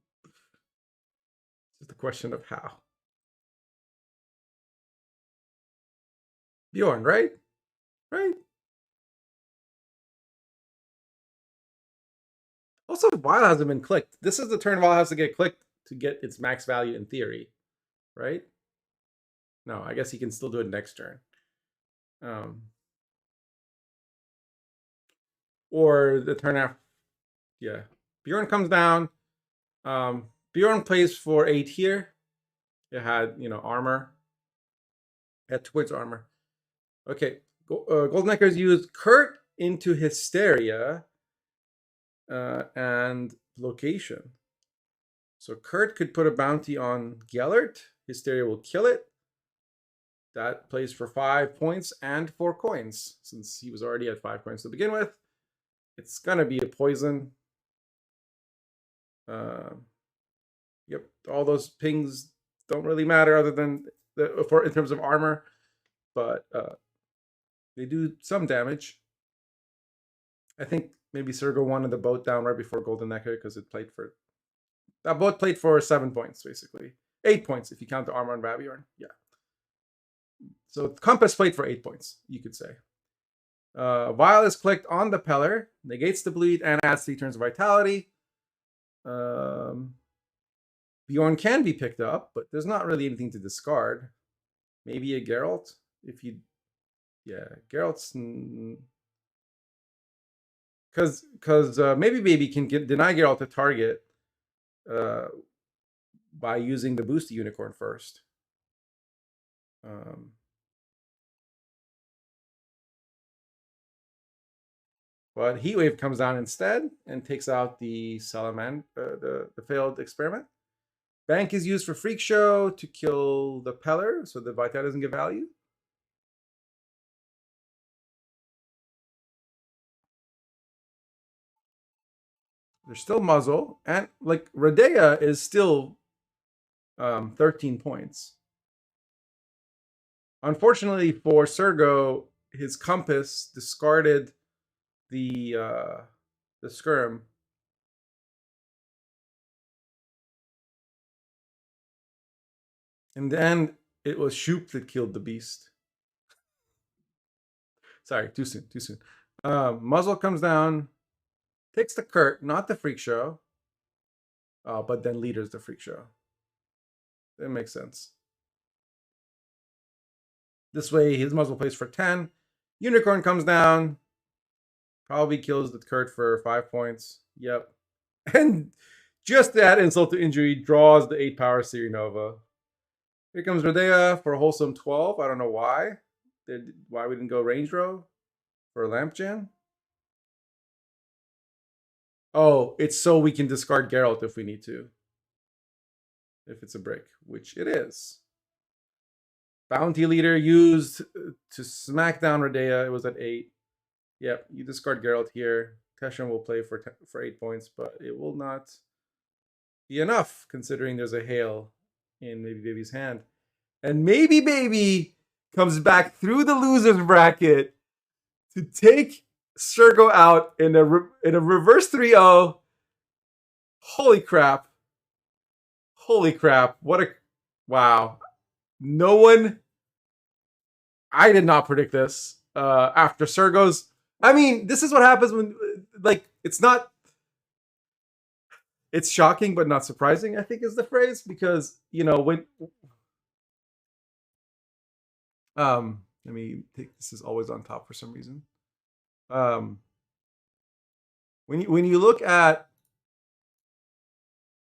just a question of how. Bjorn, right? Right? Also, Vile hasn't been clicked. This is the turn Vile has to get clicked to get its max value in theory, right? No, I guess he can still do it next turn. Or the turn after. Yeah. Bjorn comes down. Bjorn plays for 8 here. It had, armor. It had 2 points armor. Okay. Goldenecker's used Kurt into Hysteria and location. So Kurt could put a bounty on Gellert. Hysteria will kill it. That plays for 5 points and 4 coins, since he was already at 5 coins to begin with. It's gonna be a poison. Yep, all those pings don't really matter other than in terms of armor, but they do some damage. I think maybe Sergo wanted the boat down right before Golden Necker because that boat played for 7 points basically, 8 points if you count the armor on Babjorn. Yeah. So Compass played for 8 points, you could say. Vile is clicked on the Peller, negates the bleed, and adds 3 turns of vitality. Bjorn can be picked up, but there's not really anything to discard. Maybe a Geralt, if you... Yeah, Geralt's... Because maybe Baby can deny Geralt a target by using the Boosty Unicorn first. But Heatwave comes down instead and takes out the the failed experiment. Bank is used for Freak Show to kill the Peller, so the Vitality doesn't get value. There's still Muzzle, and like Redea is still 13 points. Unfortunately for Sergo, his Compass discarded the skirm. And then it was Shoop that killed the beast. Sorry, too soon. Muzzle comes down, takes the Kurt, not the Freak Show, but then leaders the Freak Show. That makes sense. This way, his muzzle plays for 10. Unicorn comes down, probably kills the Kurt for 5 points. Yep. And just to add insult to injury, draws the 8 power Nova. Here comes Redea for a wholesome 12. I don't know why. Why we didn't go range row for a lamp gen. Oh, it's so we can discard Geralt if we need to. If it's a brick, which it is. Bounty Leader used to smack down Redea. It was at 8. Yep, you discard Geralt here. Teshin will play for 8 points, but it will not be enough considering there's a hail in Maybe Baby's hand. And Maybe Baby comes back through the loser's bracket to take Sergo out in a reverse 3-0. Holy crap. Holy crap. What a wow. No one, I did not predict this. After Sergo's, I mean, this is what happens when, like, it's shocking but not surprising, I think is the phrase, because, you know, when let me take, this is always on top for some reason. When you look at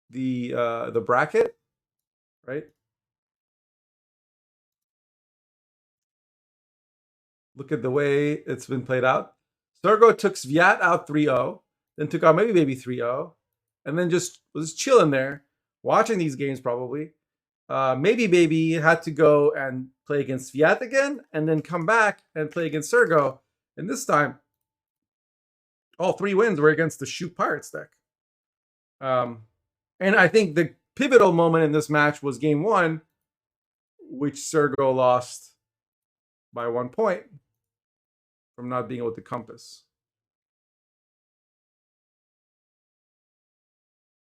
the bracket, right? Look at the way it's been played out. Sergo took Sviat out 3-0, then took out Maybe Baby 3-0, and then just was chilling there, watching these games probably. Maybe Baby had to go and play against Sviat again, and then come back and play against Sergo. And this time, all 3 wins were against the Shoot Pirates deck. And I think the pivotal moment in this match was game 1, which Sergo lost by 1 point from not being able to compass.